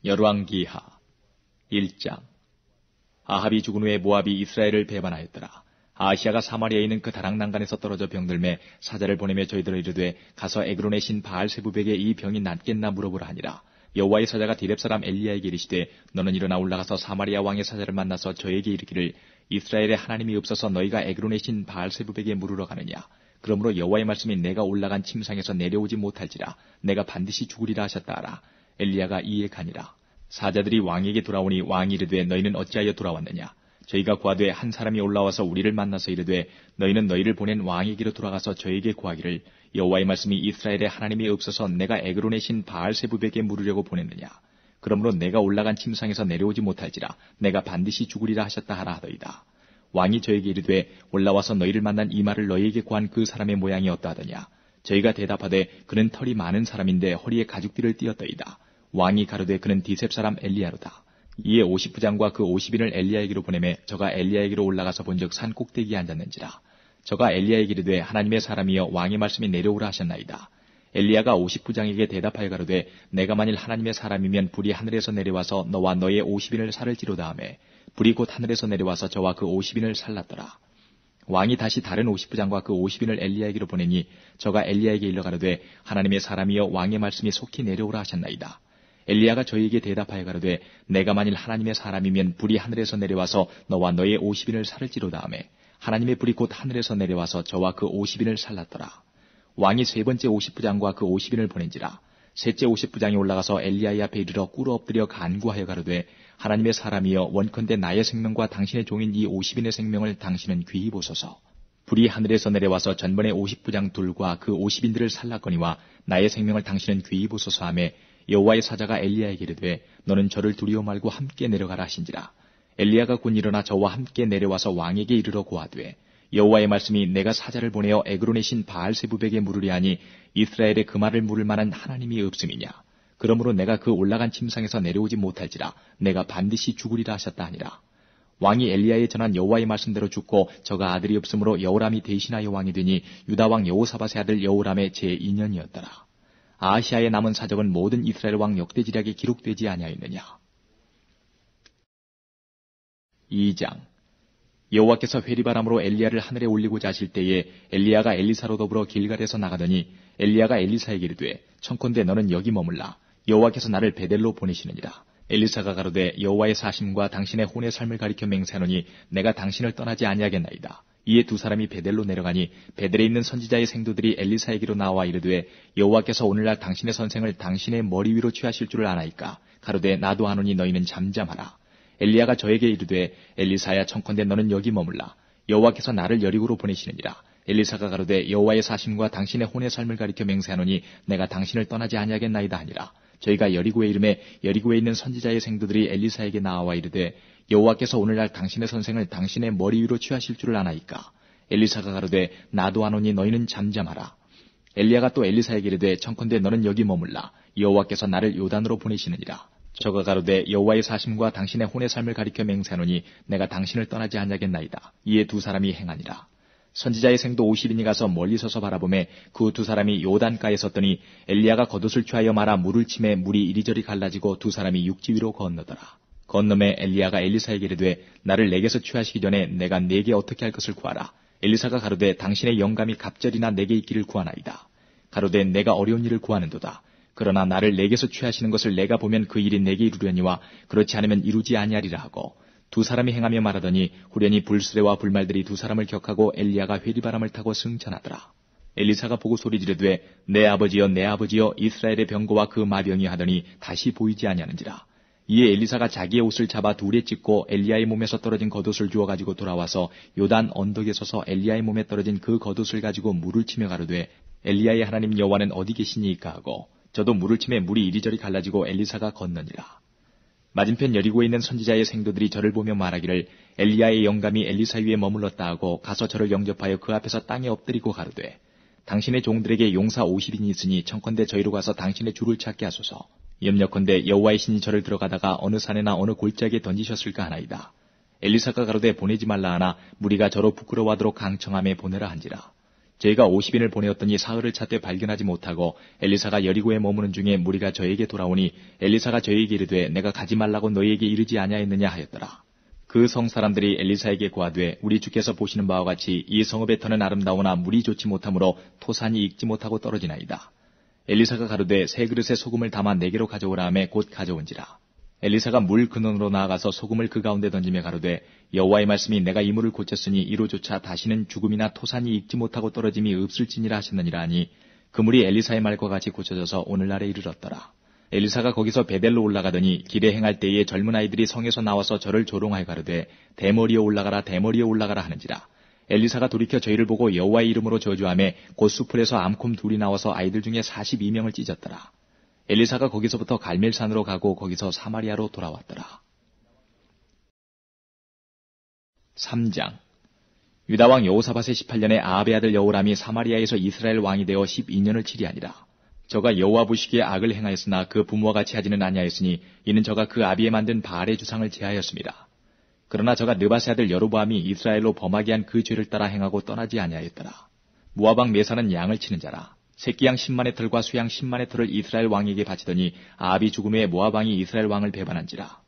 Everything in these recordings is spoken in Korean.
열왕기하 1장. 아합이 죽은 후에 모압이 이스라엘을 배반하였더라. 아하시아가 사마리아에 있는 그 다락난간에서 떨어져 병들매 사자를 보내며 저희들을 이르되 가서 에그론의 신 바알세부백에 이 병이 낫겠나 물어보라 하니라. 여호와의 사자가 디렙 사람 엘리야에게 이르시되 너는 일어나 올라가서 사마리아 왕의 사자를 만나서 저에게 이르기를 이스라엘에 하나님이 없어서 너희가 에그론의 신 바알세부백에 물으러 가느냐. 그러므로 여호와의 말씀이 내가 올라간 침상에서 내려오지 못할지라 내가 반드시 죽으리라 하셨다 하라. 엘리야가 이에 가니라. 사자들이 왕에게 돌아오니 왕이 이르되 너희는 어찌하여 돌아왔느냐. 저희가 구하되 한 사람이 올라와서 우리를 만나서 이르되 너희는 너희를 보낸 왕에게로 돌아가서 저에게 구하기를 여호와의 말씀이 이스라엘에 하나님이 없어서 내가 에그론의 신 바알세부백에 물으려고 보냈느냐. 그러므로 내가 올라간 침상에서 내려오지 못할지라 내가 반드시 죽으리라 하셨다 하라 하더이다. 왕이 저에게 이르되 올라와서 너희를 만난 이 말을 너희에게 구한 그 사람의 모양이 어떠하더냐. 저희가 대답하되 그는 털이 많은 사람인데 허리에 가죽띠를 띠었더이다. 왕이 가로되 그는 디셉 사람 엘리야로다. 이에 50부장과 그 50인을 엘리야에게로 보내매 저가 엘리야에게로 올라가서 본즉 산 꼭대기에 앉았는지라. 저가 엘리야에게 이르되 하나님의 사람이여 왕의 말씀이 내려오라 하셨나이다. 엘리야가 50부장에게 대답하여 가로되 내가 만일 하나님의 사람이면 불이 하늘에서 내려와서 너와 너의 50인을 살을지로다 하매 불이 곧 하늘에서 내려와서 저와 그 50인을 살랐더라. 왕이 다시 다른 50부장과 그 50인을 엘리야에게로 보내니 저가 엘리야에게 일러 가로되 하나님의 사람이여 왕의 말씀이 속히 내려오라 하셨나이다. 엘리야가 저희에게 대답하여 가로되 내가 만일 하나님의 사람이면 불이 하늘에서 내려와서 너와 너의 50인을 살을지로다 하매 하나님의 불이 곧 하늘에서 내려와서 저와 그 50인을 살랐더라. 왕이 세 번째 50부장과 그 50인을 보낸지라. 셋째 50부장이 올라가서 엘리야의 앞에 이르러 꿇어 엎드려 간구하여 가로되 하나님의 사람이여 원컨대 나의 생명과 당신의 종인 이 50인의 생명을 당신은 귀히 보소서. 불이 하늘에서 내려와서 전번에 50부장 둘과 그 50인들을 살랐거니와 나의 생명을 당신은 귀히 보소서 하매 여호와의 사자가 엘리야에게 이르되 너는 저를 두려워 말고 함께 내려가라 하신지라. 엘리야가 곧 일어나 저와 함께 내려와서 왕에게 이르러 고하되 여호와의 말씀이 내가 사자를 보내어 에그론의 신 바알세부백에 물으려 하니 이스라엘에 그 말을 물을 만한 하나님이 없음이냐. 그러므로 내가 그 올라간 침상에서 내려오지 못할지라 내가 반드시 죽으리라 하셨다 하니라. 왕이 엘리야에 전한 여호와의 말씀대로 죽고 저가 아들이 없으므로 여호람이 대신하여 왕이 되니 유다 왕 여호사밧의 아들 여호람의 제2년이었더라. 아하시아의 남은 사적은 모든 이스라엘 왕 역대지략에 기록되지 아니하였느냐. 2장. 여호와께서 회리바람으로 엘리야를 하늘에 올리고자 하실 때에 엘리야가 엘리사로 더불어 길갈에서 나가더니 엘리야가 엘리사에게 이르되 청컨대 너는 여기 머물라. 여호와께서 나를 베델로 보내시느니라. 엘리사가 가로되 여호와의 사심과 당신의 혼의 삶을 가리켜 맹세하노니 내가 당신을 떠나지 아니하겠나이다. 이에 두 사람이 베델로 내려가니 베델에 있는 선지자의 생도들이 엘리사에게로 나와 이르되 여호와께서 오늘날 당신의 선생을 당신의 머리 위로 취하실 줄을 아나이까. 가로되 나도 아노니 너희는 잠잠하라. 엘리야가 저에게 이르되 엘리사야 청컨대 너는 여기 머물라. 여호와께서 나를 여리고로 보내시느니라. 엘리사가 가로되 여호와의 사심과 당신의 혼의 삶을 가리켜 맹세하노니 내가 당신을 떠나지 아니하겠나이다 하니라. 저희가 여리고에 이름에 여리고에 있는 선지자의 생도들이 엘리사에게 나와 이르되 여호와께서 오늘날 당신의 선생을 당신의 머리 위로 취하실 줄을 아나이까. 엘리사가 가로되 나도 아노니 너희는 잠잠하라. 엘리야가 또 엘리사에게 이르되 청컨대 너는 여기 머물라. 여호와께서 나를 요단으로 보내시느니라. 저가 가로되 여호와의 사심과 당신의 혼의 삶을 가리켜 맹세하노니 내가 당신을 떠나지 아니하겠나이다. 이에 두 사람이 행하니라. 선지자의 생도 50인이 가서 멀리 서서 바라보매 그 두 사람이 요단가에 섰더니 엘리야가 겉옷을 취하여 말아 물을 치매 물이 이리저리 갈라지고 두 사람이 육지 위로 건너더라. 건너매 엘리야가 엘리사에게 이르되 나를 내게서 취하시기 전에 내가 네게 어떻게 할 것을 구하라. 엘리사가 가로되 당신의 영감이 갑절이나 내게 있기를 구하나이다. 가로되 내가 어려운 일을 구하는도다. 그러나 나를 내게서 취하시는 것을 내가 보면 그 일이 내게 이루려니와 그렇지 않으면 이루지 아니하리라 하고 두 사람이 행하며 말하더니 후련히 불수레와 불말들이 두 사람을 격하고 엘리야가 회리바람을 타고 승천하더라. 엘리사가 보고 소리 지르되 내 아버지여 내 아버지여 이스라엘의 병거와 그 마병이 하더니 다시 보이지 아니하는지라. 이에 엘리사가 자기의 옷을 잡아 둘에 찢고 엘리야의 몸에서 떨어진 겉옷을 주워 가지고 돌아와서 요단 언덕에 서서 엘리야의 몸에 떨어진 그 겉옷을 가지고 물을 치며 가로되 엘리야의 하나님 여호와는 어디 계시니이까 하고 저도 물을 치매 물이 이리저리 갈라지고 엘리사가 건너니라. 맞은편 여리고에 있는 선지자의 생도들이 저를 보며 말하기를 엘리야의 영감이 엘리사 위에 머물렀다 하고 가서 저를 영접하여 그 앞에서 땅에 엎드리고 가로되 당신의 종들에게 용사 50인이 있으니 청컨대 저희로 가서 당신의 주를 찾게 하소서. 염려컨대 여호와의 신이 저를 들어가다가 어느 산에나 어느 골짜기에 던지셨을까 하나이다. 엘리사가 가로되 보내지 말라 하나 무리가 저로 부끄러워하도록 강청함에 보내라 한지라. 저희가 50인을 보내었더니 사흘을 찾되 발견하지 못하고 엘리사가 여리고에 머무는 중에 무리가 저에게 돌아오니 엘리사가 저에게 이르되 내가 가지 말라고 너희에게 이르지 아니하였느냐 하였더라. 그 성 사람들이 엘리사에게 고하되 우리 주께서 보시는 바와 같이 이 성읍의 터는 아름다우나 물이 좋지 못하므로 토산이 익지 못하고 떨어지나이다. 엘리사가 가로되 세 그릇에 소금을 담아 내게로 가져오라 하매 곧 가져온지라. 엘리사가 물 근원으로 나아가서 소금을 그 가운데 던지며 가로되 여호와의 말씀이 내가 이 물을 고쳤으니 이로조차 다시는 죽음이나 토산이 익지 못하고 떨어짐이 없을지니라 하셨느니라 하니 그 물이 엘리사의 말과 같이 고쳐져서 오늘날에 이르렀더라. 엘리사가 거기서 베델로 올라가더니 길에 행할 때에 젊은 아이들이 성에서 나와서 저를 조롱하여 가로되 대머리에 올라가라 대머리에 올라가라 하는지라. 엘리사가 돌이켜 저희를 보고 여호와의 이름으로 저주하며 곧 수풀에서 암콤 둘이 나와서 아이들 중에 42명을 찢었더라. 엘리사가 거기서부터 갈멜산으로 가고 거기서 사마리아로 돌아왔더라. 3장. 유다왕 여호사밧의 18년에 아합의 아들 여호람이 사마리아에서 이스라엘 왕이 되어 12년을 치리하니라. 저가 여호와 보시기에 악을 행하였으나 그 부모와 같이 하지는 아니하였으니 이는 저가 그 아비에 만든 바알의 주상을 제하였습니다. 그러나 저가 느밧의 아들 여로보암이 이스라엘로 범하게 한 그 죄를 따라 행하고 떠나지 아니하였더라. 모압왕 메사는 양을 치는 자라. 새끼양 10만의 털과 수양 10만의 털을 이스라엘 왕에게 바치더니 아합이 죽은 후에 모압 왕이 이스라엘 왕을 배반한지라.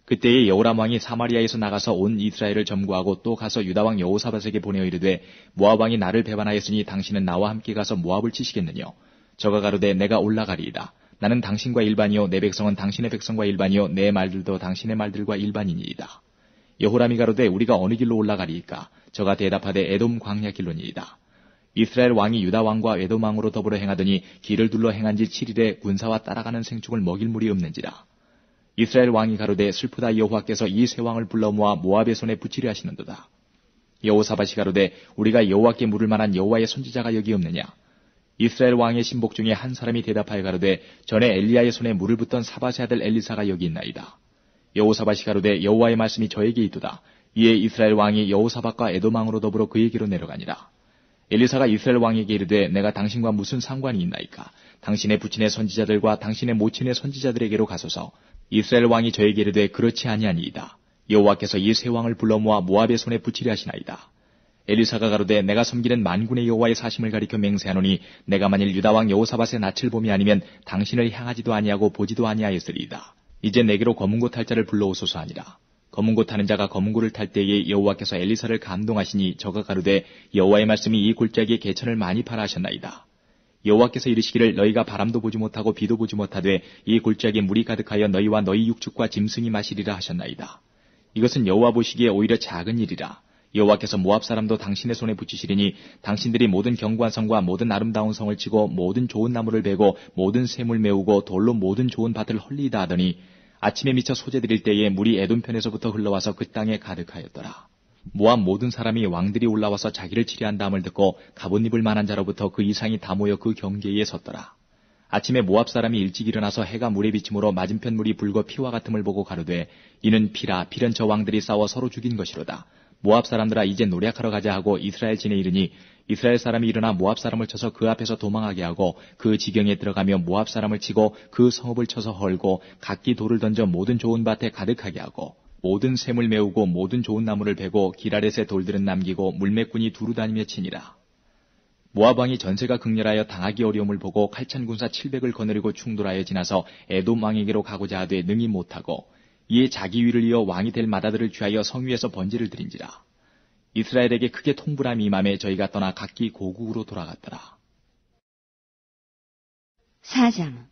그때에 여호람 왕이 사마리아에서 나가서 온 이스라엘을 점거하고 또 가서 유다 왕 여호사밧에게 보내어 이르되 모압 왕이 나를 배반하였으니 당신은 나와 함께 가서 모압을 치시겠느냐. 저가 가로되 내가 올라가리이다. 나는 당신과 일반이요 내 백성은 당신의 백성과 일반이요 내 말들도 당신의 말들과 일반이니이다. 여호람이 가로되 우리가 어느 길로 올라가리이까. 저가 대답하되 에돔 광야 길로니이다. 이스라엘 왕이 유다 왕과 에돔 왕으로 더불어 행하더니 길을 둘러 행한 지 7일에 군사와 따라가는 생축을 먹일 물이 없는지라. 이스라엘 왕이 가로되 슬프다 여호와께서 이 세 왕을 불러 모아 모압의 손에 붙이려 하시는도다. 여호사밧이 가로되 우리가 여호와께 물을 만한 여호와의 선지자가 여기 없느냐. 이스라엘 왕의 신복 중에 한 사람이 대답하여 가로되 전에 엘리야의 손에 물을 붓던 사밧의 아들 엘리사가 여기 있나이다. 여호사밧이 가로되 여호와의 말씀이 저에게 있도다. 이에 이스라엘 왕이 여호사밧과 에돔 왕으로 더불어 그에게로 내려가니라. 엘리사가 이스라엘 왕에게 이르되 내가 당신과 무슨 상관이 있나이까. 당신의 부친의 선지자들과 당신의 모친의 선지자들에게로 가소서. 이스라엘 왕이 저에게 이르되 그렇지 아니하니이다. 여호와께서 이 세 왕을 불러 모아 모압의 손에 붙이려 하시나이다. 엘리사가 가로되 내가 섬기는 만군의 여호와의 사심을 가리켜 맹세하노니 내가 만일 유다 왕 여호사밧의 낯을 봄이 아니면 당신을 향하지도 아니하고 보지도 아니하였으리이다. 이제 내게로 검은고 탈 자를 불러오소서 하니라. 검은고 타는 자가 검은고를 탈 때에 여호와께서 엘리사를 감동하시니 저가 가로되 여호와의 말씀이 이 골짜기에 개천을 많이 파라 하셨나이다. 여호와께서 이르시기를 너희가 바람도 보지 못하고 비도 보지 못하되 이 골짜기에 물이 가득하여 너희와 너희 육축과 짐승이 마시리라 하셨나이다. 이것은 여호와 보시기에 오히려 작은 일이라. 여호와께서 모압 사람도 당신의 손에 붙이시리니 당신들이 모든 견고한 성과 모든 아름다운 성을 치고 모든 좋은 나무를 베고 모든 샘을 메우고 돌로 모든 좋은 밭을 헐리이다 하더니 아침에 미쳐 소재 드릴 때에 물이 에돔 편에서부터 흘러와서 그 땅에 가득하였더라. 모압 모든 사람이 왕들이 올라와서 자기를 치려한다함을 듣고 갑옷 입을 만한 자로부터 그 이상이 다 모여 그 경계에 섰더라. 아침에 모압 사람이 일찍 일어나서 해가 물에 비침으로 맞은편 물이 붉어 피와 같음을 보고 가로되 이는 피라. 피는 저 왕들이 싸워 서로 죽인 것이로다. 모압 사람들아 이제 노략하러 가자 하고 이스라엘 진에 이르니 이스라엘 사람이 일어나 모압 사람을 쳐서 그 앞에서 도망하게 하고 그 지경에 들어가며 모압 사람을 치고 그 성읍을 쳐서 헐고 각기 돌을 던져 모든 좋은 밭에 가득하게 하고 모든 샘을 메우고 모든 좋은 나무를 베고 길 아랫에 돌들은 남기고 물매꾼이 두루 다니며 치니라. 모압 왕이 전세가 극렬하여 당하기 어려움을 보고 칼찬 군사 700을 거느리고 충돌하여 지나서 에돔 왕에게로 가고자 하되 능히 못하고 이에 자기 위를 이어 왕이 될 맏아들을 취하여 성 위에서 번제를 드린지라. 이스라엘에게 크게 통불함이 임함에 저희가 떠나 각기 고국으로 돌아갔더라. 4장.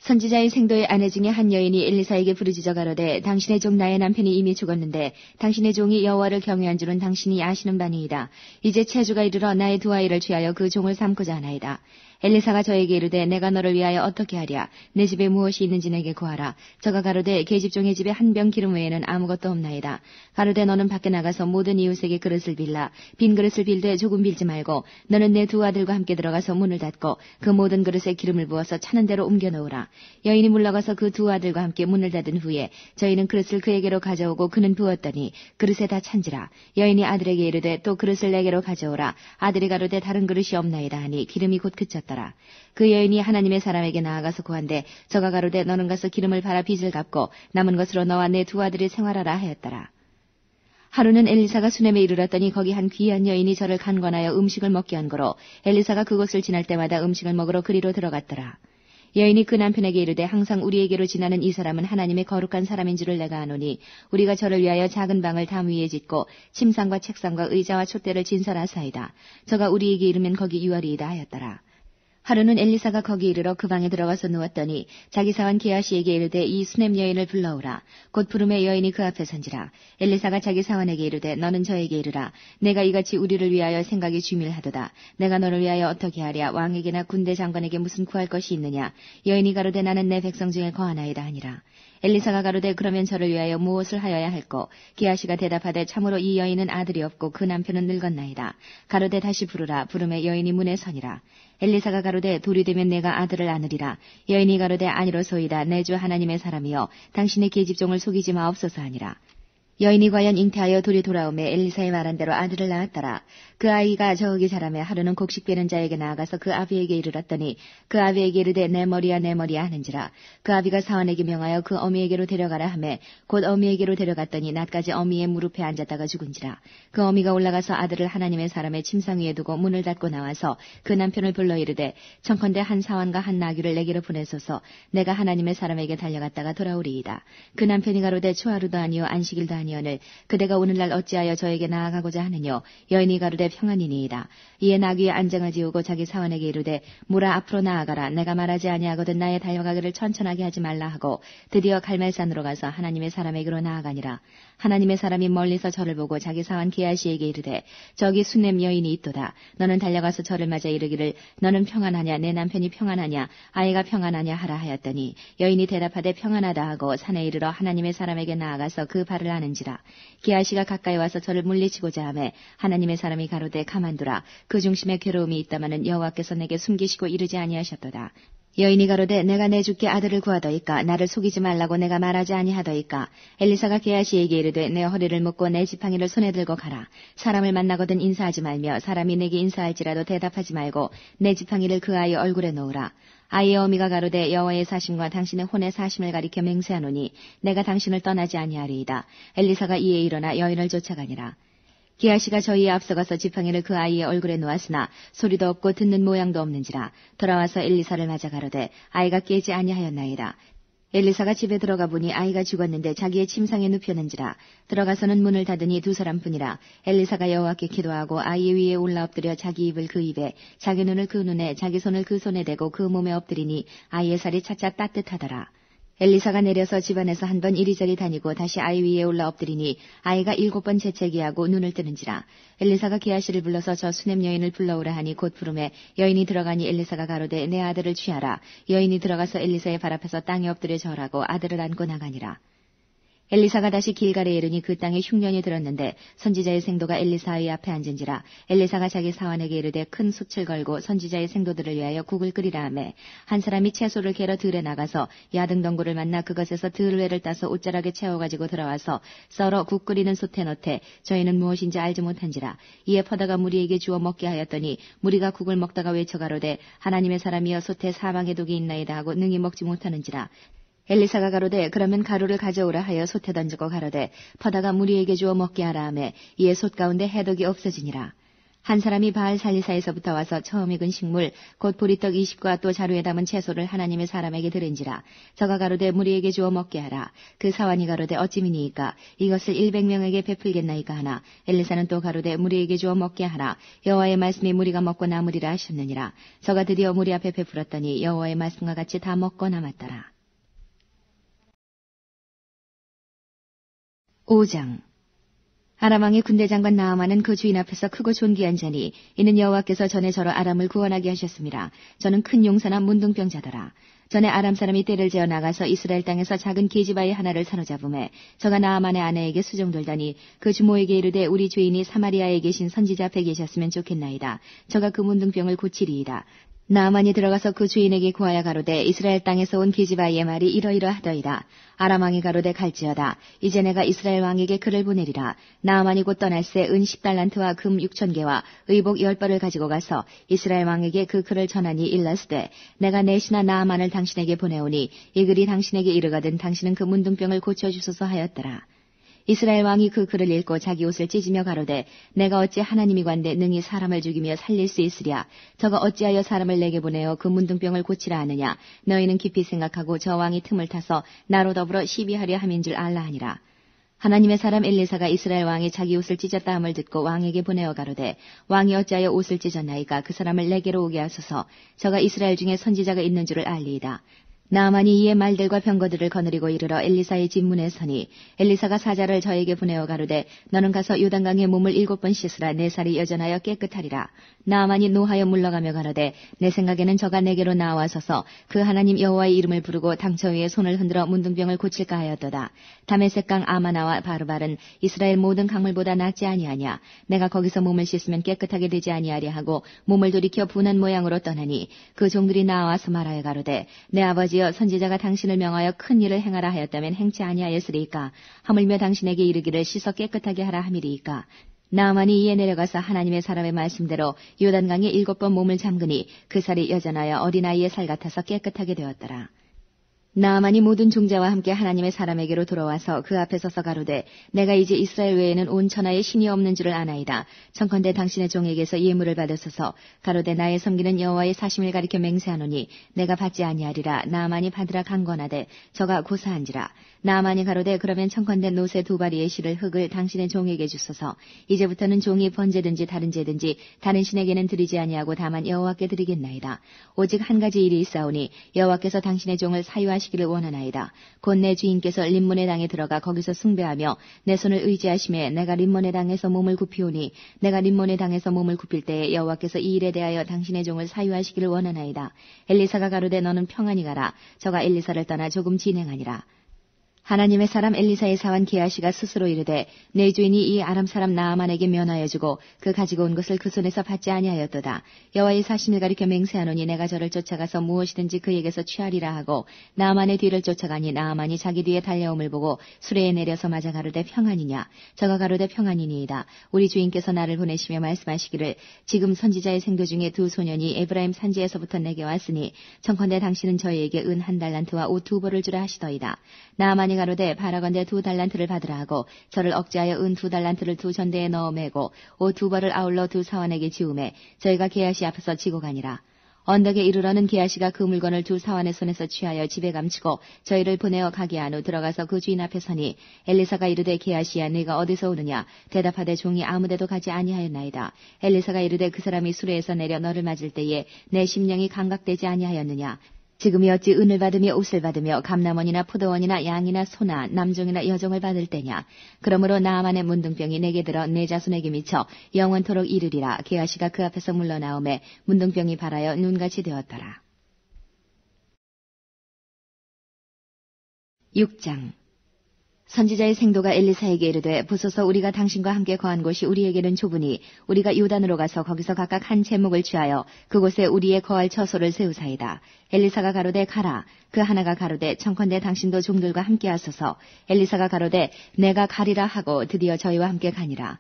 선지자의 생도의 아내 중에 한 여인이 엘리사에게 부르짖어 가로되 당신의 종 나의 남편이 이미 죽었는데 당신의 종이 여호와를 경외한 줄은 당신이 아시는 바니이다. 이제 체주가 이르러 나의 두 아이를 취하여 그 종을 삼고자 하나이다. 엘리사가 저에게 이르되 내가 너를 위하여 어떻게 하랴. 내 집에 무엇이 있는지 내게 구하라. 저가 가로되 계집종의 집에 한 병 기름 외에는 아무것도 없나이다. 가로되 너는 밖에 나가서 모든 이웃에게 그릇을 빌라. 빈 그릇을 빌되 조금 빌지 말고 너는 내 두 아들과 함께 들어가서 문을 닫고 그 모든 그릇에 기름을 부어서 차는 대로 옮겨 놓으라. 여인이 물러가서 그 두 아들과 함께 문을 닫은 후에 저희는 그릇을 그에게로 가져오고 그는 부었더니 그릇에 다 찬지라. 여인이 아들에게 이르되 또 그릇을 내게로 가져오라. 아들이 가로되 다른 그릇이 없나이다 하니 기름이 곧 그쳤더라. 그 여인이 하나님의 사람에게 나아가서 고한데 저가 가로되 너는 가서 기름을 팔아 빚을 갚고 남은 것으로 너와 내 두 아들이 생활하라 하였더라. 하루는 엘리사가 수넴에 이르렀더니 거기 한 귀한 여인이 저를 간관하여 음식을 먹게 한 거로 엘리사가 그곳을 지날 때마다 음식을 먹으러 그리로 들어갔더라. 여인이 그 남편에게 이르되 항상 우리에게로 지나는 이 사람은 하나님의 거룩한 사람인 줄을 내가 아노니 우리가 저를 위하여 작은 방을 담 위에 짓고 침상과 책상과 의자와 촛대를 진설하사이다. 저가 우리에게 이르면 거기 유월이이다 하였더라. 하루는 엘리사가 거기 이르러 그 방에 들어가서 누웠더니 자기 사환 게하시에게 이르되 이 수넴 여인을 불러오라. 곧 부름에 여인이 그 앞에 선지라. 엘리사가 자기 사환에게 이르되 너는 저에게 이르라. 내가 이같이 우리를 위하여 생각이 주밀하도다. 내가 너를 위하여 어떻게 하랴. 왕에게나 군대 장관에게 무슨 구할 것이 있느냐. 여인이 가로되 나는 내 백성 중에 거하나이다 하니라. 엘리사가 가로되 그러면 저를 위하여 무엇을 하여야 할꼬. 게하시가 대답하되 참으로 이 여인은 아들이 없고 그 남편은 늙었나이다. 가로되 다시 부르라. 부름에 여인이 문에 서니라. 엘리사가 가로되 돌이 되면 내가 아들을 안으리라. 여인이 가로되 아니로소이다. 내 주 하나님의 사람이여 당신의 계집종을 속이지 마옵소서 하니라. 여인이 과연 잉태하여 둘이 돌아오매 엘리사의 말한 대로 아들을 낳았더라. 그 아이가 저으기 자라매 하루는 곡식 베는 자에게 나아가서 그 아비에게 이르렀더니 그 아비에게 이르되 내 머리야 하는지라. 그 아비가 사환에게 명하여 그 어미에게로 데려가라 하매 곧 어미에게로 데려갔더니 낮까지 어미의 무릎에 앉았다가 죽은지라. 그 어미가 올라가서 아들을 하나님의 사람의 침상 위에 두고 문을 닫고 나와서 그 남편을 불러 이르되 청컨대 한 사환과 한 나귀를 내게로 보내소서. 내가 하나님의 사람에게 달려갔다가 돌아오리이다. 그 남편이 가로되 초하루도 아니요 안식일도 아니오늘 그대가 오늘날 어찌하여 저에게 나아가고자 하느뇨. 여인이 가로되 평안이니이다. 이에 나귀의 안장을 지우고 자기 사환에게 이르되 무라 앞으로 나아가라. 내가 말하지 아니하거든 나의 달려가기를 천천하게 하지 말라 하고 드디어 갈멜산으로 가서 하나님의 사람에게로 나아가니라. 하나님의 사람이 멀리서 저를 보고 자기 사환 게하시에게 이르되 저기 수넴 여인이 있도다. 너는 달려가서 저를 맞아 이르기를 너는 평안하냐. 내 남편이 평안하냐. 아이가 평안하냐 하라 하였더니 여인이 대답하되 평안하다 하고 산에 이르러 하나님의 사람에게 나아가서 그 발을 아는지라. 게하시가 가까이 와서 저를 물리치고자 하매 하나님의 사람이 가로되 가만두라. 그 중심에 괴로움이 있다마는 여호와께서 내게 숨기시고 이르지 아니하셨도다. 여인이 가로되 내가 내 주께 아들을 구하더이까. 나를 속이지 말라고 내가 말하지 아니하더이까. 엘리사가 게하시에게 이르되 내 허리를 묶고 내 지팡이를 손에 들고 가라. 사람을 만나거든 인사하지 말며 사람이 내게 인사할지라도 대답하지 말고 내 지팡이를 그 아이의 얼굴에 놓으라. 아이의 어미가 가로되 여호와의 사심과 당신의 혼의 사심을 가리켜 맹세하노니 내가 당신을 떠나지 아니하리이다. 엘리사가 이에 일어나 여인을 쫓아가니라. 게하시가 저희에 앞서가서 지팡이를 그 아이의 얼굴에 놓았으나 소리도 없고 듣는 모양도 없는지라. 돌아와서 엘리사를 맞아 가로되 아이가 깨지 아니하였나이다. 엘리사가 집에 들어가 보니 아이가 죽었는데 자기의 침상에 눕혔는지라. 들어가서는 문을 닫으니 두 사람뿐이라. 엘리사가 여호와께 기도하고 아이 위에 올라 엎드려 자기 입을 그 입에 자기 눈을 그 눈에 자기 손을 그 손에 대고 그 몸에 엎드리니 아이의 살이 차차 따뜻하더라. 엘리사가 내려서 집안에서 한 번 이리저리 다니고 다시 아이 위에 올라 엎드리니 아이가 7번 재채기하고 눈을 뜨는지라. 엘리사가 게하시를 불러서 저 수넴 여인을 불러오라 하니 곧 부름에 여인이 들어가니 엘리사가 가로되 내 아들을 취하라. 여인이 들어가서 엘리사의 발 앞에서 땅에 엎드려 절하고 아들을 안고 나가니라. 엘리사가 다시 길갈에 이르니 그 땅에 흉년이 들었는데 선지자의 생도가 엘리사의 앞에 앉은지라. 엘리사가 자기 사환에게 이르되 큰 숯을 걸고 선지자의 생도들을 위하여 국을 끓이라 하매 한 사람이 채소를 개러 들에 나가서 야등덩굴을 만나 그것에서 들외를 따서 옷자락에 채워가지고 들어와서 썰어 국 끓이는 솥에 넣되 저희는 무엇인지 알지 못한지라. 이에 퍼다가 무리에게 주어 먹게 하였더니 무리가 국을 먹다가 외쳐가로되 하나님의 사람이여 솥에 사방에 독이 있나이다 하고 능히 먹지 못하는지라. 엘리사가 가로되 그러면 가루를 가져오라 하여 솥에 던지고 가로되 퍼다가 무리에게 주어 먹게 하라 하매 이에 솥 가운데 해독이 없어지니라. 한 사람이 바알 살리사에서부터 와서 처음 익은 식물 곧 보리떡 20과 또 자루에 담은 채소를 하나님의 사람에게 드린지라. 저가 가로되 무리에게 주어 먹게 하라. 그 사환이 가로되 어찌미니이까 이것을 100명에게 베풀겠나이까 하나. 엘리사는 또 가로되 무리에게 주어 먹게 하라. 여호와의 말씀이 무리가 먹고 남으리라 하셨느니라. 저가 드디어 무리 앞에 베풀었더니 여호와의 말씀과 같이 다 먹고 남았더라. 5장. 아람 왕의 군대 장관 나아만은 그 주인 앞에서 크고 존귀한 자니 이는 여호와께서 전에 저로 아람을 구원하게 하셨습니다. 저는 큰 용사나 문둥병자더라. 전에 아람 사람이 떼를 재어 나가서 이스라엘 땅에서 작은 계집아이 하나를 사로잡음에 저가 나아만의 아내에게 수종돌더니 그 주모에게 이르되 우리 주인이 사마리아에 계신 선지자 앞에 계셨으면 좋겠나이다. 저가 그 문둥병을 고치리이다. 나아만이 들어가서 그 주인에게 구하여 가로되 이스라엘 땅에서 온 계집아이의 말이 이러이러하더이다. 아람 왕이 가로되 갈지어다. 이제 내가 이스라엘 왕에게 그를 보내리라. 나아만이 곧 떠날새 은 10달란트와 금 6,000개와 의복 10벌을 가지고 가서 이스라엘 왕에게 그 글을 전하니 일렀으되 내가 내 신하 나아만을 당신에게 보내오니 이 글이 당신에게 이르거든 당신은 그 문둥병을 고쳐주소서 하였더라. 이스라엘 왕이 그 글을 읽고 자기 옷을 찢으며 가로되 내가 어찌 하나님이관대 능히 사람을 죽이며 살릴 수 있으랴. 저가 어찌하여 사람을 내게 보내어 그 문둥병을 고치라 하느냐. 너희는 깊이 생각하고 저 왕이 틈을 타서 나로 더불어 시비하려 함인 줄 알라 하니라. 하나님의 사람 엘리사가 이스라엘 왕이 자기 옷을 찢었다 함을 듣고 왕에게 보내어 가로되 왕이 어찌하여 옷을 찢었나이까. 그 사람을 내게로 오게 하소서. 저가 이스라엘 중에 선지자가 있는 줄을 알리이다. 나아만이 이에 말들과 병거들을 거느리고 이르러 엘리사의 집 문에 서니 엘리사가 사자를 저에게 보내어 가로되 너는 가서 요단강에 몸을 7번 씻으라. 내 살이 여전하여 깨끗하리라. 나아만이 노하여 물러가며 가로되 내 생각에는 저가 내게로 나와서서 그 하나님 여호와의 이름을 부르고 당처 위에 손을 흔들어 문둥병을 고칠까 하였도다. 다메섹강 아마나와 바르발은 이스라엘 모든 강물보다 낫지 아니하냐. 내가 거기서 몸을 씻으면 깨끗하게 되지 아니하랴 하고 몸을 돌이켜 분한 모양으로 떠나니 그 종들이 나와서 말하여 가로되 내 아버지여 선지자가 당신을 명하여 큰 일을 행하라 하였다면 행치 아니하였으리이까. 하물며 당신에게 이르기를 씻어 깨끗하게 하라 함이리이까. 나아만이 이에 내려가서 하나님의 사람의 말씀대로 요단강에 7번 몸을 잠그니 그 살이 여전하여 어린아이의 살 같아서 깨끗하게 되었더라. 나아만이 모든 종자와 함께 하나님의 사람에게로 돌아와서 그 앞에 서서 가로되 내가 이제 이스라엘 외에는 온 천하에 신이 없는 줄을 아나이다. 청컨대 당신의 종에게서 예물을 받으소서. 가로되 나의 섬기는 여호와의 사심을 가리켜 맹세하노니 내가 받지 아니하리라. 나아만이 받으라 강권하되 저가 고사한지라. 나아만이 가로되 그러면 청컨대 노새 2바리의 실을 흙을 당신의 종에게 주소서. 이제부터는 종이 번제든지 다른 제든지 다른 신에게는 드리지 아니하고 다만 여호와께 드리겠나이다. 오직 한 가지 일이 있사오니 여호와께서 당신의 종을 사유하시기를 원하나이다. 곧 내 주인께서 림몬의 당에 들어가 거기서 숭배하며 내 손을 의지하심에 내가 림몬의 당에서 몸을 굽히오니 내가 림몬의 당에서 몸을 굽힐 때에 여호와께서 이 일에 대하여 당신의 종을 사유하시기를 원하나이다. 엘리사가 가로되 너는 평안히 가라. 저가 엘리사를 떠나 조금 진행하니라. 하나님의 사람 엘리사의 사환 게하시가 스스로 이르되 내 주인이 이 아람 사람 나아만에게 면하여 주고 그 가지고 온 것을 그 손에서 받지 아니하였도다. 여호와의 사심을 가리켜 맹세하노니 내가 저를 쫓아가서 무엇이든지 그에게서 취하리라 하고 나아만의 뒤를 쫓아가니 나아만이 자기 뒤에 달려옴을 보고 수레에 내려서 맞아 가로되 평안이냐. 저가 가로되 평안이니이다. 우리 주인께서 나를 보내시며 말씀하시기를 지금 선지자의 생도 중에 2 소년이 에브라임 산지에서부터 내게 왔으니 청컨대 당신은 저희에게 은 1달란트와 옷 2벌을 주라 하시더이다. 나아만이 가로되 바라건대 2달란트를 받으라 하고 저를 억제하여 은 2달란트를 2 전대에 넣어 매고 옷 2벌을 아울러 2 사환에게 지우매 저희가 게하시 앞에서 지고 가니라. 언덕에 이르러는 게하시가 그 물건을 2 사환의 손에서 취하여 집에 감추고 저희를 보내어 가게 한 후 들어가서 그 주인 앞에 서니 엘리사가 이르되 게하시야 네가 어디서 오느냐. 대답하되 종이 아무데도 가지 아니하였나이다. 엘리사가 이르되 그 사람이 수레에서 내려 너를 맞을 때에 내 심령이 감각되지 아니하였느냐. 지금이 어찌 은을 받으며 옷을 받으며 감남원이나 포도원이나 양이나 소나 남종이나 여종을 받을 때냐. 그러므로 나아만의 문둥병이 내게 들어 내 자손에게 미쳐 영원토록 이르리라. 게하시가 그 앞에서 물러나오매 문둥병이 발하여 눈같이 되었더라. 6장. 선지자의 생도가 엘리사에게 이르되 보소서 우리가 당신과 함께 거한 곳이 우리에게는 좁으니 우리가 요단으로 가서 거기서 각각 한 제목을 취하여 그곳에 우리의 거할 처소를 세우사이다. 엘리사가 가로되 가라. 그 하나가 가로되 청컨대 당신도 종들과 함께 하소서. 엘리사가 가로되 내가 가리라 하고 드디어 저희와 함께 가니라.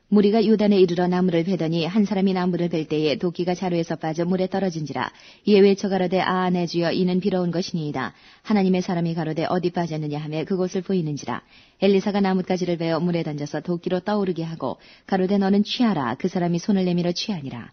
무리가 요단에 이르러 나무를 베더니 한 사람이 나무를 벨 때에 도끼가 자루에서 빠져 물에 떨어진지라. 이에 외쳐 가로되 아 내 주여 이는 비로운 것이니이다. 하나님의 사람이 가로되 어디 빠졌느냐 하며 그곳을 보이는지라. 엘리사가 나뭇가지를 베어 물에 던져서 도끼로 떠오르게 하고 가로되 너는 취하라. 그 사람이 손을 내밀어 취하니라.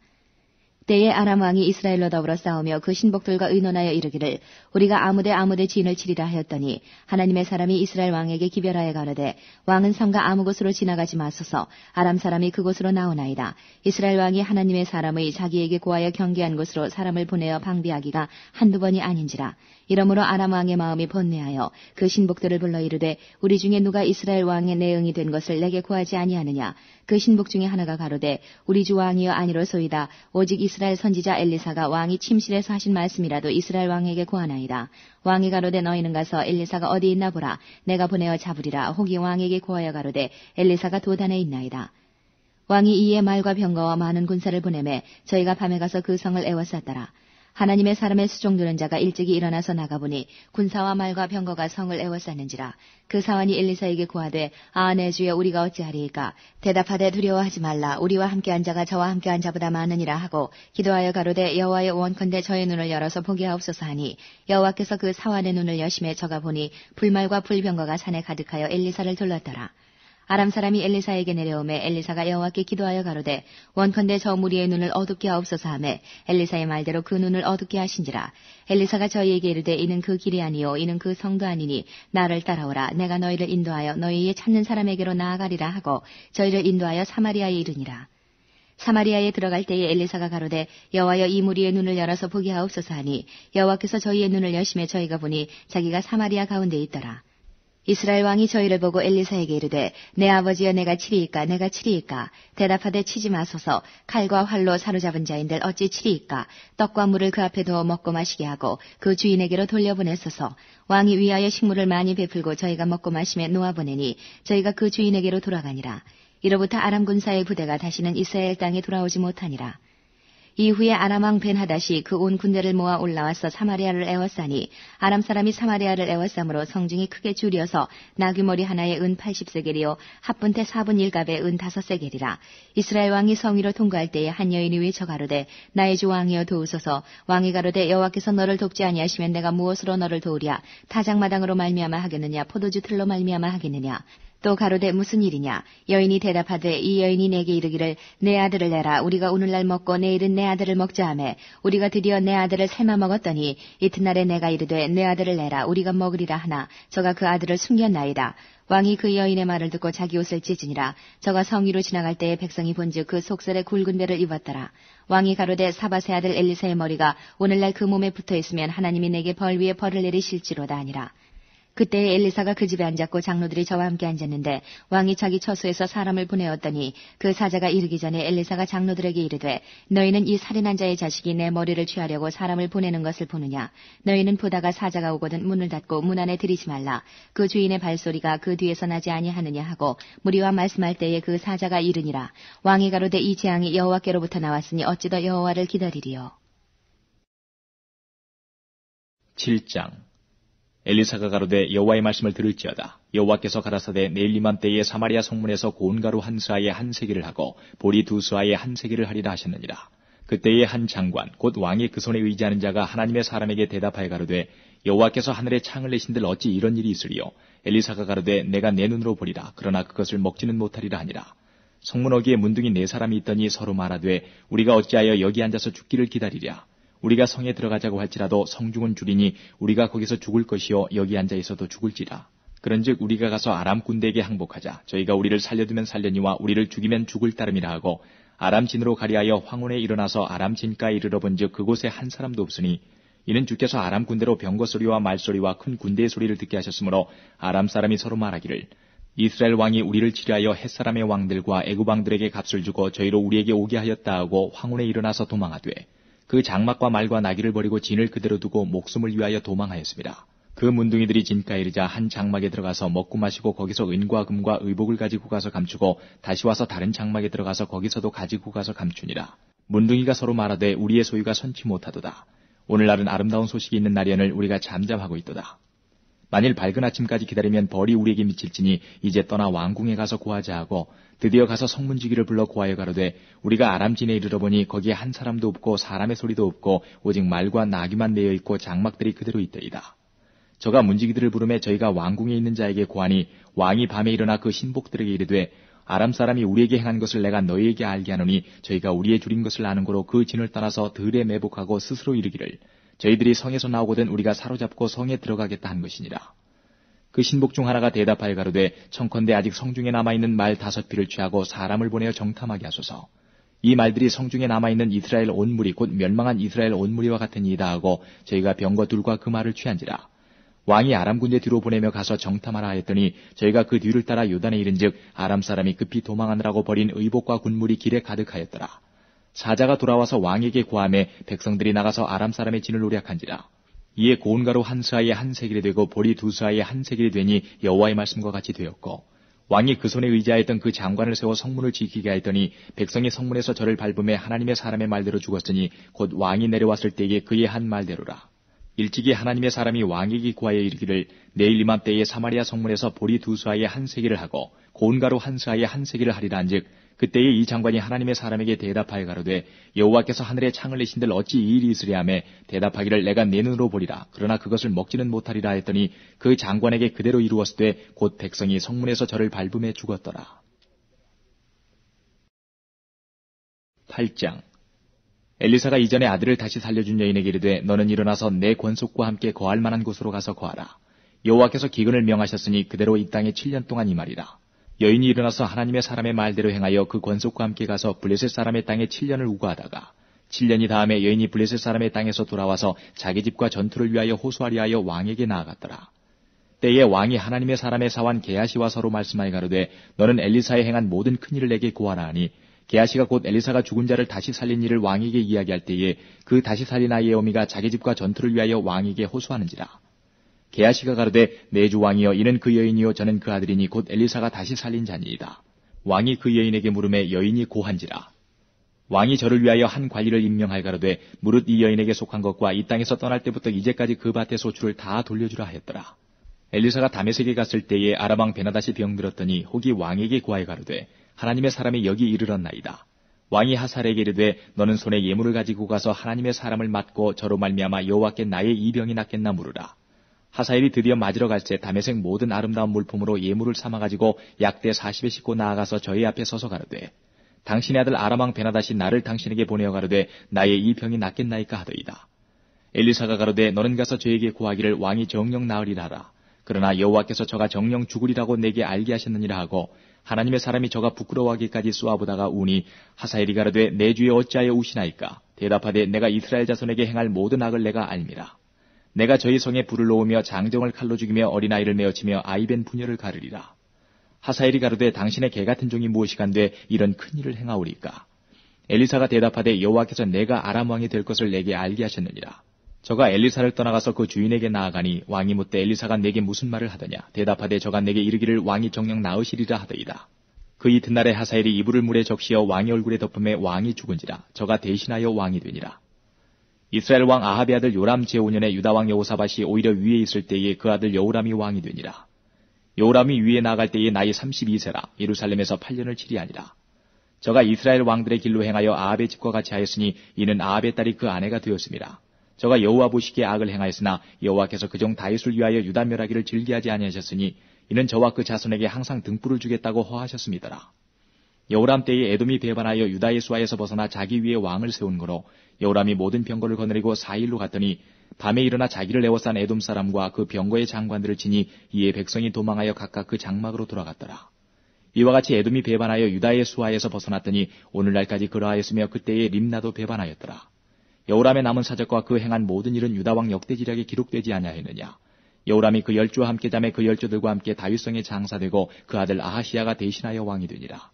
때에 아람 왕이 이스라엘로 더불어 싸우며 그 신복들과 의논하여 이르기를 우리가 아무데 진을 치리라 하였더니 하나님의 사람이 이스라엘 왕에게 기별하여 가로되 왕은 성과 아무 곳으로 지나가지 마소서. 아람 사람이 그곳으로 나오나이다. 이스라엘 왕이 하나님의 사람의 자기에게 고하여 경계한 곳으로 사람을 보내어 방비하기가 한두 번이 아닌지라. 이러므로 아람 왕의 마음이 번뇌하여 그 신복들을 불러 이르되 우리 중에 누가 이스라엘 왕의 내응이 된 것을 내게 구하지 아니하느냐. 그 신복 중에 하나가 가로되 우리 주 왕이여 아니로소이다. 오직 이스라엘 선지자 엘리사가 왕이 침실에서 하신 말씀이라도 이스라엘 왕에게 구하나이다. 왕이 가로되 너희는 가서 엘리사가 어디 있나 보라. 내가 보내어 잡으리라. 혹이 왕에게 구하여 가로되 엘리사가 도단에 있나이다. 왕이 이에 말과 병거와 많은 군사를 보내매 저희가 밤에 가서 그 성을 에워쌌더라. 하나님의 사람의 수종드는 자가 일찍이 일어나서 나가보니 군사와 말과 병거가 성을 에워쌌는지라. 그 사환이 엘리사에게 구하되 아 내 주여 우리가 어찌하리이까. 대답하되 두려워하지 말라. 우리와 함께한 자가 저와 함께한 자보다 많으니라 하고 기도하여 가로되 여호와의 원컨대 저의 눈을 열어서 보게 하옵소서 하니 여호와께서 그 사환의 눈을 여심해 저가 보니 불말과 불병거가 산에 가득하여 엘리사를 둘렀더라. 아람 사람이 엘리사에게 내려오매 엘리사가 여호와께 기도하여 가로되 원컨대 저 무리의 눈을 어둡게 하옵소서 하매 엘리사의 말대로 그 눈을 어둡게 하신지라. 엘리사가 저희에게 이르되 이는 그 길이 아니요 이는 그 성도 아니니 나를 따라오라. 내가 너희를 인도하여 너희의 찾는 사람에게로 나아가리라 하고 저희를 인도하여 사마리아에 이르니라. 사마리아에 들어갈 때에 엘리사가 가로되 여호와여 이 무리의 눈을 열어서 보게 하옵소서 하니 여호와께서 저희의 눈을 여심해 저희가 보니 자기가 사마리아 가운데 있더라. 이스라엘 왕이 저희를 보고 엘리사에게 이르되 내 아버지여 내가 치리이까 내가 치리이까 대답하되 치지 마소서. 칼과 활로 사로잡은 자인들 어찌 치리이까. 떡과 물을 그 앞에 두어 먹고 마시게 하고 그 주인에게로 돌려보냈소서. 왕이 위하여 식물을 많이 베풀고 저희가 먹고 마심에 놓아보내니 저희가 그 주인에게로 돌아가니라. 이로부터 아람 군사의 부대가 다시는 이스라엘 땅에 돌아오지 못하니라. 이후에 아람 왕 벤하닷이 그 온 군대를 모아 올라와서 사마리아를 에워싸니 아람 사람이 사마리아를 에워싸므로 성중이 크게 줄여서 나귀머리 하나에 은 80세겔이요 합분태 4분 1갑에 은 5세겔이라. 이스라엘 왕이 성 위로 통과할 때에 한 여인이 외쳐 가로되 나의 주 왕이여 도우소서. 왕이 가로되 여호와께서 너를 돕지 아니하시면 내가 무엇으로 너를 도우랴. 타작마당으로 말미암아 하겠느냐 포도주 틀로 말미암아 하겠느냐. 또 가로되 무슨 일이냐. 여인이 대답하되 이 여인이 내게 이르기를 내 아들을 내라. 우리가 오늘날 먹고 내일은 내 아들을 먹자 하매 우리가 드디어 내 아들을 삶아 먹었더니 이튿날에 내가 이르되 내 아들을 내라. 우리가 먹으리라 하나 저가 그 아들을 숨겼나이다. 왕이 그 여인의 말을 듣고 자기 옷을 찢으니라. 저가 성 위로 지나갈 때에 백성이 본즉 그 속설에 굵은 배를 입었더라. 왕이 가로되 사밧의 아들 엘리사의 머리가 오늘날 그 몸에 붙어 있으면 하나님이 내게 벌 위에 벌을 내리실지로다 하니라. 그때에 엘리사가 그 집에 앉았고 장로들이 저와 함께 앉았는데 왕이 자기 처소에서 사람을 보내었더니 그 사자가 이르기 전에 엘리사가 장로들에게 이르되 너희는 이 살인한 자의 자식이 내 머리를 취하려고 사람을 보내는 것을 보느냐. 너희는 보다가 사자가 오거든 문을 닫고 문 안에 들이지 말라. 그 주인의 발소리가 그 뒤에서 나지 아니하느냐 하고 무리와 말씀할 때에 그 사자가 이르니라. 왕이 가로되 이 재앙이 여호와께로부터 나왔으니 어찌 더 여호와를 기다리리요. 7장. 엘리사가 가로되 여호와의 말씀을 들을지어다. 여호와께서 가라사대 내일 이맘때에 사마리아 성문에서 고운 가루 한 스아에 한 세기를 하고 보리 두 스아에 한 세기를 하리라 하셨느니라. 그때에 한 장관 곧 왕의 그 손에 의지하는 자가 하나님의 사람에게 대답하여 가로되 여호와께서 하늘에 창을 내신들 어찌 이런 일이 있으리요. 엘리사가 가로되 내가 내 눈으로 보리라. 그러나 그것을 먹지는 못하리라 하니라. 성문 어귀에 문둥이 4사람이 있더니 서로 말하되 우리가 어찌하여 여기 앉아서 죽기를 기다리랴. 우리가 성에 들어가자고 할지라도 성중은 줄이니 우리가 거기서 죽을 것이요 여기 앉아 있어도 죽을지라. 그런즉 우리가 가서 아람 군대에게 항복하자. 저희가 우리를 살려두면 살려니와 우리를 죽이면 죽을 따름이라 하고 아람 진으로 가리하여 황혼에 일어나서 아람 진가에 이르러본즉 그곳에 한 사람도 없으니 이는 주께서 아람 군대로 병거 소리와 말소리와 큰 군대의 소리를 듣게 하셨으므로 아람 사람이 서로 말하기를 이스라엘 왕이 우리를 치리하여 햇사람의 왕들과 애굽 왕들에게 값을 주고 저희로 우리에게 오게 하였다 하고 황혼에 일어나서 도망하되 그 장막과 말과 나귀를 버리고 진을 그대로 두고 목숨을 위하여 도망하였습니다. 그 문둥이들이 진가에 이르자 한 장막에 들어가서 먹고 마시고 거기서 은과 금과 의복을 가지고 가서 감추고 다시 와서 다른 장막에 들어가서 거기서도 가지고 가서 감추니라. 문둥이가 서로 말하되 우리의 소유가 선치 못하도다. 오늘날은 아름다운 소식이 있는 날이언을 우리가 잠잠하고 있도다. 만일 밝은 아침까지 기다리면 벌이 우리에게 미칠지니 이제 떠나 왕궁에 가서 구하자 하고 드디어 가서 성문지기를 불러 구하여 가로되 우리가 아람진에 이르러 보니 거기에 한 사람도 없고 사람의 소리도 없고 오직 말과 나귀만 내어 있고 장막들이 그대로 있더이다. 저가 문지기들을 부르매 저희가 왕궁에 있는 자에게 구하니 왕이 밤에 일어나 그 신복들에게 이르되 아람 사람이 우리에게 행한 것을 내가 너희에게 알게 하노니 저희가 우리의 줄인 것을 아는 고로 그 진을 떠나서 들에 매복하고 스스로 이르기를 저희들이 성에서 나오거든 우리가 사로잡고 성에 들어가겠다 한 것이니라. 그 신복 중 하나가 대답하여 가로되 청컨대 아직 성중에 남아있는 말 5피를 취하고 사람을 보내어 정탐하게 하소서. 이 말들이 성중에 남아있는 이스라엘 온 무리 곧 멸망한 이스라엘 온 무리와 같으니이다 하고 저희가 병거 둘과 그 말을 취한지라. 왕이 아람 군대 뒤로 보내며 가서 정탐하라 하였더니 저희가 그 뒤를 따라 요단에 이른즉 아람 사람이 급히 도망하느라고 버린 의복과 군물이 길에 가득하였더라. 사자가 돌아와서 왕에게 고하매 백성들이 나가서 아람 사람의 진을 노략한지라. 이에 고운 가루 한 스아에 한 세겔이 되고 보리 2스아에 한 세겔이 되니 여호와의 말씀과 같이 되었고 왕이 그 손에 의지하였던 그 장관을 세워 성문을 지키게 하였더니 백성이 성문에서 저를 밟음에 하나님의 사람의 말대로 죽었으니 곧 왕이 내려왔을 때에 그의 한 말대로라. 일찍이 하나님의 사람이 왕에게 구하여 이르기를 내일 이맘때에 사마리아 성문에서 보리 2스아에 한 세겔을 하고 고운 가루 한 스아에 한 세겔을 하리라 한즉 그때에 이 장관이 하나님의 사람에게 대답하여 가로되 여호와께서 하늘에 창을 내신들 어찌 이 일이 있으랴 하매 대답하기를 내가 내 눈으로 보리라. 그러나 그것을 먹지는 못하리라 했더니 그 장관에게 그대로 이루었으되 곧 백성이 성문에서 저를 밟음에 죽었더라. 8장. 엘리사가 이전에 아들을 다시 살려준 여인에게 이르되 너는 일어나서 내 권속과 함께 거할 만한 곳으로 가서 거하라. 여호와께서 기근을 명하셨으니 그대로 이 땅에 7년 동안 임하리라. 여인이 일어나서 하나님의 사람의 말대로 행하여 그 권속과 함께 가서 블레셋 사람의 땅에 7년을 우거하다가 7년이 다음에 여인이 블레셋 사람의 땅에서 돌아와서 자기 집과 전투를 위하여 호소하려 하여 왕에게 나아갔더라. 때에 왕이 하나님의 사람의 사환 게하시와 서로 말씀하여 가로되 너는 엘리사에 행한 모든 큰 일을 내게 고하라 하니 게하시가 곧 엘리사가 죽은 자를 다시 살린 일을 왕에게 이야기할 때에 그 다시 살린 아이의 어미가 자기 집과 전투를 위하여 왕에게 호소하는지라. 게하시가 가로되 내 주 왕이여 이는 그 여인이요 저는 그 아들이니 곧 엘리사가 다시 살린 자니이다. 왕이 그 여인에게 물음에 여인이 고한지라. 왕이 저를 위하여 한 관리를 임명하여 가로되 무릇 이 여인에게 속한 것과 이 땅에서 떠날 때부터 이제까지 그 밭의 소출을 다 돌려주라 하였더라. 엘리사가 다메섹에 갔을 때에 아람 왕 베나닷이 병들었더니 혹이 왕에게 구하여 가로되 하나님의 사람이 여기 이르렀나이다. 왕이 하사엘에게 이르되 너는 손에 예물을 가지고 가서 하나님의 사람을 맞고 저로 말미암아 여호와께 나의 이 병이 낫겠나 물으라. 하사엘이 드디어 맞으러 갈새 다메섹 모든 아름다운 물품으로 예물을 삼아가지고 약대 40에 싣고 나아가서 저희 앞에 서서 가로되 당신의 아들 아람 왕 베나닷이 나를 당신에게 보내어 가로되 나의 이 병이 낫겠나이까 하더이다. 엘리사가 가로되 너는 가서 저에게 구하기를 왕이 정령 나으리라 하라. 그러나 여호와께서 저가 정령 죽으리라고 내게 알게 하셨느니라 하고 하나님의 사람이 저가 부끄러워하기까지 쏘아보다가 우니 하사엘이 가로되 내 주에 어찌하여 우시나이까. 대답하되 내가 이스라엘 자손에게 행할 모든 악을 내가 알미라. 내가 저희 성에 불을 놓으며 장정을 칼로 죽이며 어린아이를 메어치며 아이벤 부녀를 가르리라. 하사엘이 가로되 당신의 개같은 종이 무엇이간데 이런 큰 일을 행하오리까. 엘리사가 대답하되 여호와께서 내가 아람 왕이 될 것을 내게 알게 하셨느니라. 저가 엘리사를 떠나가서 그 주인에게 나아가니 왕이 묻되 엘리사가 내게 무슨 말을 하더냐. 대답하되 저가 내게 이르기를 왕이 정녕 나으시리라 하더이다. 그 이튿날에 하사엘이 이불을 물에 적시어 왕의 얼굴에 덮음에 왕이 죽은지라. 저가 대신하여 왕이 되니라. 이스라엘 왕 아합의 아들 요람 제5년에 유다 왕 여호사밧이 오히려 위에 있을 때에 그 아들 여호람이 왕이 되니라. 여호람이 위에 나아갈 때에 나이 32세라. 예루살렘에서 8년을 치리하니라. 저가 이스라엘 왕들의 길로 행하여 아합의 집과 같이 하였으니 이는 아합의 딸이 그 아내가 되었습니다. 저가 여호와 보시기에 악을 행하였으나 여호와께서 그종 다윗을 위하여 유다 멸하기를 즐기하지 아니하셨으니 이는 저와 그 자손에게 항상 등불을 주겠다고 허하셨음이더라. 여호람 때에 에돔이 배반하여 유다의 수하에서 벗어나 자기 위에 왕을 세운 거로 여호람이 모든 병거를 거느리고 4일로 갔더니 밤에 일어나 자기를 에워싼 에돔 사람과 그 병거의 장관들을 치니 이에 백성이 도망하여 각각 그 장막으로 돌아갔더라. 이와 같이 에돔이 배반하여 유다의 수하에서 벗어났더니 오늘날까지 그러하였으며 그때에 림나도 배반하였더라. 여호람의 남은 사적과 그 행한 모든 일은 유다왕 역대지략에 기록되지 아니하였느냐. 여호람이 그 열주와 함께 잠에 그 열조들과 함께 다윗성에 장사되고 그 아들 아하시야가 대신하여 왕이 되니라.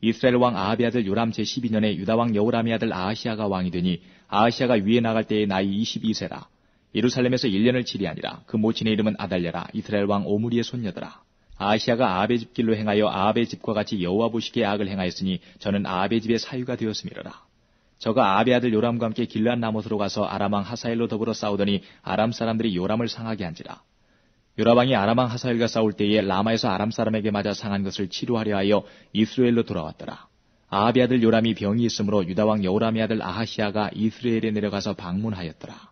이스라엘 왕 아합의 아들 요람 제12년에 유다 왕 여호람의 아들 아하시야가 왕이 되니 아하시야가 위에 나갈 때의 나이 22세라. 예루살렘에서 1년을 치리하니라. 그 모친의 이름은 아달랴라. 이스라엘 왕 오므리의 손녀더라. 아하시야가 아합의 집 길로 행하여 아합의 집과 같이 여호와 보시기에 악을 행하였으니 저는 아합의 집의 사유가 되었음이로라. 저가 아합의 아들 요람과 함께 길르앗 나못으로 가서 아람 왕 하사엘로 더불어 싸우더니 아람 사람들이 요람을 상하게 한지라. 요람 왕이 아람 왕 하사엘과 싸울 때에 라마에서 아람 사람에게 맞아 상한 것을 치료하려 하여 이스라엘로 돌아왔더라. 아합의 아들 요람이 병이 있으므로 유다 왕 여호람의 아들 아하시야가 이스라엘에 내려가서 방문하였더라.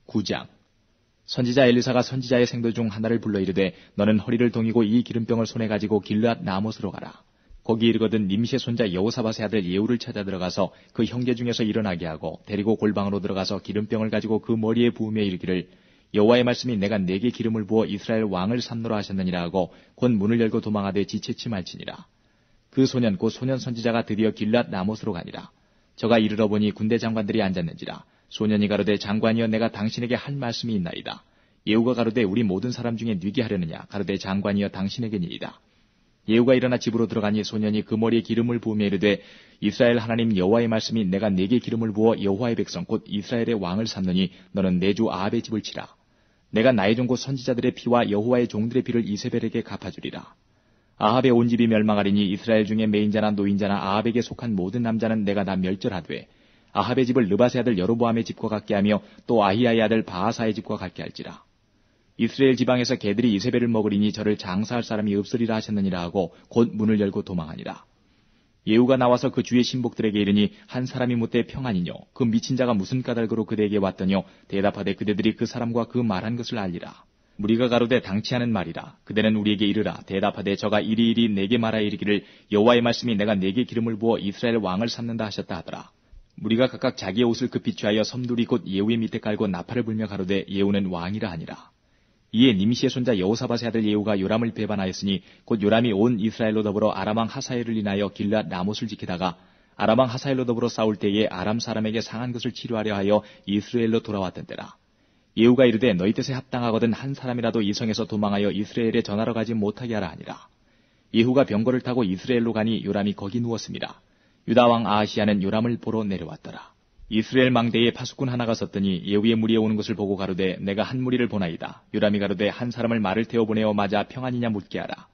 9장. 선지자 엘리사가 선지자의 생도 중 하나를 불러 이르되 너는 허리를 동이고 이 기름병을 손에 가지고 길르앗 나못으로 가라. 거기 이르거든 님시의 손자 여호사밧의 아들 예후를 찾아 들어가서 그 형제 중에서 일어나게 하고 데리고 골방으로 들어가서 기름병을 가지고 그 머리에 부으며 이르기를 여호와의 말씀이 내가 네게 기름을 부어 이스라엘 왕을 삼노라 하셨느니라 하고 곧 문을 열고 도망하되 지체치 말지니라. 그 소년 곧 소년 선지자가 드디어 길르앗 나못으로 가니라. 저가 이르러 보니 군대 장관들이 앉았는지라. 소년이 가로되 장관이여 내가 당신에게 할 말씀이 있나이다. 예후가 가로되 우리 모든 사람 중에 뉘게 하려느냐. 가로되 장관이여 당신에게니이다. 예후가 일어나 집으로 들어가니 소년이 그 머리에 기름을 부으며 이르되 이스라엘 하나님 여호와의 말씀이 내가 네게 기름을 부어 여호와의 백성 곧 이스라엘의 왕을 삼느니 너는 내 주 아합의 집을 치라. 내가 나의 종 곧 선지자들의 피와 여호와의 종들의 피를 이세벨에게 갚아주리라. 아합의 온 집이 멸망하리니 이스라엘 중에 매인자나 노인자나 아합에게 속한 모든 남자는 내가 다 멸절하되 아합의 집을 느밧의 아들 여로보암의 집과 같게 하며 또 아히야의 아들 바하사의 집과 같게 할지라. 이스라엘 지방에서 개들이 이세벨을 먹으리니 저를 장사할 사람이 없으리라 하셨느니라 하고 곧 문을 열고 도망하니라. 예후가 나와서 그 주의 신복들에게 이르니 한 사람이 묻되 평안이뇨 그 미친 자가 무슨 까닭으로 그대에게 왔더뇨 대답하되 그대들이 그 사람과 그 말한 것을 알리라. 무리가 가로되 당치하는 말이라. 그대는 우리에게 이르라. 대답하되 저가 이리이리 내게 말하여 이르기를 여호와의 말씀이 내가 내게 기름을 부어 이스라엘 왕을 삼는다 하셨다 하더라. 무리가 각각 자기의 옷을 급히 취하여 섬둘이 곧 예후의 밑에 깔고 나팔을 불며 가로되 예후는 왕이라 하니라. 이에 님시의 손자 여호사밧의 아들 예후가 요람을 배반하였으니 곧 요람이 온 이스라엘로 더불어 아람 왕 하사엘을 인하여 길앗 라못을 지키다가 아람 왕 하사엘로 더불어 싸울 때에 아람 사람에게 상한 것을 치료하려 하여 이스라엘로 돌아왔던 때라. 예후가 이르되 너희 뜻에 합당하거든 한 사람이라도 이 성에서 도망하여 이스라엘에 전하러 가지 못하게 하라 하니라. 예후가 병거를 타고 이스라엘로 가니 요람이 거기 누웠습니다. 유다 왕 아하시야는 요람을 보러 내려왔더라. 이스라엘 망대에 파수꾼 하나가 섰더니 예후의 무리에 오는 것을 보고 가로되 내가 한 무리를 보나이다. 요람이 가로되 한 사람을 말을 태워 보내어 맞아 평안이냐 묻게 하라.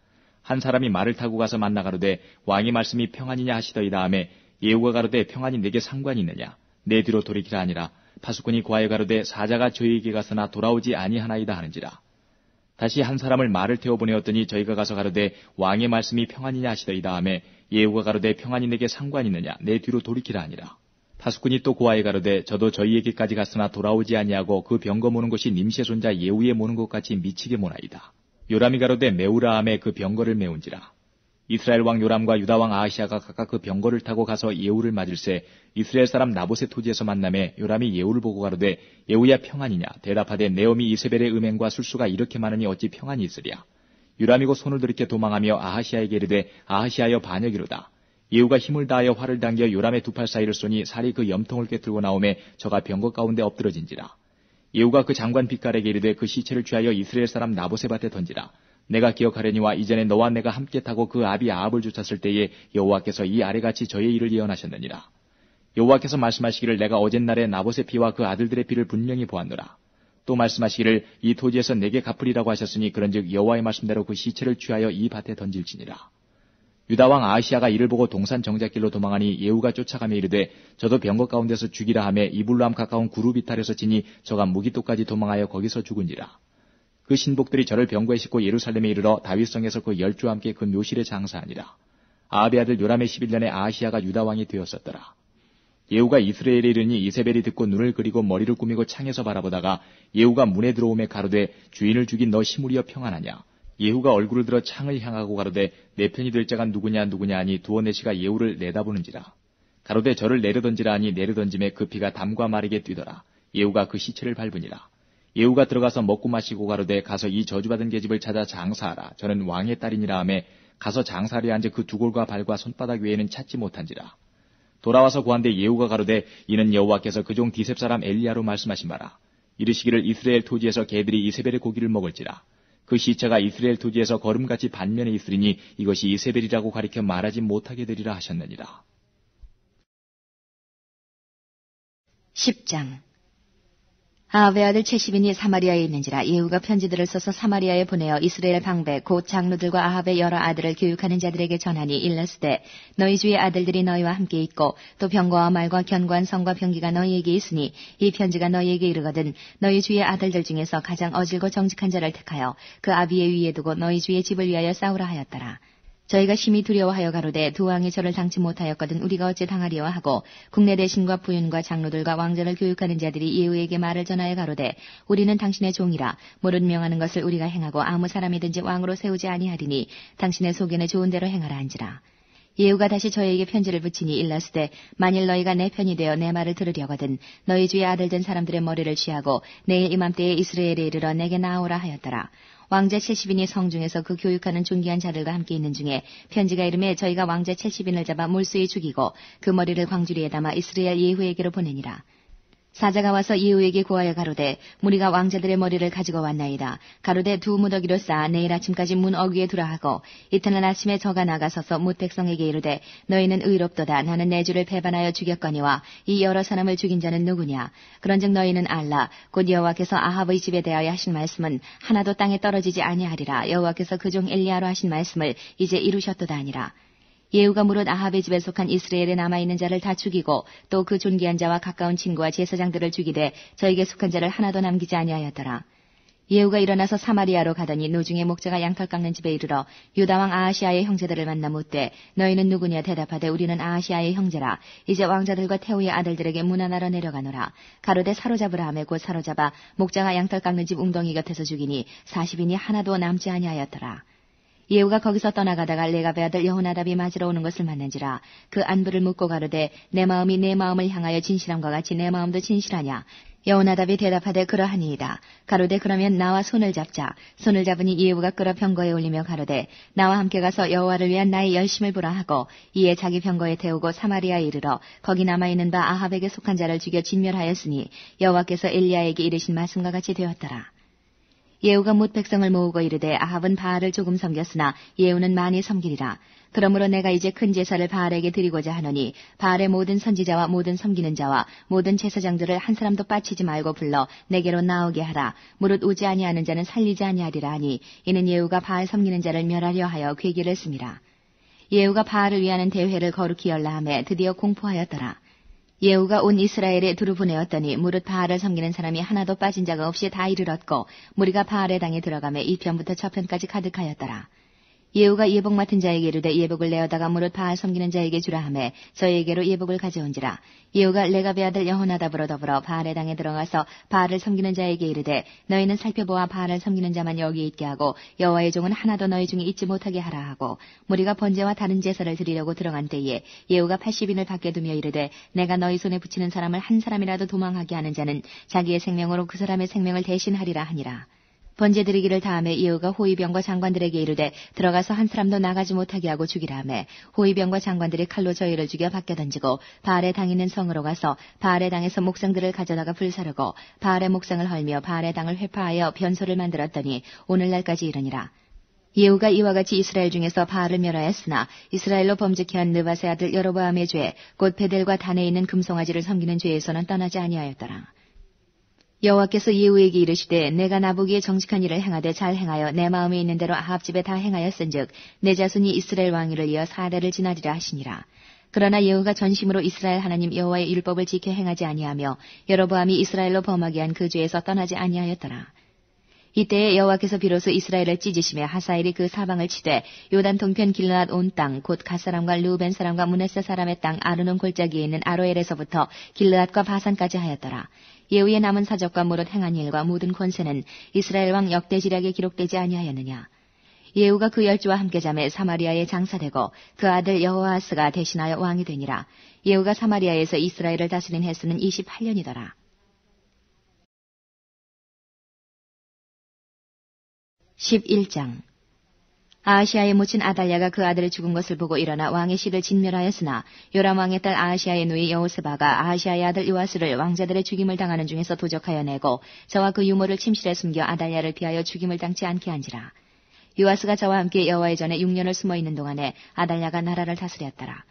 한 사람이 말을 타고 가서 만나 가로되 왕의 말씀이 평안이냐 하시더이다 하매 예후가 가로되 평안이 내게 상관이 있느냐 내 뒤로 돌이키라 하니라. 파수꾼이 고하여 가로되 사자가 저희에게 갔으나 돌아오지 아니하나이다 하는지라. 다시 한 사람을 말을 태워 보내었더니 저희가 가서 가로되 왕의 말씀이 평안이냐 하시더이다 하매 예후가 가로되 평안이 내게 상관이 있느냐 내 뒤로 돌이키라 하니라. 파수꾼이 또 고하여 가로되 저도 저희에게까지 갔으나 돌아오지 아니하고 그 병거 모는 것이 님시의 손자 예후의 모는 것 같이 미치게 모나이다. 요람이 가로되 메우라 하매 그 병거를 메운지라. 이스라엘 왕 요람과 유다 왕 아하시야가 각각 그 병거를 타고 가서 예후를 맞을새 이스라엘 사람 나봇의 토지에서 만남에 요람이 예후를 보고 가로되 예후야 평안이냐 대답하되 내 어미 이세벨의 음행과 술수가 이렇게 많으니 어찌 평안이 있으랴. 요람이고 손을 들이켜 도망하며 아하시야에게 이르되 아하시야여 반역이로다. 예후가 힘을 다하여 활을 당겨 요람의 두 팔 사이를 쏘니 살이 그 염통을 꿰뚫고 나오매 저가 병거 가운데 엎드러진지라. 예후가 그 장관 빛깔에게 이르되 그 시체를 취하여 이스라엘 사람 나봇의 밭에 던지라. 내가 기억하려니와 이전에 너와 내가 함께 타고 그 아비 아합을 쫓았을 때에 여호와께서 이 아래같이 저의 일을 예언하셨느니라. 여호와께서 말씀하시기를 내가 어젯날에 나봇의 피와 그 아들들의 피를 분명히 보았노라. 또 말씀하시기를 이 토지에서 내게 갚으리라고 하셨으니 그런즉 여호와의 말씀대로 그 시체를 취하여 이 밭에 던질지니라. 유다 왕 아하시야가 이를 보고 동산 정작길로 도망하니 예후가 쫓아가며 이르되 저도 병거 가운데서 죽이라 하며 이블람 가까운 구루 비탈에서 치니 저가 무기토까지 도망하여 거기서 죽은지라. 그 신복들이 저를 병거에 싣고 예루살렘에 이르러 다윗성에서 그 열주와 함께 그 묘실에 장사하니라. 아합의 아들 요람의 11년에 아하시야가 유다 왕이 되었었더라. 예후가 이스라엘에 이르니 이세벨이 듣고 눈을 그리고 머리를 꾸미고 창에서 바라보다가 예후가 문에 들어오매 가로되 주인을 죽인 너 시므리여 평안하냐. 예후가 얼굴을 들어 창을 향하고 가로되 내 편이 될 자가 누구냐 하니 두어 내시가 예후를 내다보는지라. 가로되 저를 내려던지라 하니 내려던짐에 그 피가 담과 마르게 뛰더라. 예후가 그 시체를 밟으니라. 예후가 들어가서 먹고 마시고 가로되 가서 이 저주받은 계집을 찾아 장사하라. 저는 왕의 딸이니라 하매 가서 장사하려 앉아 그 두골과 발과 손바닥 외에는 찾지 못한지라. 돌아와서 고한데 예후가 가로되 이는 여호와께서 그 종 디셉 사람 엘리야로 말씀하신 바라. 이르시기를 이스라엘 토지에서 개들이 이세벨의 고기를 먹을지라. 그 시체가 이스라엘 토지에서 거름같이 반면에 있으리니 이것이 이세벨이라고 가리켜 말하지 못하게 되리라 하셨느니라. 10장. 아합의 아들 채시빈이 사마리아에 있는지라. 예후가 편지들을 써서 사마리아에 보내어 이스라엘 방백 곧 장로들과 아합의 여러 아들을 교육하는 자들에게 전하니 일렀으되 너희 주의 아들들이 너희와 함께 있고 또 병거와 말과 견고한 성과 병기가 너희에게 있으니 이 편지가 너희에게 이르거든 너희 주의 아들들 중에서 가장 어질고 정직한 자를 택하여 그 아비의 위에 두고 너희 주의 집을 위하여 싸우라 하였더라. 저희가 심히 두려워하여 가로되 두 왕이 저를 당치 못하였거든 우리가 어찌 당하리요 하고 국내 대신과 부윤과 장로들과 왕전을 교육하는 자들이 예후에게 말을 전하여 가로되 우리는 당신의 종이라 모른 명하는 것을 우리가 행하고 아무 사람이든지 왕으로 세우지 아니하리니 당신의 소견에 좋은 대로 행하라 한지라. 예후가 다시 저희에게 편지를 붙이니 일렀으되 만일 너희가 내 편이 되어 내 말을 들으려거든 너희 주의 아들 된 사람들의 머리를 취하고 내일 이맘때에 이스라엘에 이르러 내게 나아오라 하였더라. 왕자 채시빈이 성중에서 그 교육하는 존귀한 자들과 함께 있는 중에 편지가 이름에 저희가 왕자 채시빈을 잡아 몰수히 죽이고 그 머리를 광주리에 담아 이스라엘 예후에게로 보내니라. 사자가 와서 예후에게 고하여 가로되 무리가 왕자들의 머리를 가지고 왔나이다. 가로되 두 무더기로 쌓아 내일 아침까지 문 어귀에 두라 하고 이튿날 아침에 저가 나가서서 뭇 백성에게 이르되 너희는 의롭도다. 나는 내 주를 배반하여 죽였거니와 이 여러 사람을 죽인 자는 누구냐. 그런즉 너희는 알라. 곧 여호와께서 아합의 집에 대하여 하신 말씀은 하나도 땅에 떨어지지 아니하리라. 여호와께서 그 종 엘리야로 하신 말씀을 이제 이루셨도다 하니라. 예후가 무릇 아합의 집에 속한 이스라엘에 남아있는 자를 다 죽이고 또 그 존귀한 자와 가까운 친구와 제사장들을 죽이되 저에게 속한 자를 하나도 남기지 아니하였더라. 예후가 일어나서 사마리아로 가더니 노중에 목자가 양털 깎는 집에 이르러 유다왕 아하시아의 형제들을 만나 묻되 너희는 누구냐 대답하되 우리는 아하시아의 형제라. 이제 왕자들과 태후의 아들들에게 문안하러 내려가노라. 가로되 사로잡으라 하매 곧 사로잡아 목자가 양털 깎는 집 웅덩이 곁에서 죽이니 40인이 하나도 남지 아니하였더라. 예후가 거기서 떠나가다가 레갑의 아들 여호나답이 맞으러 오는 것을 만난지라. 그 안부를 묻고 가로되 내 마음이 내 마음을 향하여 진실함과 같이 내 마음도 진실하냐. 여호나답이 대답하되 그러하니이다. 가로되 그러면 나와 손을 잡자. 손을 잡으니 예후가 끌어 병거에 올리며 가로되 나와 함께 가서 여호와를 위한 나의 열심을 보라 하고 이에 자기 병거에 태우고 사마리아에 이르러 거기 남아있는 바 아합에게 속한 자를 죽여 진멸하였으니 여호와께서 엘리야에게 이르신 말씀과 같이 되었더라. 예후가 뭇 백성을 모으고 이르되 아합은 바알을 조금 섬겼으나 예후는 많이 섬기리라. 그러므로 내가 이제 큰 제사를 바알에게 드리고자 하노니 바알의 모든 선지자와 모든 섬기는 자와 모든 제사장들을 한 사람도 빠치지 말고 불러 내게로 나오게 하라. 무릇 오지 아니하는 자는 살리지 아니하리라 하니 이는 예후가 바알 섬기는 자를 멸하려 하여 궤기를 씁니다. 예후가 바알을 위하는 대회를 거룩히 열라 하매 드디어 공포하였더라. 예후가 온 이스라엘에 두루 보내었더니 무릇 바알을 섬기는 사람이 하나도 빠진 자가 없이 다 이르렀고 무리가 바알의 당에 들어가매 이편부터 저편까지 가득하였더라. 예후가 예복 맡은 자에게 이르되 예복을 내어다가 무릇 바알 섬기는 자에게 주라 하매 저에게로 예복을 가져온지라. 예후가 레갑의 아들 여호나답으로 더불어 바알의 당에 들어가서 바알을 섬기는 자에게 이르되 너희는 살펴보아 바알을 섬기는 자만 여기 있게 하고 여호와의 종은 하나도 너희 중에 있지 못하게 하라 하고 무리가 번제와 다른 제사를 드리려고 들어간 때에 예후가 80인을 밖에 두며 이르되 내가 너희 손에 붙이는 사람을 한 사람이라도 도망하게 하는 자는 자기의 생명으로 그 사람의 생명을 대신하리라 하니라. 번제 드리기를 다음에 예후가 호위병과 장관들에게 이르되 들어가서 한 사람도 나가지 못하게 하고 죽이라 하매 호위병과 장관들이 칼로 저희를 죽여 밖에 던지고 바알의 당 있는 성으로 가서 바알의 당에서 목상들을 가져다가 불사르고 바알의 목상을 헐며 바알의 당을 회파하여 변소를 만들었더니 오늘날까지 이르니라. 예후가 이와 같이 이스라엘 중에서 바알을 멸하였으나 이스라엘로 범죄케 한 느밧의 아들 여로보암의 죄 곧 베델과 단에 있는 금송아지를 섬기는 죄에서는 떠나지 아니하였더라. 여호와께서 예후에게 이르시되 내가 나보기에 정직한 일을 행하되 잘 행하여 내 마음에 있는 대로 아합 집에 다 행하였은즉 내 자손이 이스라엘 왕위를 이어 4대를 지나리라 하시니라. 그러나 예후가 전심으로 이스라엘 하나님 여호와의 율법을 지켜 행하지 아니하며 여로보암이 이스라엘로 범하게 한 그 죄에서 떠나지 아니하였더라. 이때에 여호와께서 비로소 이스라엘을 찢으시며 하사엘이 그 사방을 치되 요단 동편 길르앗 온 땅 곧 갓 사람과 르우벤 사람과 므낫세 사람의 땅 아르논 골짜기에 있는 아로엘에서부터 길르앗과 바산까지 하였더라. 예후의 남은 사적과 무릇 행한 일과 모든 권세는 이스라엘 왕 역대지략에 기록되지 아니하였느냐. 예후가 그 열주와 함께 잠에 사마리아에 장사되고 그 아들 여호아스가 대신하여 왕이 되니라. 예후가 사마리아에서 이스라엘을 다스린 횟수는 28년이더라. 11장 아하시아의 모친 아달랴가 그 아들의 죽은 것을 보고 일어나 왕의 씨를 진멸하였으나 요람 왕의 딸 아하시아의 누이 여호스바가 아하시아의 아들 요아스를 왕자들의 죽임을 당하는 중에서 도적하여 내고 저와 그 유모를 침실에 숨겨 아달랴를 피하여 죽임을 당치 않게 한지라. 요아스가 저와 함께 여호와의 전에 6년을 숨어있는 동안에 아달랴가 나라를 다스렸더라.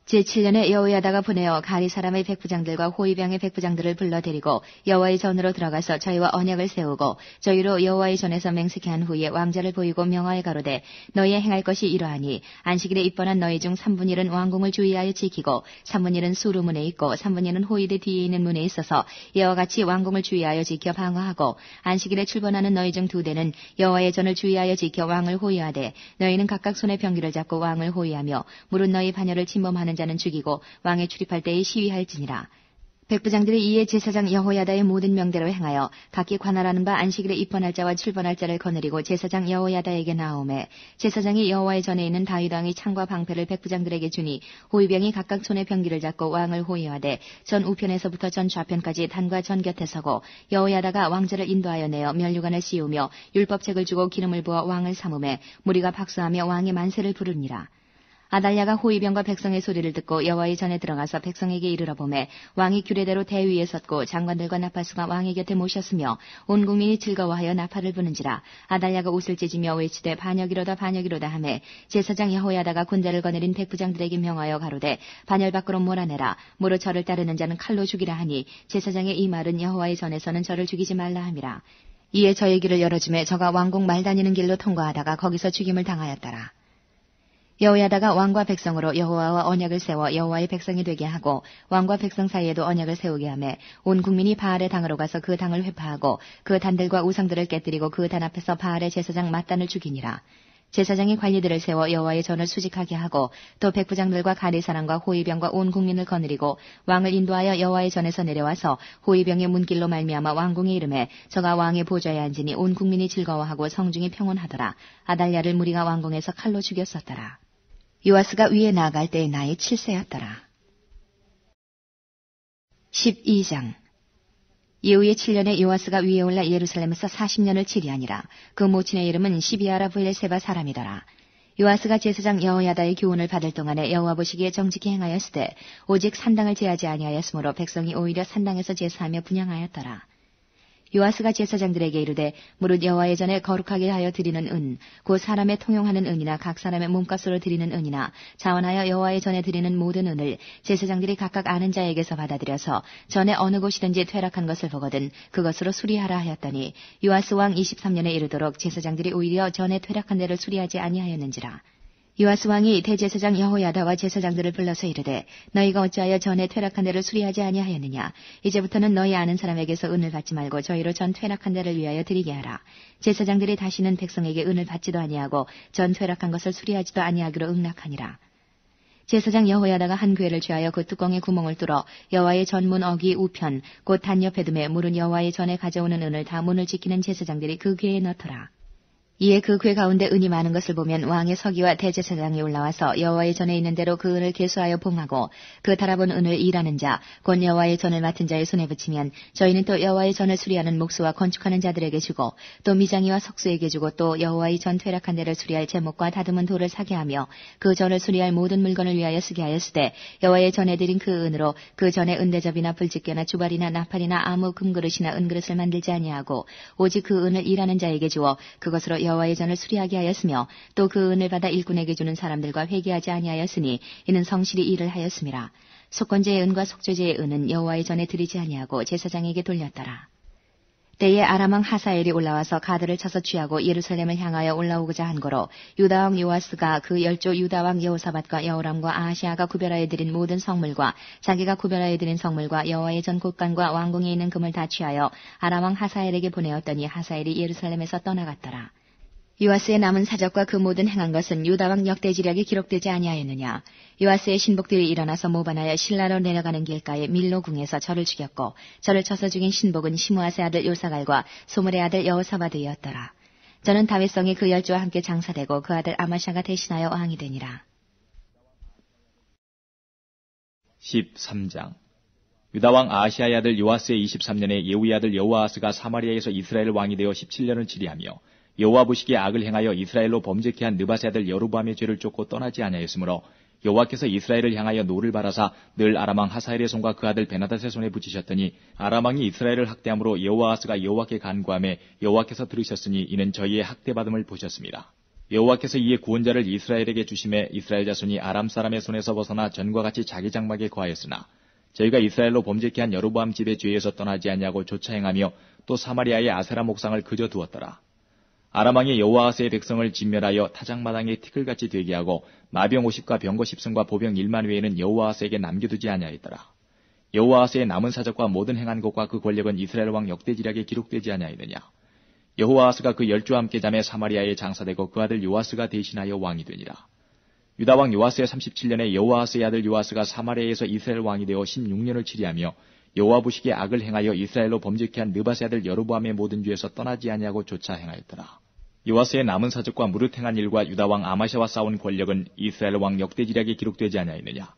제7년에 여호야다가 보내어 가리 사람의 백부장들과 호위병의 백부장들을 불러 데리고 여호와의 전으로 들어가서 저희와 언약을 세우고 저희로 여호와의 전에서 맹세케 한 후에 왕자를 보이고 명하에 가로되 너희의 행할 것이 이러하니 안식일에 입번한 너희 중 3분의 1은 왕궁을 주의하여 지키고 3분의 1은 수루문에 있고 3분의 1은 호위대 뒤에 있는 문에 있어서 이와 같이 왕궁을 주의하여 지켜 방어하고 안식일에 출번하는 너희 중 2대는 여호와의 전을 주의하여 지켜 왕을 호위하되 너희는 각각 손에 병기를 잡고 왕을 호위하며 무릇 너희 반열을 침범하는 자는 죽이고 왕에 출입할 때에 시위할지니라. 백부장들이 이에 제사장 여호야다의 모든 명대로 행하여 각기 관할하는 바 안식일에 입번할 자와 출번할 자를 거느리고 제사장 여호야다에게 나오매 제사장이 여호와의 전에 있는 다윗 왕의 창과 방패를 백부장들에게 주니 호위병이 각각 손에 병기를 잡고 왕을 호위하되 전 우편에서부터 전 좌편까지 단과 전 곁에 서고 여호야다가 왕자를 인도하여 내어 면류관을 씌우며 율법책을 주고 기름을 부어 왕을 삼음에 무리가 박수하며 왕의 만세를 부르니라. 아달랴가 호위병과 백성의 소리를 듣고 여호와의 전에 들어가서 백성에게 이르러 보매 왕이 규례대로 대위에 섰고 장관들과 나팔수가 왕의 곁에 모셨으며 온 국민이 즐거워하여 나팔을 부는지라. 아달랴가 옷을 찢으며 외치되 반역이로다 반역이로다 하매 제사장 여호야다가 군대를 거느린 백부장들에게 명하여 가로되 반열 밖으로 몰아내라. 무릇 저를 따르는 자는 칼로 죽이라 하니 제사장의 이 말은 여호와의 전에서는 저를 죽이지 말라 함이라. 이에 저의 길을 열어주매 저가 왕궁 말 다니는 길로 통과하다가 거기서 죽임을 당하였더라. 여호야다가 왕과 백성으로 여호와와 언약을 세워 여호와의 백성이 되게 하고 왕과 백성 사이에도 언약을 세우게 하매 온 국민이 바알의 당으로 가서 그 당을 회파하고 그 단들과 우상들을 깨뜨리고 그 단 앞에서 바알의 제사장 맏단을 죽이니라. 제사장이 관리들을 세워 여호와의 전을 수직하게 하고 또 백부장들과 가리사람과 호위병과 온 국민을 거느리고 왕을 인도하여 여호와의 전에서 내려와서 호위병의 문길로 말미암아 왕궁에 이르매 저가 왕의 보좌에 앉으니 온 국민이 즐거워하고 성중이 평온하더라. 아달랴를 무리가 왕궁에서 칼로 죽였었더라. 요아스가 위에 나아갈 때의 나이 7세였더라. 12장 이후의 7년에 요아스가 위에 올라 예루살렘에서 40년을 치리하니라. 그 모친의 이름은 시비아라 브엘세바 사람이더라. 요아스가 제사장 여호야다의 교훈을 받을 동안에 여호와 보시기에 정직히 행하였으되 오직 산당을 제하지 아니하였으므로 백성이 오히려 산당에서 제사하며 분향하였더라. 요아스가 제사장들에게 이르되 무릇 여호와의 전에 거룩하게 하여 드리는 은, 곧 사람의 통용하는 은이나 각 사람의 몸값으로 드리는 은이나 자원하여 여호와의 전에 드리는 모든 은을 제사장들이 각각 아는 자에게서 받아들여서 전에 어느 곳이든지 퇴락한 것을 보거든 그것으로 수리하라 하였더니 요아스 왕 23년에 이르도록 제사장들이 오히려 전에 퇴락한 데를 수리하지 아니하였는지라. 요아스 왕이 대제사장 여호야다와 제사장들을 불러서 이르되 너희가 어찌하여 전에 퇴락한 데를 수리하지 아니하였느냐. 이제부터는 너희 아는 사람에게서 은을 받지 말고 저희로 전 퇴락한 데를 위하여 드리게 하라. 제사장들이 다시는 백성에게 은을 받지도 아니하고 전 퇴락한 것을 수리하지도 아니하기로 응낙하니라. 제사장 여호야다가 한 궤를 취하여 그 뚜껑에 구멍을 뚫어 여호와의 전문 어귀 우편 곧 단 옆에 둠에 물은 여호와의 전에 가져오는 은을 다 문을 지키는 제사장들이 그 궤에 넣더라. 이에 그 궤 가운데 은이 많은 것을 보면 왕의 서기와 대제사장이 올라와서 여호와의 전에 있는 대로 그 은을 계수하여 봉하고 그 달아본 은을 일하는 자, 곧 여호와의 전을 맡은 자의 손에 붙이면 저희는 또 여호와의 전을 수리하는 목수와 건축하는 자들에게 주고 또 미장이와 석수에게 주고 또 여호와의 전 퇴락한 데를 수리할 제목과 다듬은 돌을 사게 하며 그 전을 수리할 모든 물건을 위하여 쓰게 하였으되 여호와의 전에 드린 그 은으로 그 전에 은대접이나 불집게나 주발이나 나팔이나 아무 금그릇이나 은그릇을 만들지 아니하고 오직 그 은을 일하는 자에게 주어 그것으로 여호와의 전을 수리하게 하였으며 또 그 은을 받아 일꾼에게 주는 사람들과 회개하지 아니하였으니 이는 성실히 일을 하였음이라. 속건제의 은과 속죄제의 은은 여호와의 전에 드리지 아니하고 제사장에게 돌렸더라. 때에 아람왕 하사엘이 올라와서 가드를 쳐서 취하고 예루살렘을 향하여 올라오고자 한 거로 유다왕 요아스가 그 열조 유다왕 여호사밧과 여호람과 아하시아가 구별하여 드린 모든 성물과 자기가 구별하여 드린 성물과 여호와의 전 곳간과 왕궁에 있는 금을 다 취하여 아람왕 하사엘에게 보내었더니 하사엘이 예루살렘에서 떠나갔더라. 요아스의 남은 사적과 그 모든 행한 것은 유다왕 역대지략에 기록되지 아니하였느냐. 요아스의 신복들이 일어나서 모반하여 실라로 내려가는 길가에 밀로궁에서 저를 죽였고 저를 쳐서 죽인 신복은 시므아스의 아들 요사갈과 소물의 아들 여호사밧이었더라. 저는 다윗성이 그 열조와 함께 장사되고 그 아들 아마샤가 대신하여 왕이 되니라. 13장 유다왕 아하시아의 아들 요아스의 23년에 예후의 아들 여호아하스가 사마리아에서 이스라엘 왕이 되어 17년을 치리하며 여호와 보시기에 악을 행하여 이스라엘로 범죄케 한 느밧의 아들 여로보암의 죄를 쫓고 떠나지 아니하였으므로 여호와께서 이스라엘을 향하여 노를 바라사 늘 아람왕 하사엘의 손과 그 아들 베나닷의 손에 붙이셨더니 아람왕이 이스라엘을 학대함으로 여호아하스가 여호와께 간구하매 여호와께서 들으셨으니 이는 저희의 학대받음을 보셨습니다. 여호와께서 이에 구원자를 이스라엘에게 주심에 이스라엘 자손이 아람 사람의 손에서 벗어나 전과 같이 자기 장막에 거하였으나 저희가 이스라엘로 범죄케 한 여로보암 집의 죄에서 떠나지 아니하고 조차 행하며 또 사마리아의 아세라 목상을 그저 두었더라. 아람왕이 여호아하스의 백성을 진멸하여 타작마당에 티끌같이 되게 하고 마병 50과 병거 10승과 보병 1만 외에는 여호아하스에게 남겨두지 아니하였더라. 여호아하스의 남은 사적과 모든 행한 것과 그 권력은 이스라엘 왕 역대지략에 기록되지 아니하였느냐. 여호아하스가 그 열조와 함께 잠에 사마리아에 장사되고 그 아들 요아스가 대신하여 왕이 되니라. 유다왕 요아스의 37년에 여호아하스의 아들 요아스가 사마리아에서 이스라엘 왕이 되어 16년을 치리하며 여호와 보시기에 악을 행하여 이스라엘로 범죄케 한 느밧의 아들 여로보암의 모든 죄에서 떠나지 아니하고 조차 행하였더라. 요아스의 남은 사적과 무릇 행한 일과 유다왕 아마샤와 싸운 권력은 이스라엘 왕 역대지략에 기록되지 아니하였느냐.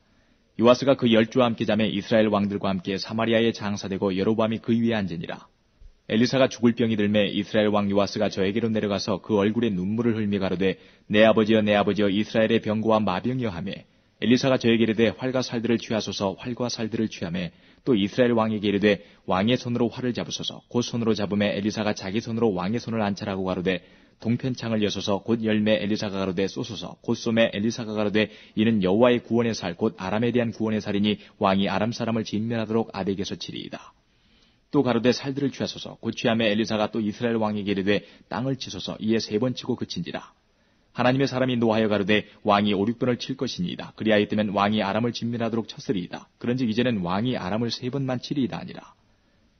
요아스가 그 열조와 함께 잠에 이스라엘 왕들과 함께 사마리아에 장사되고 여로보암이 그 위에 앉으니라. 엘리사가 죽을 병이 들매 이스라엘 왕 요아스가 저에게로 내려가서 그 얼굴에 눈물을 흘며 가로되 내 아버지여 내 아버지여 이스라엘의 병거와 마병이여 하며 엘리사가 저에게 이르되 활과 살들을 취하소서 활과 살들을 취하매 또 이스라엘 왕에게 이르되 왕의 손으로 활을 잡으소서 곧 손으로 잡음에 엘리사가 자기 손으로 왕의 손을 안찰하고 가로되 동편창을 여소서 곧 열매 엘리사가 가로되 쏘소서 곧 쏘매 엘리사가 가로되 이는 여호와의 구원의 살 곧 아람에 대한 구원의 살이니 왕이 아람 사람을 진멸하도록 아벡에서 치리이다. 또 가로되 살들을 취하소서 곧 취하매 엘리사가 또 이스라엘 왕에게 이르되 땅을 치소서 이에 3번 치고 그친지라. 하나님의 사람이 노하여 가로되 왕이 5-6번을 칠 것이니이다. 그리하였다면 왕이 아람을 진멸하도록 쳤으리이다. 그런즉 이제는 왕이 아람을 3번만 치리이다 하니라.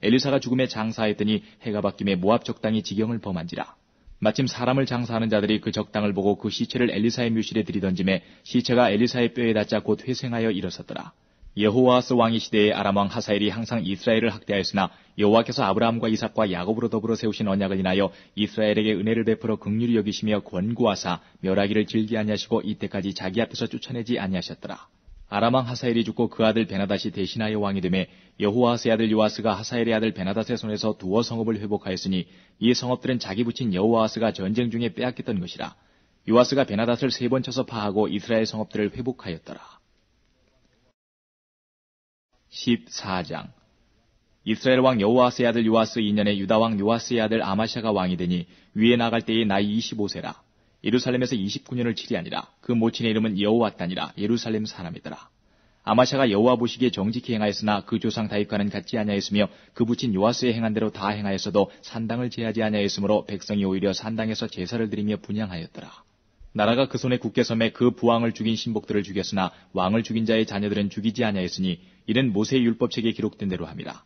엘리사가 죽음에 장사하였더니 해가 바뀜에 모압 적당이 지경을 범한지라. 마침 사람을 장사하는 자들이 그 적당을 보고 그 시체를 엘리사의 묘실에 들이던짐에 시체가 엘리사의 뼈에 닿자 곧 회생하여 일어섰더라. 여호와하스 왕의 시대에 아람 왕 하사엘이 항상 이스라엘을 학대하였으나 여호와께서 아브라함과 이삭과 야곱으로 더불어 세우신 언약을 인하여 이스라엘에게 은혜를 베풀어 긍휼히 여기시며 권고하사 멸하기를 즐기 아니하시고 이때까지 자기 앞에서 쫓아내지 아니하셨더라. 아람 왕 하사엘이 죽고 그 아들 베나닷이 대신하여 왕이 되매 여호아스의 아들 요아스가 하사엘의 아들 베나닷의 손에서 두어 성읍을 회복하였으니 이 성읍들은 자기 부친 여호아스가 전쟁 중에 빼앗겼던 것이라. 요아스가 베나닷을 3번 쳐서 파하고 이스라엘 성읍들을 회복하였더라. 14장. 이스라엘 왕 여호아스의 아들 요아스 2년에 유다 왕 요아스의 아들 아마샤가 왕이 되니 위에 나갈 때의 나이 25세라. 예루살렘에서 29년을 치리하니라. 그 모친의 이름은 여호와따니라. 예루살렘 사람이더라. 아마샤가 여호와 보시기에 정직히 행하였으나 그 조상 다윗과는 같지 아니하였으며 그 부친 요아스의 행한 대로 다 행하였어도 산당을 제하지 아니하였으므로 백성이 오히려 산당에서 제사를 드리며 분향하였더라. 나라가 그 손에 굳게 섬에 그 부왕을 죽인 신복들을 죽였으나 왕을 죽인 자의 자녀들은 죽이지 아니하였으니 이는 모세의 율법책에 기록된 대로 함이라.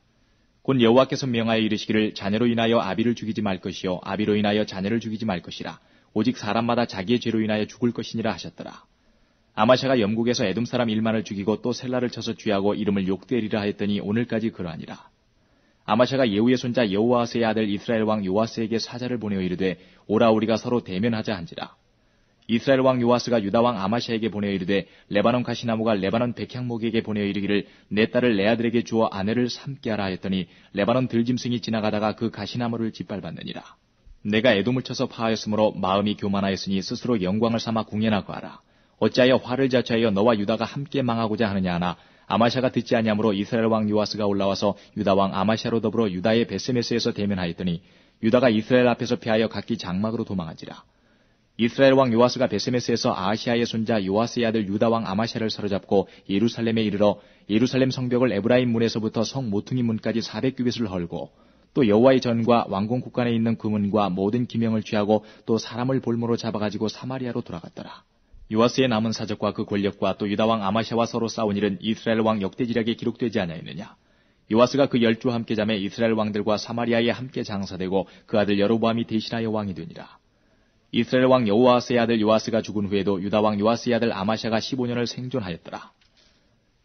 곧 여호와께서 명하여 이르시기를 자녀로 인하여 아비를 죽이지 말 것이요 아비로 인하여 자녀를 죽이지 말 것이라. 오직 사람마다 자기의 죄로 인하여 죽을 것이니라 하셨더라. 아마샤가 영국에서 에돔 사람 1만을 죽이고 또 셀라를 쳐서 쥐하고 이름을 욕되리라 하였더니 오늘까지 그러하니라. 아마샤가 예후의 손자 여호아스의 아들 이스라엘 왕 요아스에게 사자를 보내어 이르되 오라 우리가 서로 대면하자 한지라. 이스라엘 왕 요아스가 유다 왕 아마샤에게 보내어 이르되 레바논 가시나무가 레바논 백향목에게 보내어 이르기를 내 딸을 내 아들에게 주어 아내를 삼게 하라 했더니 레바논 들짐승이 지나가다가 그 가시나무를 짓밟았느니라. 내가 에돔을 쳐서 파하였으므로 마음이 교만하였으니 스스로 영광을 삼아 궁예나고 하라. 어찌하여 화를 자초하여 너와 유다가 함께 망하고자 하느냐 하나 아마샤가 듣지 아니하므로 이스라엘 왕 요아스가 올라와서 유다 왕 아마샤로 더불어 유다의 베세메스에서 대면하였더니 유다가 이스라엘 앞에서 피하여 각기 장막으로 도망한지라. 이스라엘 왕 요아스가 베세메스에서 아하시아의 손자 요아스의 아들 유다 왕 아마샤를 사로잡고 예루살렘에 이르러 예루살렘 성벽을 에브라임 문에서부터 성 모퉁이 문까지 400규빗을 헐고 또 여호와의 전과 왕궁 국간에 있는 그 문과 모든 기명을 취하고 또 사람을 볼모로 잡아가지고 사마리아로 돌아갔더라. 요아스의 남은 사적과 그 권력과 또 유다 왕 아마샤와 서로 싸운 일은 이스라엘 왕 역대지략에 기록되지 아니하였느냐. 요아스가 그 10주와 함께 잠에 이스라엘 왕들과 사마리아에 함께 장사되고 그 아들 여로보암이 대신하여 왕이 되니라. 이스라엘 왕 여호아스의 아들 요아스가 죽은 후에도 유다 왕 요아스의 아들 아마샤가 15년을 생존하였더라.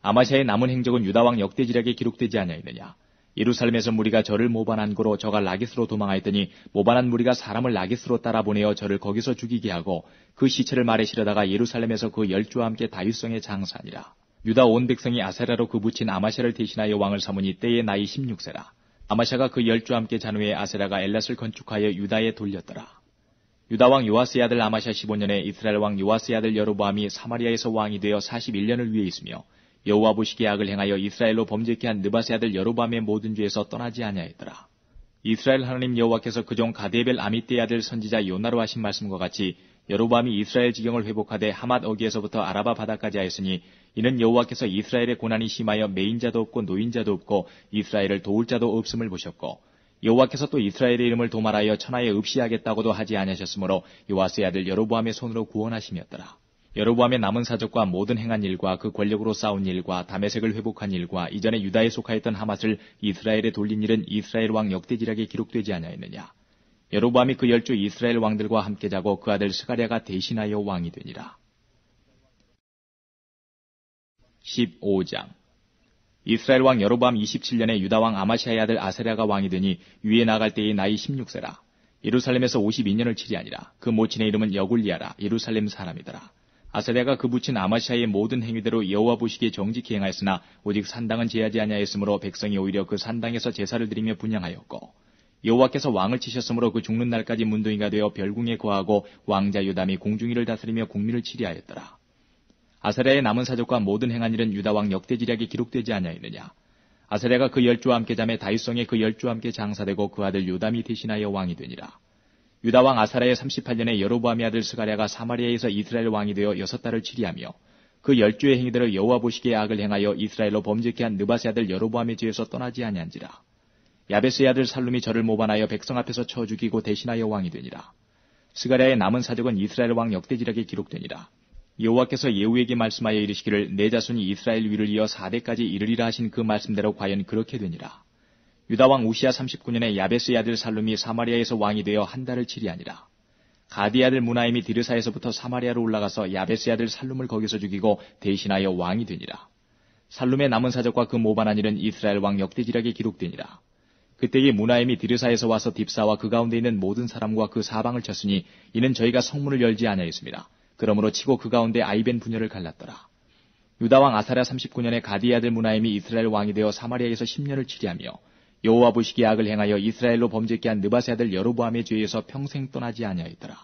아마샤의 남은 행적은 유다 왕 역대지략에 기록되지 아니하였느냐. 예루살렘에서 무리가 저를 모반한 고로 저가 라기스로 도망하였더니 모반한 무리가 사람을 라기스로 따라 보내어 저를 거기서 죽이게 하고 그 시체를 말에 실어다가 예루살렘에서 그 10주와 함께 다윗성에 장사하니라. 유다 온 백성이 아세라로 그 부친 아마샤를 대신하여 왕을 삼으니 때의 나이 16세라. 아마샤가 그 10주와 함께 잔 후에 아세라가 엘랏을 건축하여 유다에 돌렸더라. 유다 왕 요아스의 아들 아마샤 15년에 이스라엘 왕 요아스의 아들 여로보암이 사마리아에서 왕이 되어 41년을 위해 있으며 여호와 보시기에 악을 행하여 이스라엘로 범죄케 한 느밧의 아들 여로보암의 모든 죄에서 떠나지 아니하였더라. 이스라엘 하나님 여호와께서 그종 가데벨 아미떼의 아들 선지자 요나로 하신 말씀과 같이 여로보암이 이스라엘 지경을 회복하되 하맛 어기에서부터 아라바 바다까지 하였으니 이는 여호와께서 이스라엘의 고난이 심하여 매인자도 없고 노인자도 없고 이스라엘을 도울 자도 없음을 보셨고 여호와께서 또 이스라엘의 이름을 도말하여 천하에 없이하겠다고도 하지 아니하셨으므로 요아스의 아들 여로보암의 손으로 구원하심이었더라. 여로보암의 남은 사적과 모든 행한 일과 그 권력으로 싸운 일과 다메섹을 회복한 일과 이전에 유다에 속하였던 하맛을 이스라엘에 돌린 일은 이스라엘 왕 역대지략에 기록되지 아니하였느냐. 여로보암이 그 10주 이스라엘 왕들과 함께 자고 그 아들 스가랴가 대신하여 왕이 되니라. 15장. 이스라엘 왕 여로보암 27년에 유다 왕 아마시아의 아들 아세랴가 왕이 되니 위에 나갈 때의 나이 16세라. 예루살렘에서 52년을 치리하니라. 그 모친의 이름은 여굴리아라. 예루살렘 사람이더라. 아세랴가 그 부친 아마시아의 모든 행위대로 여호와 보시기에 정직히 행하였으나 오직 산당은 제하지 아니하였으므로 백성이 오히려 그 산당에서 제사를 드리며 분향하였고 여호와께서 왕을 치셨으므로 그 죽는 날까지 문둥이가 되어 별궁에 거하고 왕자 요담이 공중위를 다스리며 국민을 치리하였더라. 아세랴의 남은 사적과 모든 행한 일은 유다 왕 역대지략에 기록되지 아니하였느냐. 아세랴가 그 10주와 함께 잠에 다윗성에 그 10주와 함께 장사되고 그 아들 요담이 대신하여 왕이 되니라. 유다 왕 아사랴의 38년에 여로보암의 아들 스가랴가 사마리아에서 이스라엘 왕이 되어 6달을 치리하며 그 10주의 행위대로 여호와 보시기에 악을 행하여 이스라엘로 범죄케 한 느밧의 아들 여로보암의 죄에서 떠나지 아니한지라. 야베스의 아들 살룸이 저를 모반하여 백성 앞에서 쳐 죽이고 대신하여 왕이 되니라. 스가랴의 남은 사적은 이스라엘 왕 역대지략에 기록되니라. 여호와께서 예후에게 말씀하여 이르시기를 내 자손이 이스라엘 위를 이어 4대까지 이르리라 하신 그 말씀대로 과연 그렇게 되니라. 유다 왕 우시야 39년에 야베스의 아들 살룸이 사마리아에서 왕이 되어 한 달을 치리하니라. 가디의 아들 무나임이 디르사에서부터 사마리아로 올라가서 야베스의 아들 살룸을 거기서 죽이고 대신하여 왕이 되니라. 살룸의 남은 사적과 그 모반한 일은 이스라엘 왕 역대지략에 기록되니라. 그때에 무나임이 디르사에서 와서 딥사와 그 가운데 있는 모든 사람과 그 사방을 쳤으니 이는 저희가 성문을 열지 아니하였습니다. 그러므로 치고 그 가운데 아이벤 분열을 갈랐더라. 유다 왕 아사랴 39년에 가디의 아들 무나임이 이스라엘 왕이 되어 사마리아에서 10년을 치리하며 여호와 보시기에 악을 행하여 이스라엘로 범죄케 한 느밧의 아들 여로보암의 죄에서 평생 떠나지 아니하였더라.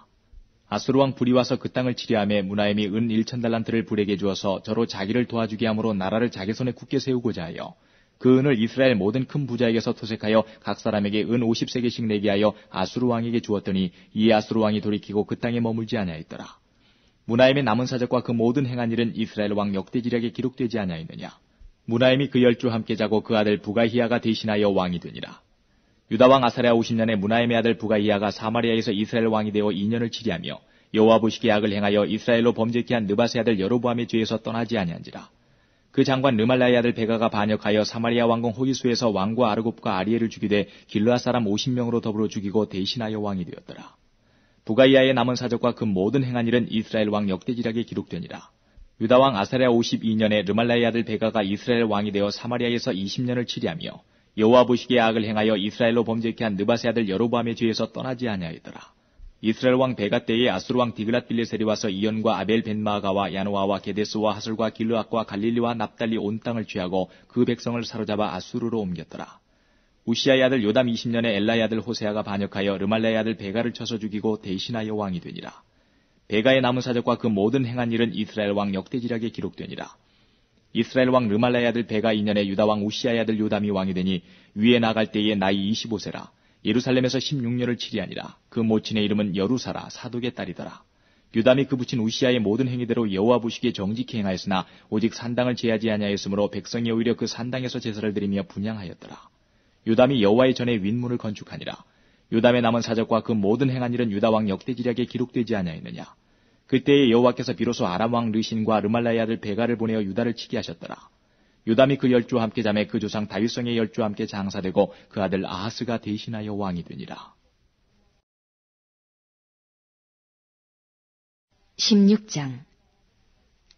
아수르 왕 불이 와서 그 땅을 치리하며 무나임이 은 1,000달란트를 불에게 주어서 저로 자기를 도와주게 함으로 나라를 자기 손에 굳게 세우고자 하여 그 은을 이스라엘 모든 큰 부자에게서 토색하여 각 사람에게 은 50세계씩 내게 하여 아수르 왕에게 주었더니 이 아수르 왕이 돌이키고 그 땅에 머물지 아니하였더라. 무나임의 남은 사적과 그 모든 행한 일은 이스라엘 왕 역대지략에 기록되지 아니하였느냐. 무나임이 그 10주 함께 자고 그 아들 부가히야가 대신하여 왕이 되니라. 유다 왕 아사랴 50년에 무나임의 아들 부가히야가 사마리아에서 이스라엘 왕이 되어 2년을 치리하며 여호와 보시기에 악을 행하여 이스라엘로 범죄케 한 느밧의 아들 여로보암의 죄에서 떠나지 아니한지라. 그 장관 르말라의 아들 베가가 반역하여 사마리아 왕궁 호기수에서 왕과 아르곱과 아리엘을 죽이되 길르앗 사람 50명으로 더불어 죽이고 대신하여 왕이 되었더라. 부가히야의 남은 사적과 그 모든 행한 일은 이스라엘 왕 역대지략에 기록되니라. 유다 왕 아사랴 52년에 르말라의 아들 베가가 이스라엘 왕이 되어 사마리아에서 20년을 치리하며 여호와 보시기에 악을 행하여 이스라엘로 범죄케 한 느밧의 아들 여로보암의 죄에서 떠나지 아니하였더라. 이스라엘 왕 베가 때에 아수르 왕 디글랏 빌레셀이 와서 이온과 아벨 벤마아가와 야노아와 게데스와 하솔과 길르앗과 갈릴리와 납달리 온 땅을 취하고 그 백성을 사로잡아 아수르로 옮겼더라. 우시아의 아들 요담 20년에 엘라의 아들 호세아가 반역하여 르말라의 아들 베가를 쳐서 죽이고 대신하여 왕이 되니라. 베가의 남은 사적과 그 모든 행한 일은 이스라엘 왕 역대지략에 기록되니라. 이스라엘 왕 르말라의 아들 베가 2년에 유다 왕 우시아의 아들 요담이 왕이 되니 위에 나갈 때에 나이 25세라. 예루살렘에서 16년을 치리하니라. 그 모친의 이름은 여루사라 사독의 딸이더라. 요담이 그 부친 우시아의 모든 행위대로 여호와 보시기에 정직히 행하였으나 오직 산당을 제하지 아니하였으므로 백성이 오히려 그 산당에서 제사를 드리며 분향하였더라. 요담이 여호와의 전에 윗문을 건축하니라. 요담의 남은 사적과 그 모든 행한 일은 유다 왕 역대지략에 기록되지 아니하였느냐. 그때에 여호와께서 비로소 아람 왕 르신과 르말라의 아들 베가를 보내어 유다를 치게 하셨더라. 요담이 그 10주와 함께 잠에 그 조상 다윗성의 10주와 함께 장사되고 그 아들 아하스가 대신하여 왕이 되니라. 16장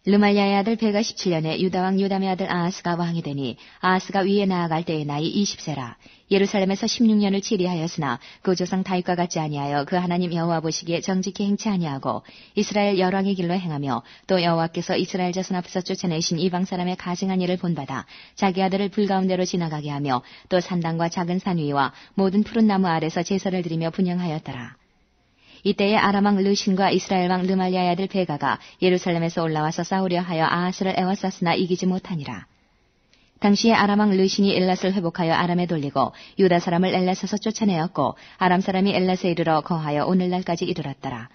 르말야의 아들 베가 17년에 유다왕 요담의 아들 아하스가 왕이 되니 아하스가 위에 나아갈 때의 나이 20세라. 예루살렘에서 16년을 치리하였으나 그 조상 다윗과 같지 아니하여 그 하나님 여호와 보시기에 정직히 행치 아니하고 이스라엘 열왕의 길로 행하며 또 여호와께서 이스라엘 자손 앞에서 쫓아내신 이방 사람의 가증한 일을 본받아 자기 아들을 불 가운데로 지나가게 하며 또 산당과 작은 산 위와 모든 푸른 나무 아래서 제사를 드리며 분향하였더라. 이때에 아람 왕 르신과 이스라엘 왕 르말야의 아들 베가가 예루살렘에서 올라와서 싸우려 하여 아하스를 애워쌌으나 이기지 못하니라. 당시에 아람 왕 르신이 엘랏을 회복하여 아람에 돌리고 유다 사람을 엘랏에서 쫓아내었고 아람 사람이 엘랏에 이르러 거하여 오늘날까지 이르렀더라.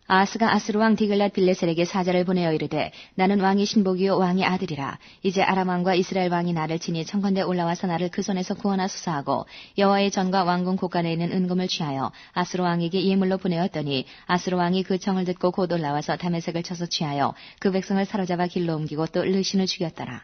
아하스가 아수르 왕 디글랏 빌레셀에게 사자를 보내어 이르되 나는 왕의 신복이요 왕의 아들이라. 이제 아람 왕과 이스라엘 왕이 나를 치니 청컨대 올라와서 나를 그 손에서 구원하소서 하고 여호와의 전과 왕궁 곳간에 있는 은금을 취하여 아수르 왕에게 예물로 보내었더니 아수르 왕이 그 청을 듣고 곧 올라와서 다메섹을 쳐서 취하여 그 백성을 사로잡아 길로 옮기고 또 르신을 죽였더라.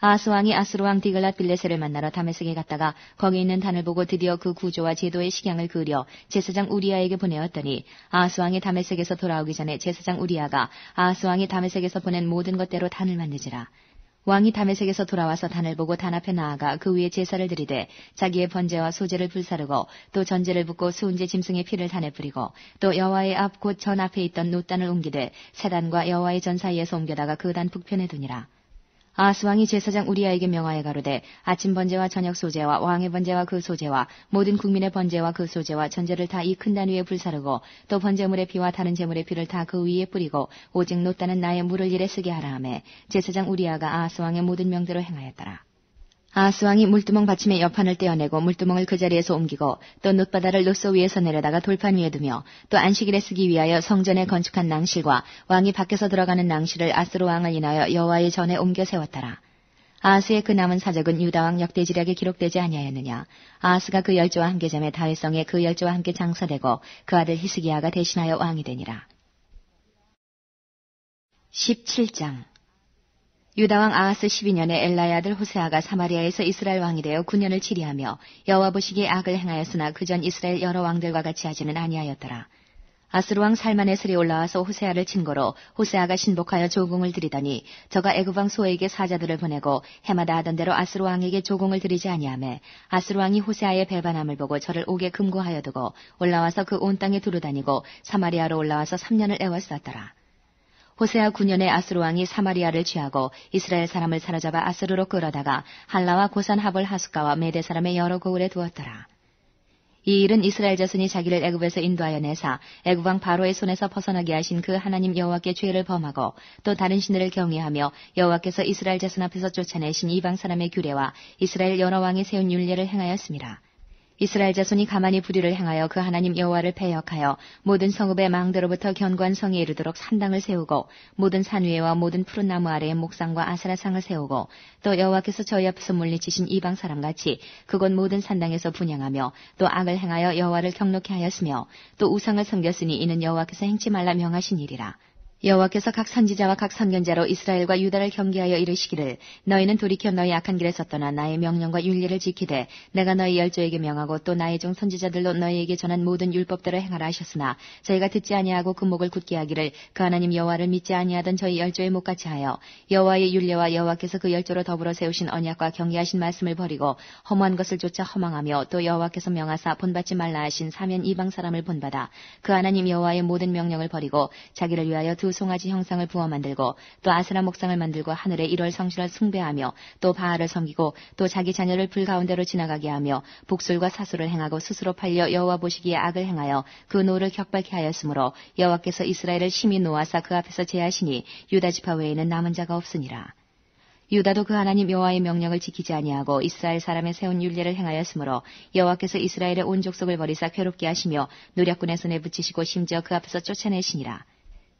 아하스 왕이 아수르 왕 디글랏 빌레셀을 만나러 다메섹에 갔다가 거기 있는 단을 보고 드디어 그 구조와 제도의 식양을 그려 제사장 우리아에게 보내었더니 아하스 왕이 다메섹에서 돌아오기 전에 제사장 우리아가 아하스 왕이 다메섹에서 보낸 모든 것대로 단을 만드지라. 왕이 다메섹에서 돌아와서 단을 보고 단 앞에 나아가 그 위에 제사를 드리되 자기의 번제와 소제를 불사르고 또 전제를 붓고 수은제 짐승의 피를 단에 뿌리고 또 여호와의 앞 곧 전 앞에 있던 놋단을 옮기되 새 단과 여호와의 전 사이에서 옮겨다가 그 단 북편에 두니라. 아하스 왕이 제사장 우리아에게 명하여 가로되 아침 번제와 저녁 소제와 왕의 번제와 그 소제와 모든 국민의 번제와 그 소제와 전제를 다 이 큰 단 위에 불사르고 또 번제물의 피와 다른 제물의 피를 다 그 위에 뿌리고 오직 놋단은 나의 물을 일에 쓰게 하라 하매 제사장 우리아가 아하스 왕의 모든 명대로 행하였더라. 아하스 왕이 물두멍 받침의 여판을 떼어내고 물두멍을 그 자리에서 옮기고 또 놋바다를 놋소 위에서 내려다가 돌판 위에 두며 또 안식일에 쓰기 위하여 성전에 건축한 낭실과 왕이 밖에서 들어가는 낭실을 아스로 왕을 인하여 여호와의 전에 옮겨 세웠더라. 아하스의 그 남은 사적은 유다왕 역대지략에 기록되지 아니하였느냐. 아하스가 그 열조와 함께 잠에 다윗성에 그 열조와 함께 장사되고 그 아들 히스기야가 대신하여 왕이 되니라. 17장. 유다왕 아하스 12년에 엘라의 아들 호세아가 사마리아에서 이스라엘 왕이 되어 9년을 치리하며 여호와 보시기에 악을 행하였으나 그전 이스라엘 여러 왕들과 같이 하지는 아니하였더라. 아스루왕 살만에슬이 올라와서 호세아를 친 거로 호세아가 신복하여 조공을 드리더니 저가 애굽왕 소에게 사자들을 보내고 해마다 하던 대로 아스루왕에게 조공을 드리지 아니하매 아스루왕이 호세아의 배반함을 보고 저를 옥에 금고하여 두고 올라와서 그 온 땅에 두루다니고 사마리아로 올라와서 3년을 애워쌌더라. 호세아 9년에 아스루왕이 사마리아를 취하고 이스라엘 사람을 사로잡아 아스루로 끌어다가 할라와 고산 하볼 하숫가와 메대 사람의 여러 고을에 두었더라. 이 일은 이스라엘 자손이 자기를 애굽에서 인도하여 내사 애굽 왕 바로의 손에서 벗어나게 하신 그 하나님 여호와께 죄를 범하고 또 다른 신들을 경외하며 여호와께서 이스라엘 자손 앞에서 쫓아내신 이방 사람의 규례와 이스라엘 여러 왕이 세운 율례를 행하였습니다. 이스라엘 자손이 가만히 불의를 행하여 그 하나님 여호와를 배역하여 모든 성읍의 망대로부터 견고한 성에 이르도록 산당을 세우고 모든 산 위에와 모든 푸른 나무 아래에 목상과 아사라상을 세우고 또 여호와께서 저희 앞에서 물리치신 이방 사람같이 그곳 모든 산당에서 분향하며 또 악을 행하여 여호와를 경노케 하였으며 또 우상을 섬겼으니 이는 여호와께서 행치 말라 명하신 일이라. 여호와께서 각 선지자와 각 선견자로 이스라엘과 유다를 경계하여 이르시기를 너희는 돌이켜 너희 악한 길에 섰더나 나의 명령과 율례를 지키되 내가 너희 열조에게 명하고 또 나의 종 선지자들로 너희에게 전한 모든 율법대로 행하라 하셨으나 저희가 듣지 아니하고 그 목을 굳게 하기를 그 하나님 여호와를 믿지 아니하던 저희 열조의 목같이 하여 여호와의 율례와 여호와께서 그 열조로 더불어 세우신 언약과 경계하신 말씀을 버리고 허무한 것을 쫓아 허망하며 또 여호와께서 명하사 본받지 말라 하신 사면 이방 사람을 본받아 그 하나님 여호와의 모든 명령을 버리고 자기를 위하여 두 송아지 형상을 부어 만들고 또 아스라 목상을 만들고 하늘의 일월 성신을 숭배하며 또 바알을 섬기고 또 자기 자녀를 불 가운데로 지나가게 하며 복술과 사수를 행하고 스스로 팔려 여호와 보시기에 악을 행하여 그 노를 격발케 하였으므로 여호와께서 이스라엘을 심히 노하사 그 앞에서 제하시니 유다 지파 외에는 남은 자가 없으니라. 유다도 그 하나님 여호와의 명령을 지키지 아니하고 이스라엘 사람의 세운 율례를 행하였으므로 여호와께서 이스라엘의 온 족속을 버리사 괴롭게 하시며 노략군의 손에 붙이시고 심지어 그 앞에서 쫓아내시니라.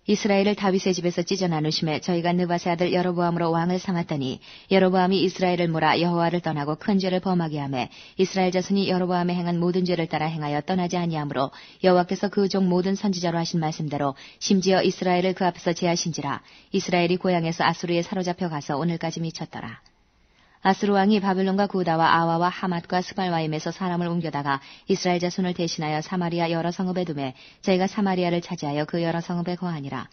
이스라엘을 다윗의 집에서 찢어 나누심에 저희가 느바세 아들 여로보암으로 왕을 삼았더니 여로보암이 이스라엘을 몰아 여호와를 떠나고 큰 죄를 범하게 하매 이스라엘 자손이 여로보암에 행한 모든 죄를 따라 행하여 떠나지 아니하므로 여호와께서 그 종 모든 선지자로 하신 말씀대로 심지어 이스라엘을 그 앞에서 제하신지라. 이스라엘이 고향에서 아수르에 사로잡혀 가서 오늘까지 미쳤더라. 아스루 왕이 바벨론과 구다와 아와와 하맛과 스발와임에서 사람을 옮겨다가 이스라엘 자손을 대신하여 사마리아 여러 성읍에 두매 저희가 사마리아를 차지하여 그 여러 성읍에 거하니라.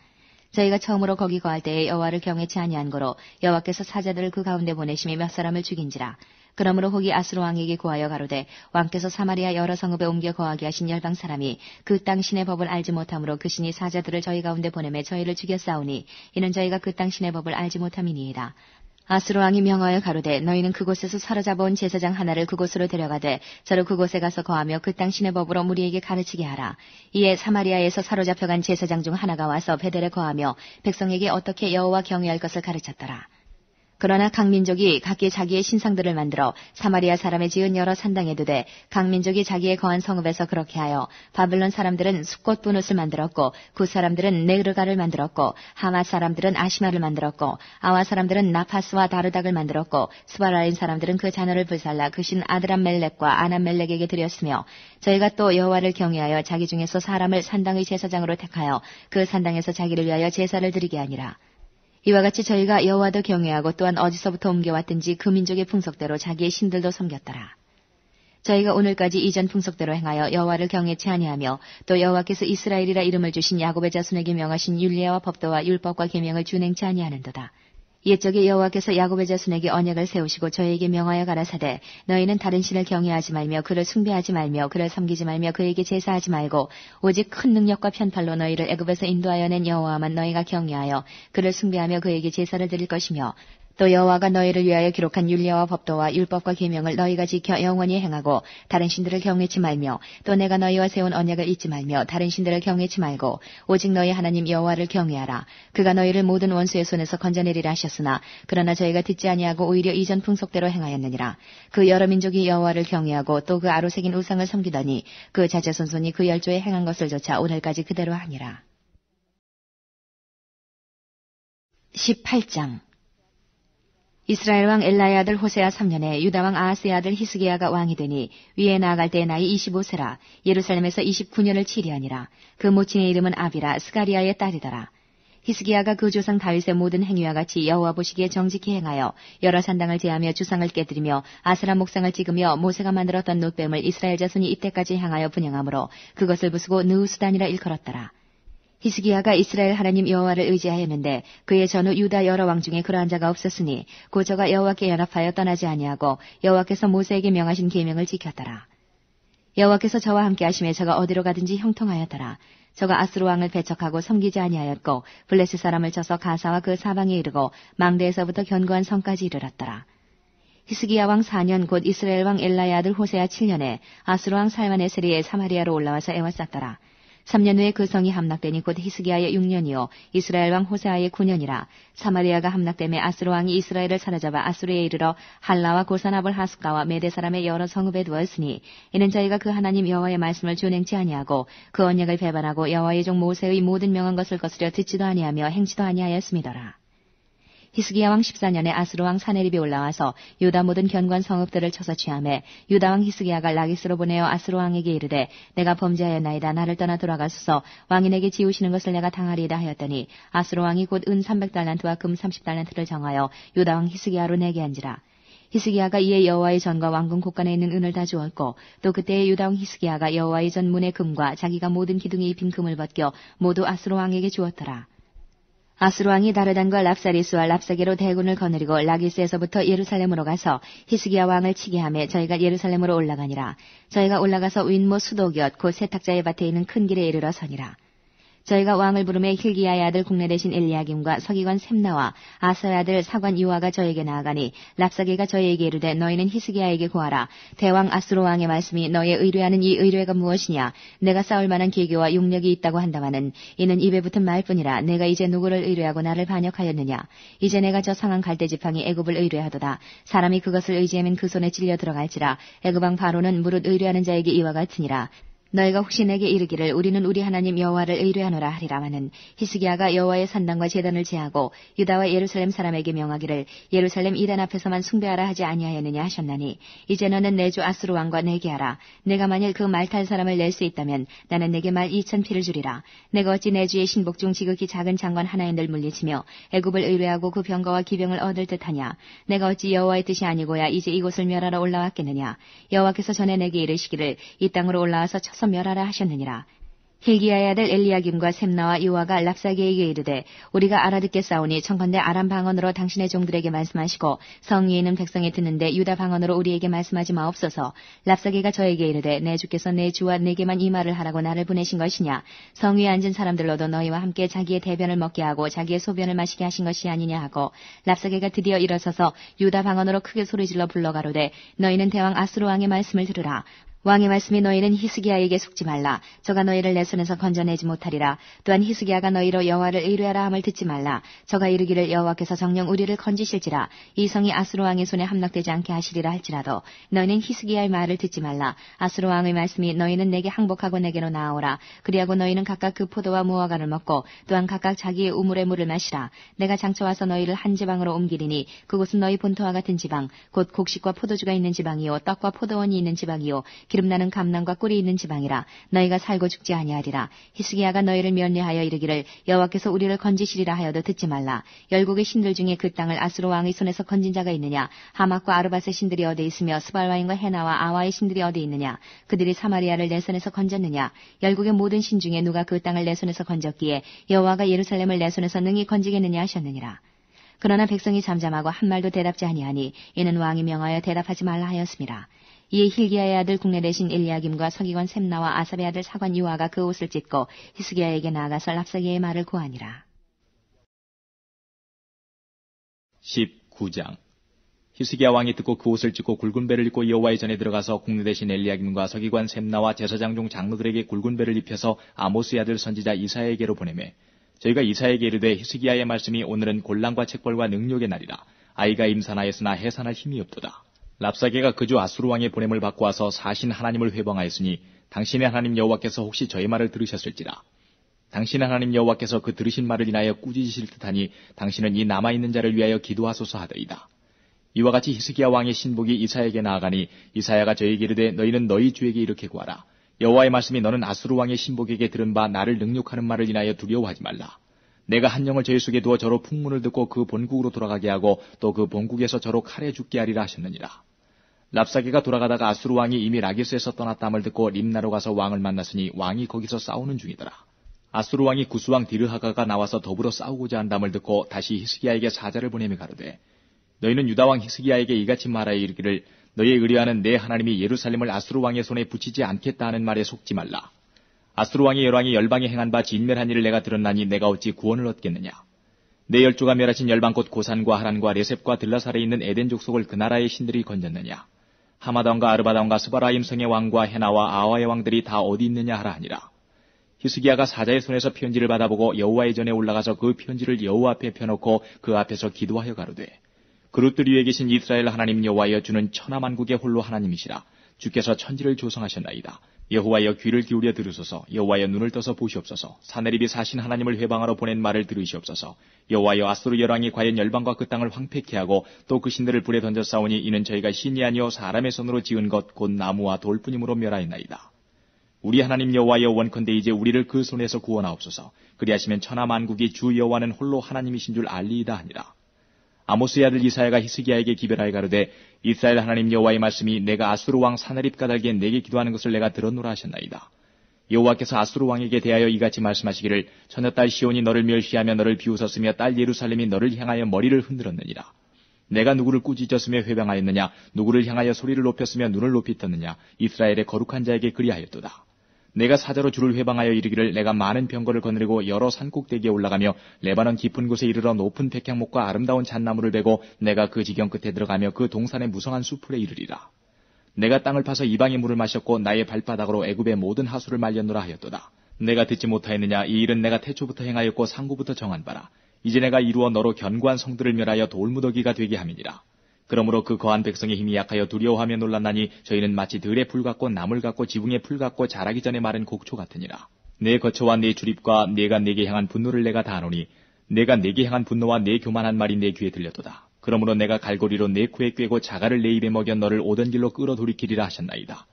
저희가 처음으로 거기 거할 때에 여호와를 경외치 아니한 거로 여호와께서 사자들을 그 가운데 보내심이 몇 사람을 죽인지라. 그러므로 혹이 아스루 왕에게 고하여 가로되 왕께서 사마리아 여러 성읍에 옮겨 거하게 하신 열방 사람이 그 땅 신의 법을 알지 못함으로 그 신이 사자들을 저희 가운데 보내매 저희를 죽였사오니 이는 저희가 그 땅 신의 법을 알지 못함이니이다. 아스루 왕이 명하여 가로되 너희는 그곳에서 사로잡아온 제사장 하나를 그곳으로 데려가되 저를 그곳에 가서 거하며 그 땅 신의 법으로 무리에게 가르치게 하라. 이에 사마리아에서 사로잡혀간 제사장 중 하나가 와서 베델에 거하며 백성에게 어떻게 여호와 경외할 것을 가르쳤더라. 그러나 각 민족이 각기 자기의 신상들을 만들어 사마리아 사람의 지은 여러 산당에 두되 각 민족이 자기의 거한 성읍에서 그렇게 하여 바벨론 사람들은 숫꽃 분옷을 만들었고 굿 사람들은 네르가를 만들었고 하맛 사람들은 아시마를 만들었고 아와 사람들은 나파스와 다르닥을 만들었고 스바라인 사람들은 그 자녀를 불살라 그 신 아드람멜렉과 아남멜렉에게 드렸으며 저희가 또 여호와를 경외하여 자기 중에서 사람을 산당의 제사장으로 택하여 그 산당에서 자기를 위하여 제사를 드리게 하니라. 이와 같이 저희가 여호와도 경외하고 또한 어디서부터 옮겨왔든지 그 민족의 풍속대로 자기의 신들도 섬겼더라. 저희가 오늘까지 이전 풍속대로 행하여 여호와를 경외치 아니하며 또 여호와께서 이스라엘이라 이름을 주신 야곱의 자손에게 명하신 율례와 법도와 율법과 계명을 준행치 아니하는도다. 옛적에 여호와께서 야곱의 자손에게 언약을 세우시고 저희에게 명하여 가라사대 너희는 다른 신을 경외하지 말며 그를 숭배하지 말며 그를 섬기지 말며 그에게 제사하지 말고 오직 큰 능력과 편팔로 너희를 애굽에서 인도하여 낸 여호와만 너희가 경외하여 그를 숭배하며 그에게 제사를 드릴 것이며 또 여호와가 너희를 위하여 기록한 율례와 법도와 율법과 계명을 너희가 지켜 영원히 행하고 다른 신들을 경외치 말며 또 내가 너희와 세운 언약을 잊지 말며 다른 신들을 경외치 말고 오직 너희 하나님 여호와를 경외하라. 그가 너희를 모든 원수의 손에서 건져내리라 하셨으나 그러나 저희가 듣지 아니하고 오히려 이전 풍속대로 행하였느니라. 그 여러 민족이 여호와를 경외하고 또 그 아로새긴 우상을 섬기더니 그 자제손손이 그 열조에 행한 것을 조차 오늘까지 그대로 하니라. 18장. 이스라엘 왕 엘라의 아들 호세아 3년에 유다 왕 아하스의 아들 히스기야가 왕이 되니 위에 나아갈 때의 나이 25세라. 예루살렘에서 29년을 치리하니라. 그 모친의 이름은 아비라 스가리아의 딸이더라. 히스기야가 그 조상 다윗의 모든 행위와 같이 여호와 보시기에 정직히 행하여 여러 산당을 제하며 주상을 깨뜨리며 아스라 목상을 찍으며 모세가 만들었던 놋뱀을 이스라엘 자손이 이때까지 향하여 분향하므로 그것을 부수고 느우수단이라 일컬었더라. 히스기야가 이스라엘 하나님 여호와를 의지하였는데 그의 전후 유다 여러 왕 중에 그러한 자가 없었으니 곧 저가 여호와께 연합하여 떠나지 아니하고 여호와께서 모세에게 명하신 계명을 지켰더라. 여호와께서 저와 함께 하심에 저가 어디로 가든지 형통하였더라. 저가 아스루 왕을 배척하고 섬기지 아니하였고 블레셋 사람을 쳐서 가사와 그 사방에 이르고 망대에서부터 견고한 성까지 이르렀더라. 히스기야 왕 4년 곧 이스라엘 왕 엘라의 아들 호세아 7년에 아스루 왕 살마네세리의 사마리아로 올라와서 애워쌌더라. 3년 후에 그 성이 함락되니 곧 히스기야의 6년이요 이스라엘 왕 호세아의 9년이라. 사마리아가 함락되매 아스루 왕이 이스라엘을 사로잡아 아수르에 이르러 할라와 고사나볼 하숫가와 메대 사람의 여러 성읍에 두었으니 이는 저희가 그 하나님 여호와의 말씀을 준행치 아니하고 그 언약을 배반하고 여호와의 종 모세의 모든 명한 것을 거스려 듣지도 아니하며 행치도 아니하였음이더라. 히스기야 왕 14년에 아스루 왕 사네립이 올라와서 유다 모든 견고한 성읍들을 쳐서 취하매 유다 왕 히스기야가 라기스로 보내어 아스루 왕에게 이르되 내가 범죄하였나이다. 나를 떠나 돌아가소서. 왕이 내게 지우시는 것을 내가 당하리이다 하였더니 아스루 왕이 곧 은 300달란트와 금 30달란트를 정하여 유다 왕 히스기야로 내게 한지라. 히스기야가 이에 여호와의 전과 왕궁 곳간에 있는 은을 다 주었고 또 그때에 유다 왕 히스기야가 여호와의 전 문의 금과 자기가 모든 기둥에 입힌 금을 벗겨 모두 아스루 왕에게 주었더라. 아스루 왕이 다르단과 랍사리스와 랍사게로 대군을 거느리고 라기스에서부터 예루살렘으로 가서 히스기야 왕을 치게 하며 저희가 예루살렘으로 올라가니라. 저희가 올라가서 윈모 수도곁 곧 세탁자의 밭에 있는 큰 길에 이르러 서니라. 저희가 왕을 부르매 힐기야의 아들 국내 대신 엘리야김과 서기관 셈나와 아사의 아들 사관 유아가 저에게 나아가니 랍사게가 저에게 이르되 너희는 히스기야에게 구하라. 대왕 아스루 왕의 말씀이 너희의 의뢰하는 이 의뢰가 무엇이냐. 내가 싸울 만한 계교와 용력이 있다고 한다마는 이는 입에 붙은 말뿐이라. 내가 이제 누구를 의뢰하고 나를 반역하였느냐. 이제 내가 저 상한 갈대 지팡이 애굽을 의뢰하도다. 사람이 그것을 의지하면 그 손에 찔려 들어갈지라. 애굽 왕 바로는 무릇 의뢰하는 자에게 이와 같으니라. 너희가 혹시 내게 이르기를 우리는 우리 하나님 여호와를 의뢰하노라 하리라마는 히스기야가 여호와의 산당과 제단을 제하고 유다와 예루살렘 사람에게 명하기를 예루살렘 이단 앞에서만 숭배하라 하지 아니하였느냐 하셨나니 이제 너는 내 주 아스루 왕과 내게 하라. 내가 만일 그 말 탈 사람을 낼 수 있다면 나는 내게 말 2,000피를 주리라. 내가 어찌 내 주의 신복 중 지극히 작은 장관 하나인들 물리치며 애굽을 의뢰하고 그 병거와 기병을 얻을 듯하냐. 내가 어찌 여호와의 뜻이 아니고야 이제 이곳을 멸하러 올라왔겠느냐. 여호와께서 전에 내게 이르시기를 이 땅으로 올라와서 멸하라 하셨느니라. 힐기야의 아들 엘리야김과 셈나와 요아가 랍사게에게 이르되 우리가 알아듣겠사오니 청컨대 아람 방언으로 당신의 종들에게 말씀하시고 성 위에 있는 백성이 듣는데 유다 방언으로 우리에게 말씀하지 마옵소서. 랍사게가 저에게 이르되 내 주께서 내 주와 내게만 이 말을 하라고 나를 보내신 것이냐. 성 위에 앉은 사람들로도 너희와 함께 자기의 대변을 먹게 하고 자기의 소변을 마시게 하신 것이 아니냐 하고 랍사게가 드디어 일어서서 유다 방언으로 크게 소리질러 불러가로되 너희는 대왕 아스루 왕의 말씀을 들으라. 왕의 말씀이 너희는 히스기야에게 속지 말라. 저가 너희를 내 손에서 건져내지 못하리라. 또한 히스기야가 너희로 여호와를 의뢰하라 함을 듣지 말라. 저가 이르기를 여호와께서 정녕 우리를 건지실지라. 이 성이 아스루 왕의 손에 함락되지 않게 하시리라 할지라도 너희는 히스기야의 말을 듣지 말라. 아스루 왕의 말씀이 너희는 내게 항복하고 내게로 나아오라. 그리하고 너희는 각각 그 포도와 무화과를 먹고 또한 각각 자기의 우물의 물을 마시라. 내가 장차 와서 너희를 한 지방으로 옮기리니 그곳은 너희 본토와 같은 지방 곧 곡식과 포도주가 있는 지방이요 떡과 포도원이 있는 지방이요 기름나는 감람과 꿀이 있는 지방이라. 너희가 살고 죽지 아니하리라. 히스기야가 너희를 면례하여 이르기를 여호와께서 우리를 건지시리라 하여도 듣지 말라. 열국의 신들 중에 그 땅을 아스루 왕의 손에서 건진 자가 있느냐. 하맛과 아르밧의 신들이 어디 있으며 스발와인과 헤나와 아와의 신들이 어디 있느냐. 그들이 사마리아를 내 손에서 건졌느냐. 열국의 모든 신 중에 누가 그 땅을 내 손에서 건졌기에 여호와가 예루살렘을 내 손에서 능히 건지겠느냐 하셨느니라. 그러나 백성이 잠잠하고 한 말도 대답지 아니하니 이는 왕이 명하여 대답하지 말라 하였음이라. 이에 힐기야의 아들 국내 대신 엘리야김과 서기관 셈나와 아삽의 아들 사관 유아가 그 옷을 찢고 히스기야에게 나아가서 랍사게의 말을 고하니라. 19장. 히스기야 왕이 듣고 그 옷을 찢고 굵은 배를 입고 여호와의 전에 들어가서 국내 대신 엘리야김과 서기관 셈나와 제사장 중 장로들에게 굵은 배를 입혀서 아모스의 아들 선지자 이사야에게로 보내매 저희가 이사야에게 이르되 히스기야의 말씀이 오늘은 곤란과 책벌과 능력의 날이라. 아이가 임산하였으나 해산할 힘이 없도다. 랍사게가 그주 아수르 왕의 보냄을 받고 와서 사신 하나님을 회방하였으니 당신의 하나님 여호와께서 혹시 저의 말을 들으셨을지라. 당신의 하나님 여호와께서 그 들으신 말을 인하여 꾸짖으실 듯하니 당신은 이 남아있는 자를 위하여 기도하소서 하더이다. 이와 같이 히스기야 왕의 신복이 이사야에게 나아가니 이사야가 저에게 이르되 너희는 너희 주에게 이렇게 구하라. 여호와의 말씀이 너는 아수르 왕의 신복에게 들은 바 나를 능욕하는 말을 인하여 두려워하지 말라. 내가 한 영을 저희 속에 두어 저로 풍문을 듣고 그 본국으로 돌아가게 하고 또 그 본국에서 저로 칼에 죽게 하리라 하셨느니라. 랍사게가 돌아가다가 아수르 왕이 이미 라기스에서 떠났다함을 듣고 림나로 가서 왕을 만났으니 왕이 거기서 싸우는 중이더라. 아수르 왕이 구스왕 디르하가가 나와서 더불어 싸우고자 한다함을 듣고 다시 히스기야에게 사자를 보내며 가로되 너희는 유다 왕 히스기야에게 이같이 말하여 이르기를 너희의 의뢰하는 내 하나님이 예루살렘을 아수르 왕의 손에 붙이지 않겠다 하는 말에 속지 말라. 아수르 왕의 열왕이 열방에 행한 바 진멸한 일을 내가 들었나니 내가 어찌 구원을 얻겠느냐. 내 열조가 멸하신 열방 곧 고산과 하란과 레셉과 들라살에 있는 에덴 족속을 그 나라의 신들이 건졌느냐. 하마다왕과 아르바다왕과 스바라임 성의 왕과 헤나와 아와의 왕들이 다 어디 있느냐 하라 하니라. 히스기야가 사자의 손에서 편지를 받아보고 여호와의 전에 올라가서 그 편지를 여호와 앞에 펴놓고 그 앞에서 기도하여 가로되 그릇들 위에 계신 이스라엘 하나님 여호와여 주는 천하만국의 홀로 하나님이시라. 주께서 천지를 조성하셨나이다. 여호와여 귀를 기울여 들으소서. 여호와여 눈을 떠서 보시옵소서. 사내립이 사신 하나님을 회방하러 보낸 말을 들으시옵소서. 여호와여 아수르 열왕이 과연 열방과 그 땅을 황폐케 하고 또 그 신들을 불에 던져 싸우니 이는 저희가 신이 아니요 사람의 손으로 지은 것 곧 나무와 돌뿐이므로 멸하였나이다. 우리 하나님 여호와여 원컨대 이제 우리를 그 손에서 구원하옵소서. 그리하시면 천하만국이 주 여호와는 홀로 하나님이신 줄 알리이다 하니라. 아모스의 아들 이사야가 히스기야에게 기별하여 가로되 이스라엘 하나님 여호와의 말씀이 내가 아수르 왕 사네립 가달기에 내게 기도하는 것을 내가 들었노라 하셨나이다. 여호와께서 아수르 왕에게 대하여 이같이 말씀하시기를 처녀딸 시온이 너를 멸시하며 너를 비웃었으며 딸 예루살렘이 너를 향하여 머리를 흔들었느니라. 내가 누구를 꾸짖었으며 회방하였느냐. 누구를 향하여 소리를 높였으며 눈을 높이 떴느냐. 이스라엘의 거룩한 자에게 그리하였도다. 내가 사자로 주를 회방하여 이르기를 내가 많은 병거를 거느리고 여러 산꼭대기에 올라가며 레바논 깊은 곳에 이르러 높은 백향목과 아름다운 잣나무를 베고 내가 그 지경 끝에 들어가며 그 동산의 무성한 수풀에 이르리라. 내가 땅을 파서 이방의 물을 마셨고 나의 발바닥으로 애굽의 모든 하수를 말렸노라 하였도다. 내가 듣지 못하였느냐. 이 일은 내가 태초부터 행하였고 상구부터 정한 바라. 이제 내가 이루어 너로 견고한 성들을 멸하여 돌무더기가 되게 함이니라. 그러므로 그 거한 백성의 힘이 약하여 두려워하며 놀랐나니 저희는 마치 들의 풀 같고 나물 같고 지붕의 풀 같고 자라기 전에 마른 곡초 같으니라. 내 거처와 내 주립과 내가 내게 향한 분노를 내가 다 아노니 내가 내게 향한 분노와 내 교만한 말이 내 귀에 들려도다. 그러므로 내가 갈고리로 내 코에 꿰고 자갈을 내 입에 먹여 너를 오던 길로 끌어 돌이키리라 하셨나이다.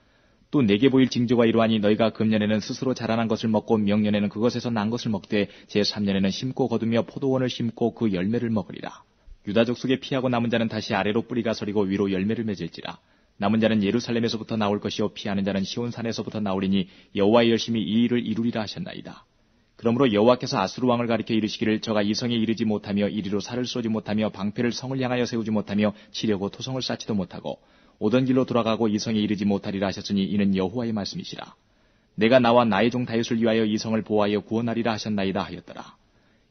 또 내게 보일 징조가 이러하니 너희가 금년에는 스스로 자라난 것을 먹고 명년에는 그것에서 난 것을 먹되 제3년에는 심고 거두며 포도원을 심고 그 열매를 먹으리라. 유다족 속에 피하고 남은 자는 다시 아래로 뿌리가 서리고 위로 열매를 맺을지라. 남은 자는 예루살렘에서부터 나올 것이요 피하는 자는 시온산에서부터 나오리니 여호와의 열심히 이 일을 이루리라 하셨나이다. 그러므로 여호와께서 아수르 왕을 가리켜 이르시기를 저가 이 성에 이르지 못하며 이리로 살을 쏘지 못하며 방패를 성을 향하여 세우지 못하며 치려고 토성을 쌓지도 못하고 오던 길로 돌아가고 이 성에 이르지 못하리라 하셨으니 이는 여호와의 말씀이시라. 내가 나와 나의 종 다윗을 위하여 이 성을 보호하여 구원하리라 하셨나이다 하였더라.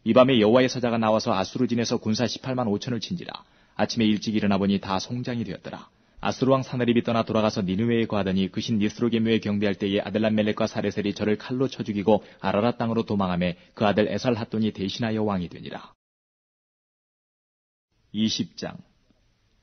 이 밤에 여호와의 사자가 나와서 아수르 진에서 군사 18만 5천을 친지라. 아침에 일찍 일어나 보니 다 송장이 되었더라. 아수르 왕 사네립이 떠나 돌아가서 니느웨에 거하더니 그 신 니스로게묘에 경배할 때에 아들람멜렉과 사레셀이 저를 칼로 쳐 죽이고 아라랏 땅으로 도망하매 그 아들 에살핫돈이 대신하여 왕이 되니라. 20장.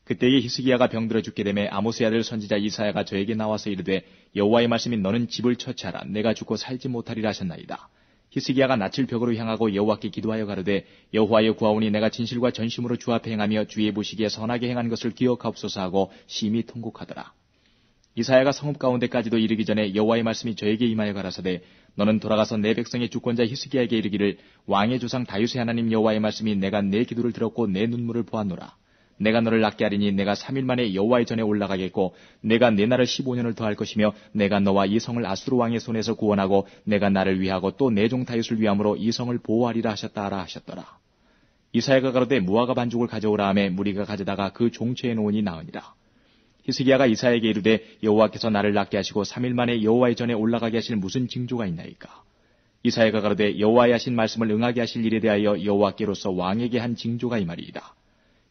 그때에 히스기야가 병들어 죽게 되매 아모스의 아들 선지자 이사야가 저에게 나와서 이르되 여호와의 말씀이 너는 집을 처치하라. 내가 죽고 살지 못하리라 하셨나이다. 히스기야가 낯을 벽으로 향하고 여호와께 기도하여 가로되 여호와여 구하오니 내가 진실과 전심으로 주 앞에 행하며 주의 보시기에 선하게 행한 것을 기억하옵소서 하고 심히 통곡하더라. 이사야가 성읍 가운데까지도 이르기 전에 여호와의 말씀이 저에게 임하여 가라사대 너는 돌아가서 내 백성의 주권자 히스기야에게 이르기를 왕의 조상 다윗의 하나님 여호와의 말씀이 내가 내 기도를 들었고 내 눈물을 보았노라. 내가 너를 낫게 하리니 내가 3일 만에 여호와의 전에 올라가겠고 내가 내 날을 15년을 더할 것이며 내가 너와 이 성을 아수르 왕의 손에서 구원하고 내가 나를 위하고 또 내 종 다윗을 위함으로 이 성을 보호하리라 하셨다라 하셨더라. 이사야가 가로되 무화과 반죽을 가져오라 하매 무리가 가져다가 그 종체에 놓으니 나으니라. 히스기야가 이사야에게 이르되 여호와께서 나를 낫게 하시고 3일 만에 여호와의 전에 올라가게 하실 무슨 징조가 있나이까. 이사야가 가로되 여호와의 하신 말씀을 응하게 하실 일에 대하여 여호와께로서 왕에게 한 징조가 이 말이이다.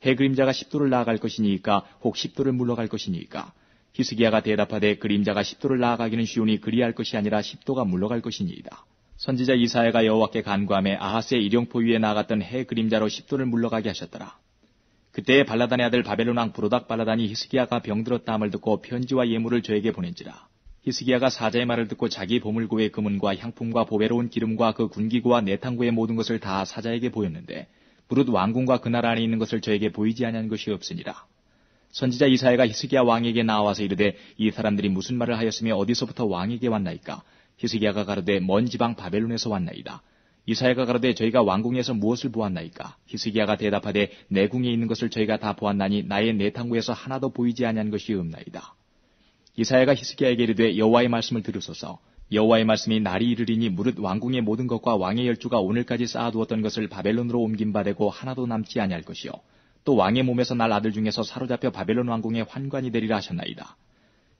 해 그림자가 10도를 나아갈 것이니까 혹 10도를 물러갈 것이니까. 히스기야가 대답하되 그림자가 10도를 나아가기는 쉬우니 그리할 것이 아니라 10도가 물러갈 것이니이다. 선지자 이사야가 여호와께 간구하며 아하스의 일용포 위에 나아갔던 해 그림자로 10도를 물러가게 하셨더라. 그때에 발라단의 아들 바벨론 왕 브로닥 발라단이 히스기야가 병들었다 함을 듣고 편지와 예물을 저에게 보낸지라. 히스기야가 사자의 말을 듣고 자기 보물고의 금은과 향품과 보배로운 기름과 그 군기구와 내탕구의 모든 것을 다 사자에게 보였는데 무릇 왕궁과 그 나라 안에 있는 것을 저에게 보이지 아니한 것이 없으니라. 선지자 이사야가 히스기야 왕에게 나와서 이르되 이 사람들이 무슨 말을 하였으며 어디서부터 왕에게 왔나이까? 히스기야가 가로되 먼 지방 바벨론에서 왔나이다. 이사야가 가로되 저희가 왕궁에서 무엇을 보았나이까? 히스기야가 대답하되 내 궁에 있는 것을 저희가 다 보았나니 나의 내탕구에서 하나도 보이지 아니한 것이 없나이다. 이사야가 히스기야에게 이르되 여호와의 말씀을 들으소서. 여호와의 말씀이 날이 이르리니 무릇 왕궁의 모든 것과 왕의 열주가 오늘까지 쌓아두었던 것을 바벨론으로 옮긴 바 되고 하나도 남지 아니할 것이요. 또 왕의 몸에서 날 아들 중에서 사로잡혀 바벨론 왕궁의 환관이 되리라 하셨나이다.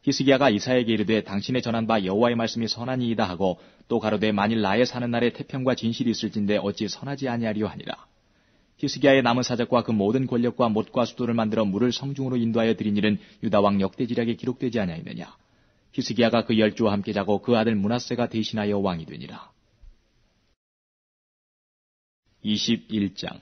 히스기야가 이사야에게 이르되 당신의 전한 바 여호와의 말씀이 선하니이다 하고 또 가로되 만일 나의 사는 날에 태평과 진실이 있을진데 어찌 선하지 아니하리요 하니라. 히스기야의 남은 사적과 그 모든 권력과 못과 수도를 만들어 물을 성중으로 인도하여 드린 일은 유다 왕 역대지략에 기록되지 아니하였느냐. 히스기야가 그 열주와 함께 자고 그 아들 므낫세가 대신하여 왕이 되니라. 21장.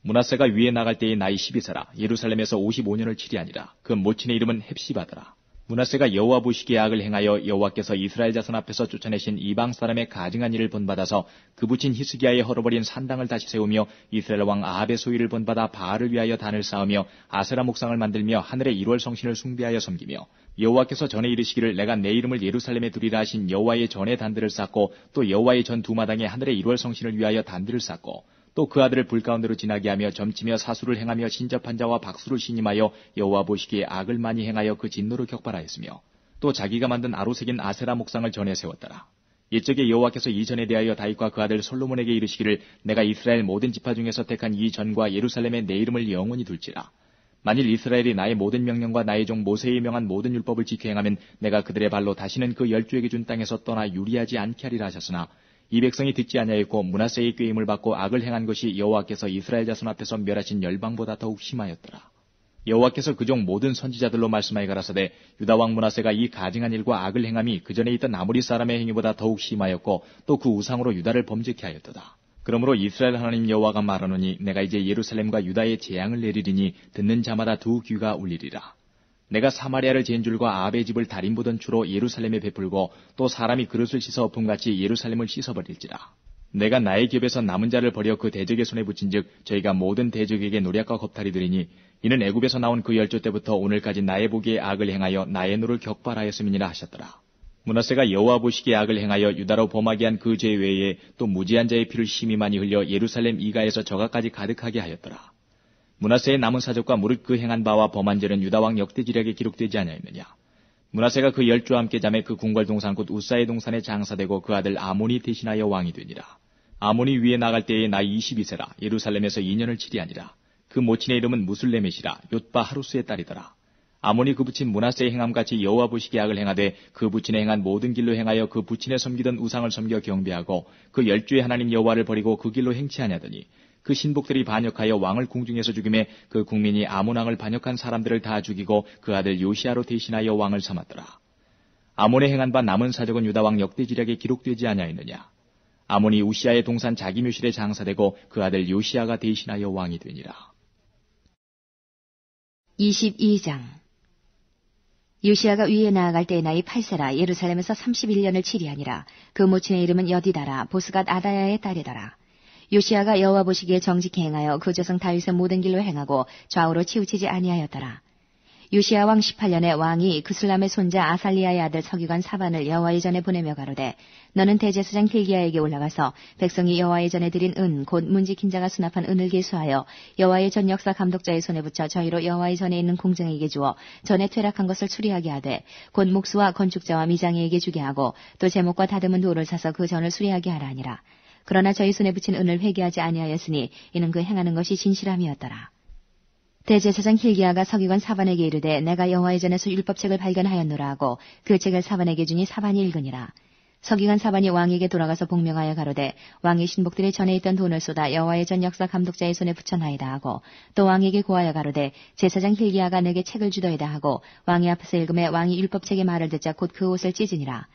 므낫세가 위에 나갈 때의 나이 12세라. 예루살렘에서 55년을 치리하니라. 그 모친의 이름은 헵시바더라. 므낫세가 여호와 보시기에 악을 행하여 여호와께서 이스라엘 자손 앞에서 쫓아내신 이방 사람의 가증한 일을 본받아서 그 부친 히스기야의 헐어버린 산당을 다시 세우며 이스라엘 왕 아합의 소유를 본받아 바알을 위하여 단을 쌓으며 아세라 목상을 만들며 하늘의 1월 성신을 숭배하여 섬기며 여호와께서 전에 이르시기를 내가 내 이름을 예루살렘에 두리라 하신 여호와의 전에 단들을 쌓고 또 여호와의 전 두 마당에 하늘의 1월 성신을 위하여 단들을 쌓고 또 그 아들을 불 가운데로 지나게 하며 점치며 사수를 행하며 신접한 자와 박수를 신임하여 여호와 보시기에 악을 많이 행하여 그 진노를 격발하였으며 또 자기가 만든 아로색인 아세라 목상을 전에 세웠더라. 옛적에 여호와께서 이 전에 대하여 다윗과 그 아들 솔로몬에게 이르시기를 내가 이스라엘 모든 지파 중에서 택한 이 전과 예루살렘에 내 이름을 영원히 둘지라. 만일 이스라엘이 나의 모든 명령과 나의 종 모세의 명한 모든 율법을 지켜 행하면 내가 그들의 발로 다시는 그 열주에게 준 땅에서 떠나 유리하지 않게 하리라 하셨으나 이 백성이 듣지 아니하였고 므낫세의 꾀임을 받고 악을 행한 것이 여호와께서 이스라엘 자손 앞에서 멸하신 열방보다 더욱 심하였더라. 여호와께서 그종 모든 선지자들로 말씀하여 가라사대 유다 왕 므낫세가 이 가증한 일과 악을 행함이 그 전에 있던 아모리 사람의 행위보다 더욱 심하였고 또 그 우상으로 유다를 범죄케 하였도다. 그러므로 이스라엘 하나님 여호와가 말하노니 내가 이제 예루살렘과 유다에 재앙을 내리리니 듣는 자마다 두 귀가 울리리라. 내가 사마리아를 잰 줄과 아합의 집을 달인 보던 추로 예루살렘에 베풀고 또 사람이 그릇을 씻어 엎음같이 예루살렘을 씻어버릴지라. 내가 나의 겹에서 남은 자를 버려 그 대적의 손에 붙인즉 저희가 모든 대적에게 노략과 겁탈이 되리니 이는 애굽에서 나온 그 열조 때부터 오늘까지 나의 보기에 악을 행하여 나의 노를 격발하였음이니라 하셨더라. 므낫세가 여호와 보시기에 악을 행하여 유다로 범하게 한 그 죄 외에 또 무지한 자의 피를 심히 많이 흘려 예루살렘 이가에서 저가까지 가득하게 하였더라. 므낫세의 남은 사적과 무릇 그 행한 바와 범한 죄는 유다 왕 역대지략에 기록되지 아니하였느냐. 므낫세가 그 열주와 함께 잠에 그 궁궐 동산 곧 우사의 동산에 장사되고 그 아들 아몬이 대신하여 왕이 되니라. 아몬이 위에 나갈 때의 나이 22세라. 예루살렘에서 2년을 치리하니라. 그 모친의 이름은 무슬레멧이라. 욤바 하루스의 딸이더라. 아몬이 그 부친 므낫세의 행함같이 여호와 보시기에 악을 행하되 그 부친의 행한 모든 길로 행하여 그 부친의 섬기던 우상을 섬겨 경배하고 그 열주의 하나님 여호와를 버리고 그 길로 행치 아니하더니 그 신복들이 반역하여 왕을 궁중에서 죽임에 그 국민이 아몬 왕을 반역한 사람들을 다 죽이고 그 아들 요시아로 대신하여 왕을 삼았더라. 아몬의 행한 바 남은 사적은 유다 왕 역대지략에 기록되지 아니하였느냐. 아몬이 우시아의 동산 자기 묘실에 장사되고 그 아들 요시아가 대신하여 왕이 되니라. 22장. 요시아가 위에 나아갈 때의 나이 8세라. 예루살렘에서 31년을 치리하니라. 그 모친의 이름은 여디다라. 보스갓 아다야의 딸이더라. 요시아가 여호와 보시기에 정직히 행하여 그 조상 다윗의 모든 길로 행하고 좌우로 치우치지 아니하였더라. 요시아 왕 18년에 왕이 그슬람의 손자 아살리아의 아들 서기관 사반을 여호와의 전에 보내며 가로되 너는 대제사장 hil기야에게 올라가서 백성이 여호와의 전에 드린 은 곧 문지킨 자가 수납한 은을 계수하여 여호와의 전 역사 감독자의 손에 붙여 저희로 여호와의 전에 있는 공정에게 주어 전에 퇴락한 것을 수리하게 하되 곧 목수와 건축자와 미장이에게 주게 하고 또 제목과 다듬은 돌을 사서 그 전을 수리하게 하라 하니라. 그러나 저희 손에 붙인 은을 회개하지 아니하였으니 이는 그 행하는 것이 진실함이었더라. 대제사장 hil기야가 서기관 사반에게 이르되 내가 여호와의 전에서 율법책을 발견하였노라 하고 그 책을 사반에게 주니 사반이 읽으니라. 서기관 사반이 왕에게 돌아가서 복명하여 가로되 왕의 신복들이 전에 있던 돈을 쏟아 여호와의 전 역사 감독자의 손에 붙여나이다 하고 또 왕에게 고하여 가로되 제사장 hil기야가 내게 책을 주더이다 하고 왕의 앞에서 읽음에 왕이 율법책의 말을 듣자 곧 그 옷을 찢으니라.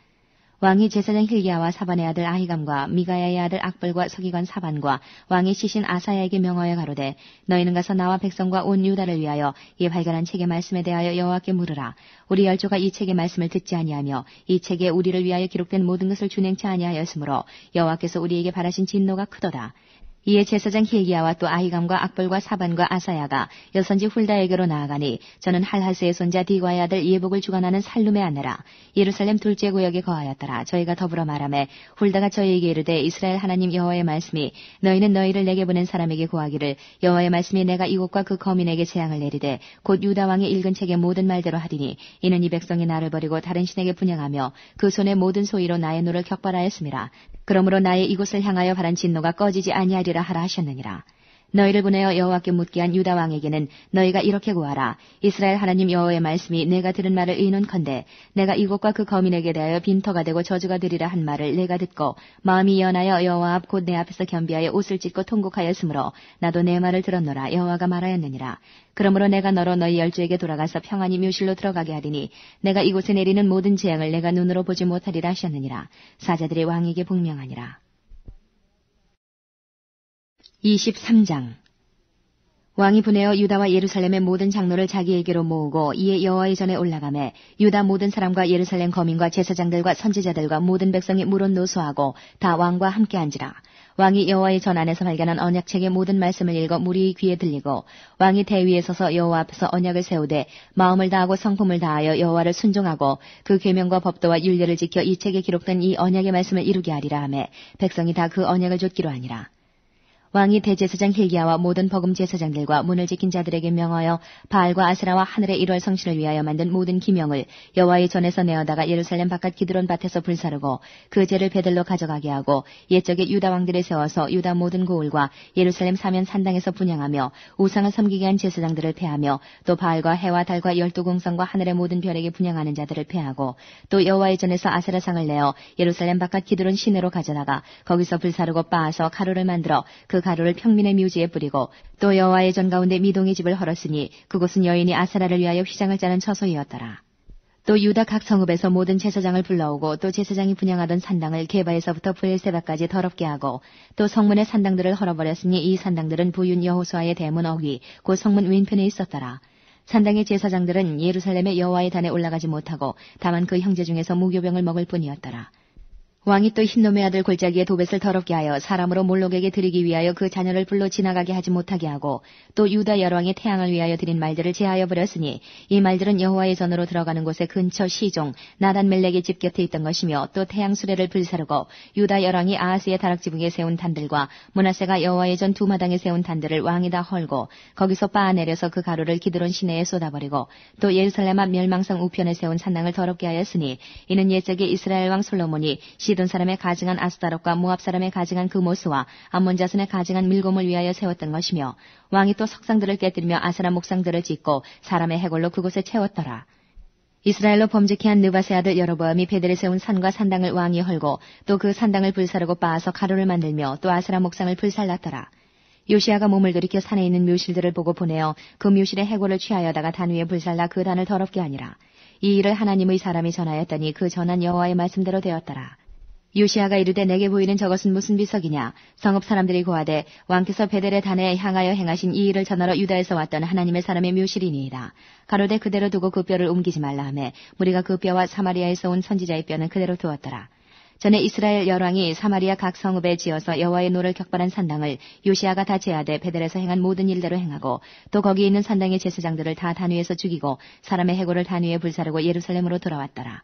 왕이 제사장 hil기야와 사반의 아들 아히감과 미가야의 아들 악벌과 서기관 사반과 왕의 시신 아사야에게 명하여 가로되 너희는 가서 나와 백성과 온 유다를 위하여 이 발견한 책의 말씀에 대하여 여호와께 물으라. 우리 열조가 이 책의 말씀을 듣지 아니하며 이 책에 우리를 위하여 기록된 모든 것을 준행치 아니하였으므로 여호와께서 우리에게 바라신 진노가 크도다. 이에 제사장 hil기야와 또 아히감과 악볼과 사반과 아사야가 여선지 훌다에게로 나아가니 저는 할하스의 손자 디과의 아들 예복을 주관하는 살룸의 아내라 예루살렘 둘째 구역에 거하였더라. 저희가 더불어 말하매 훌다가 저희에게 이르되 이스라엘 하나님 여호와의 말씀이 너희는 너희를 내게 보낸 사람에게 구하기를 여호와의 말씀이 내가 이곳과 그 거민에게 재앙을 내리되 곧 유다 왕의 읽은 책의 모든 말대로 하리니 이는 이 백성이 나를 버리고 다른 신에게 분향하며 그 손의 모든 소위로 나의 노를 격발하였음이라. 그러므로 나의 이곳을 향하여 바란 진노가 꺼지지 아니하리라 하라 하셨느니라. 너희를 보내어 여호와께 묻게 한 유다 왕에게는 너희가 이렇게 구하라. 이스라엘 하나님 여호와의 말씀이 내가 들은 말을 의논컨대 내가 이곳과 그 거민에게 대하여 빈터가 되고 저주가 되리라 한 말을 내가 듣고 마음이 연하여 여호와 앞 곧 내 앞에서 겸비하여 옷을 찢고 통곡하였으므로 나도 내 말을 들었노라. 여호와가 말하였느니라. 그러므로 내가 너로 너희 열주에게 돌아가서 평안히 묘실로 들어가게 하리니 내가 이곳에 내리는 모든 재앙을 내가 눈으로 보지 못하리라 하셨느니라. 사자들이 왕에게 복명하니라. 23장. 왕이 보내어 유다와 예루살렘의 모든 장로를 자기에게로 모으고 이에 여호와의 전에 올라가매 유다 모든 사람과 예루살렘 거민과 제사장들과 선지자들과 모든 백성이 물은 노소하고 다 왕과 함께 앉으라. 왕이 여호와의 전 안에서 발견한 언약책의 모든 말씀을 읽어 무리의 귀에 들리고 왕이 대위에 서서 여호와 앞에서 언약을 세우되 마음을 다하고 성품을 다하여 여호와를 순종하고 그 계명과 법도와 율례를 지켜 이 책에 기록된 이 언약의 말씀을 이루게 하리라 하매 백성이 다 그 언약을 좇기로 하니라. 왕이 대제사장 hil기야와 모든 버금 제사장들과 문을 지킨 자들에게 명하여 바알과 아세라와 하늘의 일월 성신을 위하여 만든 모든 기명을 여호와의 전에서 내어다가 예루살렘 바깥 기드론 밭에서 불사르고 그 죄를 베들로 가져가게 하고 옛적에 유다 왕들을 세워서 유다 모든 고을과 예루살렘 사면 산당에서 분향하며 우상을 섬기게 한 제사장들을 패하며 또 바알과 해와 달과 12공성과 하늘의 모든 별에게 분향하는 자들을 패하고 또 여호와의 전에서 아세라상을 내어 예루살렘 바깥 기드론 시내로 가져다가 거기서 불사르고 빻아서 가루를 만들어 그 가루를 평민의 묘지에 뿌리고 또 여호와의 전 가운데 미동의 집을 헐었으니 그곳은 여인이 아사라를 위하여 휘장을 짜는 처소이었더라. 또 유다 각 성읍에서 모든 제사장을 불러오고 또 제사장이 분향하던 산당을 게바에서부터 브엘세바까지 더럽게 하고 또 성문의 산당들을 헐어버렸으니 이 산당들은 부윤 여호수아의 대문 어귀 곧 성문 왼편에 있었더라. 산당의 제사장들은 예루살렘의 여호와의 단에 올라가지 못하고 다만 그 형제 중에서 무교병을 먹을 뿐이었더라. 왕이 또 흰놈의 아들 골짜기의 도벳을 더럽게 하여 사람으로 몰록에게 드리기 위하여 그 자녀를 불로 지나가게 하지 못하게 하고 또 유다 열왕의 태양을 위하여 드린 말들을 제하여 버렸으니 이 말들은 여호와의 전으로 들어가는 곳의 근처 시종 나단멜렉의 집 곁에 있던 것이며 또 태양 수레를 불사르고 유다 열왕이 아하스의 다락지붕에 세운 단들과 므낫세가 여호와의 전 두 마당에 세운 단들을 왕이 다 헐고 거기서 빻아내려서 그 가루를 기드론 시내에 쏟아버리고 또 예루살렘 앞 멸망성 우편에 세운 산당을 더럽게 하였으니 이는 옛적에 이스라엘 왕 솔로몬이 시돈 사람의 가증한 아스다롯과 모압 사람의 가증한 그 모스와 암몬 자손의 가증한 밀곰을 위하여 세웠던 것이며 왕이 또 석상들을 깨뜨리며 아세라 목상들을 짓고 사람의 해골로 그곳에 채웠더라. 이스라엘로 범죄케 한 느밧의 아들 여로보암이 베델에 세운 산과 산당을 왕이 헐고 또 그 산당을 불사르고 빻아서 가루를 만들며 또 아세라 목상을 불살랐더라. 요시야가 몸을 들이켜 산에 있는 묘실들을 보고 보내어 그 묘실의 해골을 취하여다가 단 위에 불살라 그 단을 더럽게 하니라. 이 일을 하나님의 사람이 전하였더니 그 전한 여호와의 말씀대로 되었더라. 요시야가 이르되 내게 보이는 저것은 무슨 비석이냐. 성읍 사람들이 고하되 왕께서 베델의 단에 향하여 행하신 이 일을 전하러 유다에서 왔던 하나님의 사람의 묘실이니이다. 가로되 그대로 두고 그 뼈를 옮기지 말라 하매 무리가 그 뼈와 사마리아에서 온 선지자의 뼈는 그대로 두었더라. 전에 이스라엘 열왕이 사마리아 각 성읍에 지어서 여호와의 노를 격발한 산당을 요시야가 다 제하되 베델에서 행한 모든 일대로 행하고 또 거기 있는 산당의 제사장들을 다 단위에서 죽이고 사람의 해골을 단위에 불사르고 예루살렘으로 돌아왔더라.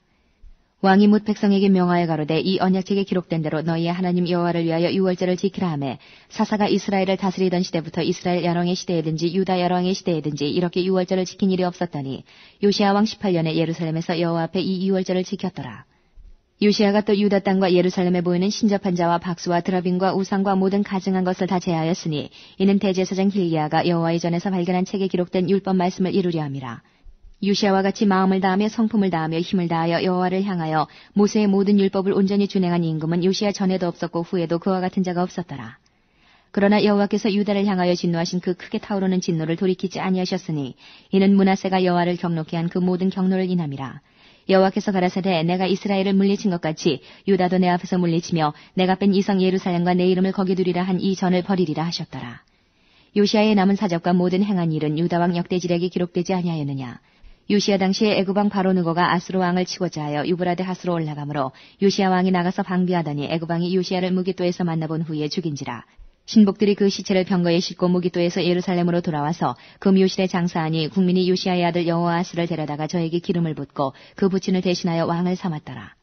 왕이 뭇 백성에게 명하여 가로되 이 언약책에 기록된 대로 너희의 하나님 여호와를 위하여 유월절을 지키라 하매 사사가 이스라엘을 다스리던 시대부터 이스라엘 열왕의 시대에든지 유다 열왕의 시대에든지 이렇게 유월절을 지킨 일이 없었더니 요시야 왕 18년에 예루살렘에서 여호와 앞에 이 유월절을 지켰더라. 요시야가 또 유다 땅과 예루살렘에 보이는 신접한 자와 박수와 드라빔과 우상과 모든 가증한 것을 다 제하였으니 이는 대제사장 hil기야가 여호와의 전에서 발견한 책에 기록된 율법 말씀을 이루려 함이라. 요시야와 같이 마음을 다하며 성품을 다하며 힘을 다하여 여호와를 향하여 모세의 모든 율법을 온전히 준행한 임금은 요시야 전에도 없었고 후에도 그와 같은 자가 없었더라. 그러나 여호와께서 유다를 향하여 진노하신 그 크게 타오르는 진노를 돌이키지 아니하셨으니 이는 므낫세가 여호와를 경노케 한 그 모든 경노를 인함이라. 여호와께서 가라사대 내가 이스라엘을 물리친 것 같이 유다도 내 앞에서 물리치며 내가 뺀 이성 예루살렘과 내 이름을 거기 두리라 한 이 전을 버리리라 하셨더라. 요시야의 남은 사적과 모든 행한 일은 유다 왕 역대지략에 기록되지 아니하였느냐. 요시야 당시에 애굽 왕 바로느고가 아수르 왕을 치고자 하여 유브라데 하수로 올라가므로 요시야 왕이 나가서 방비하더니 애굽 왕이 요시야를 무기또에서 만나본 후에 죽인지라. 신복들이 그 시체를 병거에 싣고 무기토에서 예루살렘으로 돌아와서 그 묘실에 장사하니 국민이 요시야의 아들 여호아하스를 데려다가 저에게 기름을 붓고 그 부친을 대신하여 왕을 삼았더라.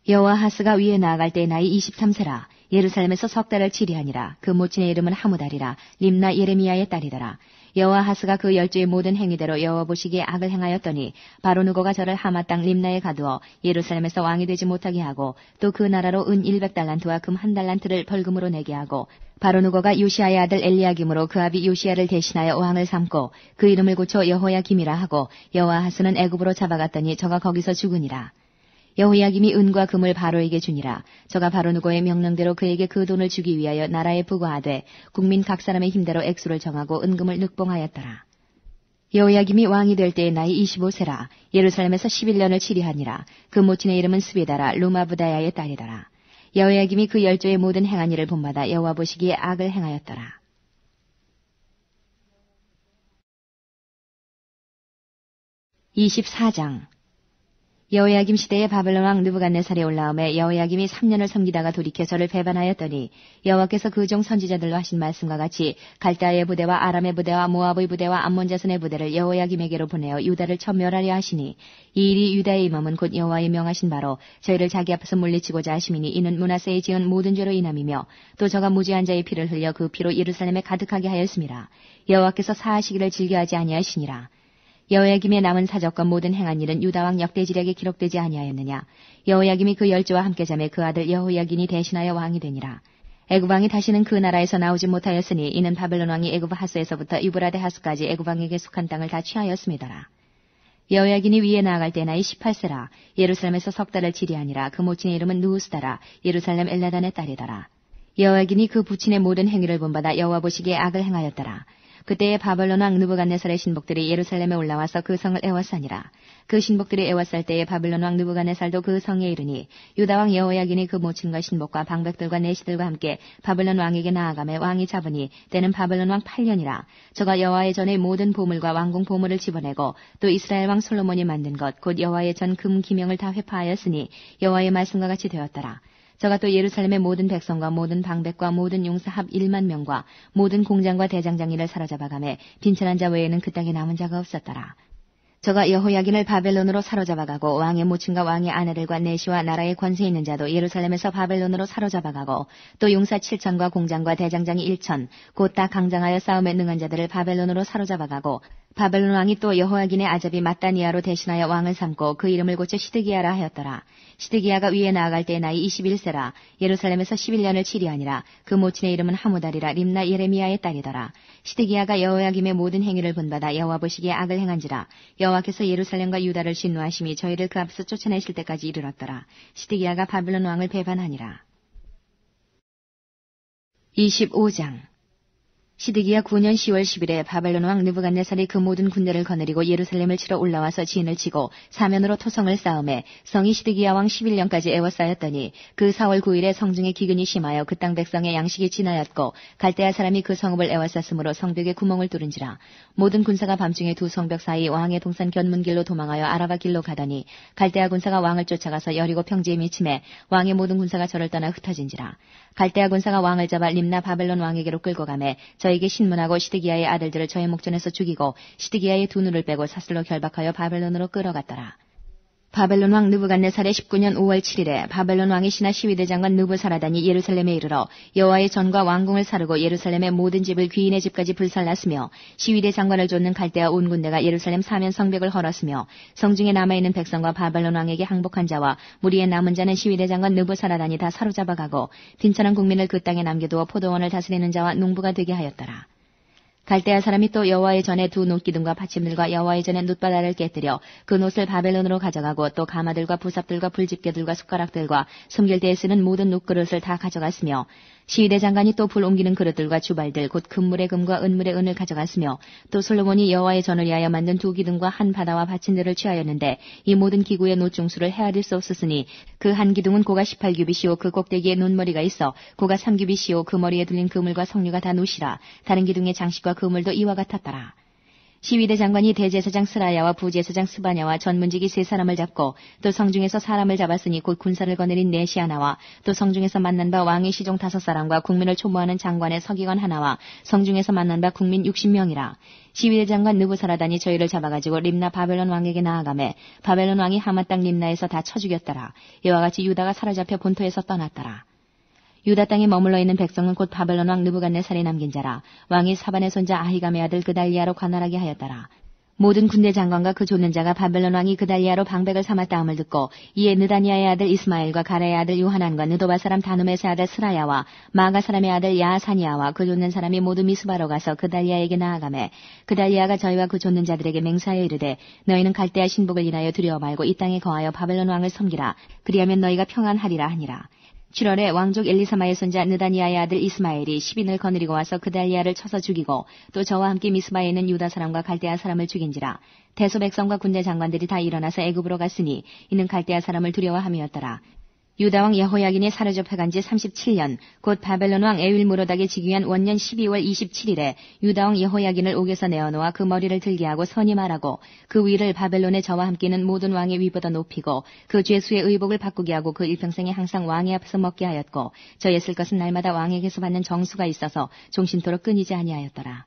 여호아하스가 위에 나아갈 때 나이 23세라. 예루살렘에서 석 달을 치리하니라. 그 모친의 이름은 하무달이라. 림나 예레미야의 딸이더라. 여호아하스가 그 열조의 모든 행위대로 여호와 보시기에 악을 행하였더니 바로 누고가 저를 하마 땅 림나에 가두어 예루살렘에서 왕이 되지 못하게 하고 또 그 나라로 은 100달란트와 금 1달란트를 벌금으로 내게 하고 바로 누고가 요시아의 아들 엘리야김으로 그 아비 요시야를 대신하여 왕을 삼고 그 이름을 고쳐 여호야김이라 하고 여호아하스는 애굽으로 잡아갔더니 저가 거기서 죽으니라. 여호야김이 은과 금을 바로에게 주니라. 저가 바로 누고의 명령대로 그에게 그 돈을 주기 위하여 나라에 부과하되 국민 각 사람의 힘대로 액수를 정하고 은금을 늑봉하였더라. 여호야김이 왕이 될 때의 나이 25세라. 예루살렘에서 11년을 치리하니라. 그 모친의 이름은 스베다라. 루마부다야의 딸이더라. 여호야김이 그 열조의 모든 행한 일을 본받아 여호와 보시기에 악을 행하였더라. 24장 여호야김 시대에 바벨론 왕 느부갓네살이 올라오매 여호야김이 3년을 섬기다가 돌이켜 저를 배반하였더니 여호와께서 그 종 선지자들로 하신 말씀과 같이 갈대아의 부대와 아람의 부대와 모압의 부대와 암몬 자손의 부대를 여호야김에게로 보내어 유다를 멸하려 하시니 이 일이 유다의 임함은 곧 여호와의 명하신 바로 저희를 자기 앞에서 물리치고자 하심이니 이는 므낫세의 지은 모든 죄로 인함이며 또 저가 무죄한 자의 피를 흘려 그 피로 예루살렘에 가득하게 하였음이라. 여호와께서 사하시기를 즐겨하지 아니하시니라. 여호야김의 남은 사적과 모든 행한 일은 유다왕 역대지략에 기록되지 아니하였느냐. 여호야김이 그 열조와 함께 잠에 그 아들 여호야긴이 대신하여 왕이 되니라. 애굽왕이 다시는 그 나라에서 나오지 못하였으니 이는 바벨론 왕이 애굽 하스에서부터 유브라데 하스까지 애굽왕에게 속한 땅을 다 취하였음이더라. 여호야긴이 위에 나아갈 때 나이 18세라. 예루살렘에서 석 달을 치리하니라. 그 모친의 이름은 누우스다라. 예루살렘 엘라단의 딸이더라. 여호야긴이 그 부친의 모든 행위를 본받아 여호와 보시기에 악을 행하였더라. 그때에 바벨론 왕 느부갓네살의 신복들이 예루살렘에 올라와서 그 성을 애워싸니라. 그 신복들이 애워쌀 때에 바벨론 왕 느부갓네살도 그 성에 이르니 유다 왕 여호야긴이 그 모친과 신복과 방백들과 내시들과 함께 바벨론 왕에게 나아가매 왕이 잡으니 때는 바벨론 왕 8년이라. 저가 여호와의 전의 모든 보물과 왕궁 보물을 집어내고 또 이스라엘 왕 솔로몬이 만든 것 곧 여호와의 전 금 기명을 다 회파하였으니 여호와의 말씀과 같이 되었더라. 저가 또 예루살렘의 모든 백성과 모든 방백과 모든 용사 합 1만 명과 모든 공장과 대장장이를 사로잡아가매 빈천한 자 외에는 그 땅에 남은 자가 없었더라. 저가 여호야긴을 바벨론으로 사로잡아가고 왕의 모친과 왕의 아내들과 내시와 나라의 권세 있는 자도 예루살렘에서 바벨론으로 사로잡아가고 또 용사 7천과 공장과 대장장이 1천 곧 다 강장하여 싸움에 능한 자들을 바벨론으로 사로잡아가고 바벨론 왕이 또 여호야긴의 아잡이 마따니아로 대신하여 왕을 삼고 그 이름을 고쳐 시드기야라 하였더라. 시드기야가 위에 나아갈 때 나이 21세라. 예루살렘에서 11년을 치리하니라. 그 모친의 이름은 하무달이라. 림나 예레미야의 딸이더라. 시드기야가 여호야김의 모든 행위를 본받아 여호와 보시기에 악을 행한지라. 여호와께서 예루살렘과 유다를 진노하심이 저희를 그 앞에서 쫓아내실 때까지 이르렀더라. 시드기야가 바벨론 왕을 배반하니라. 25장 시드기야 9년 10월 10일에 바벨론 왕 느부갓네살이 그 모든 군대를 거느리고 예루살렘을 치러 올라와서 진을 치고 사면으로 토성을 쌓음에 성이 시드기야 왕 11년까지 애워싸였더니 그 4월 9일에 성중에 기근이 심하여 그 땅 백성의 양식이 지나였고 갈대아 사람이 그 성읍을 애워쌌으므로 성벽에 구멍을 뚫은지라. 모든 군사가 밤중에 두 성벽 사이 왕의 동산 견문길로 도망하여 아라바 길로 가더니 갈대아 군사가 왕을 쫓아가서 여리고 평지에 미침해 왕의 모든 군사가 저를 떠나 흩어진지라. 갈대아 군사가 왕을 잡아 림나 바벨론 왕에게로 끌고 가매 저에게 신문하고 시드기야의 아들들을 저의 목전에서 죽이고 시드기야의 두 눈을 빼고 사슬로 결박하여 바벨론으로 끌어갔더라. 바벨론 왕 느부갓네살의 19년 5월 7일에 바벨론 왕의 신하 시위대장관 느부사라단이 예루살렘에 이르러 여호와의 전과 왕궁을 사르고 예루살렘의 모든 집을 귀인의 집까지 불살랐으며 시위대장관을 쫓는 갈대아 온 군대가 예루살렘 사면 성벽을 헐었으며 성중에 남아있는 백성과 바벨론 왕에게 항복한 자와 무리에 남은 자는 시위대장관 느부사라단이 다 사로잡아가고 빈천한 국민을 그 땅에 남겨두어 포도원을 다스리는 자와 농부가 되게 하였더라. 갈대아 사람이 또 여호와의 전에 두 놋기둥과 받침들과 여호와의 전에 놋바다를 깨뜨려 그 놋을 바벨론으로 가져가고 또 가마들과 부삽들과 불집게들과 숟가락들과 숨길대에 쓰는 모든 놋그릇을 다 가져갔으며 시위대 장관이 또 불 옮기는 그릇들과 주발들 곧 금물의 금과 은물의 은을 가져갔으며 또 솔로몬이 여호와의 전을 위하여 만든 두 기둥과 한 바다와 받침들을 취하였는데 이 모든 기구의 놋 중수를 헤아릴 수 없었으니 그 한 기둥은 고가 18규빗이요 그 꼭대기에 놋머리가 있어 고가 3규빗이요 그 머리에 둘린 그물과 석류가 다 놋이라. 다른 기둥의 장식과 그물도 이와 같았더라. 시위대 장관이 대제사장 스라야와 부제사장 스바냐와 전문직이 3사람을 잡고 또 성중에서 사람을 잡았으니 곧 군사를 거느린 네시아나와 또 성중에서 만난 바 왕의 시종 5사람과 국민을 초모하는 장관의 서기관 하나와 성중에서 만난 바 국민 60명이라. 시위대 장관 느부사라단이 저희를 잡아가지고 림나 바벨론 왕에게 나아가매 바벨론 왕이 하마 땅 림나에서 다 쳐 죽였더라. 이와 같이 유다가 사로잡혀 본토에서 떠났더라. 유다 땅에 머물러 있는 백성은 곧 바벨론 왕 느부갓네살이 남긴 자라. 왕이 사반의 손자 아히감의 아들 그달리아로 관할하게 하였더라. 모든 군대 장관과 그 좇는 자가 바벨론 왕이 그달리아로 방백을 삼았다함을 듣고 이에 느다니아의 아들 이스마엘과 가레의 아들 요하난과 느도바 사람 다누메스의 아들 스라야와 마가 사람의 아들 야사니아와 그 좇는 사람이 모두 미스바로 가서 그달리아에게 나아가매 그달리아가 저희와 그 좇는 자들에게 맹세하여 이르되 너희는 갈대아 신복을 인하여 두려워 말고 이 땅에 거하여 바벨론 왕을 섬기라. 그리하면 너희가 평안하리라 하니라. 7월에 왕족 엘리사마의 손자 느다니아의 아들 이스마엘이 10인을 거느리고 와서 그달리아를 쳐서 죽이고 또 저와 함께 미스바에 있는 유다 사람과 갈대아 사람을 죽인지라. 대소 백성과 군대 장관들이 다 일어나서 애굽으로 갔으니 이는 갈대아 사람을 두려워함이었더라. 유다 왕 여호야긴이 사로잡혀간 지 37년 곧 바벨론 왕 에윌무로닥의 즉위한 원년 12월 27일에 유다 왕 여호야긴을 옥에서 내어놓아 그 머리를 들게 하고 선이 말하고 그 위를 바벨론의 저와 함께 있는 모든 왕의 위보다 높이고 그 죄수의 의복을 바꾸게 하고 그 일평생에 항상 왕의 앞에서 먹게 하였고 저의 쓸 것은 날마다 왕에게서 받는 정수가 있어서 종신토록 끊이지 아니하였더라.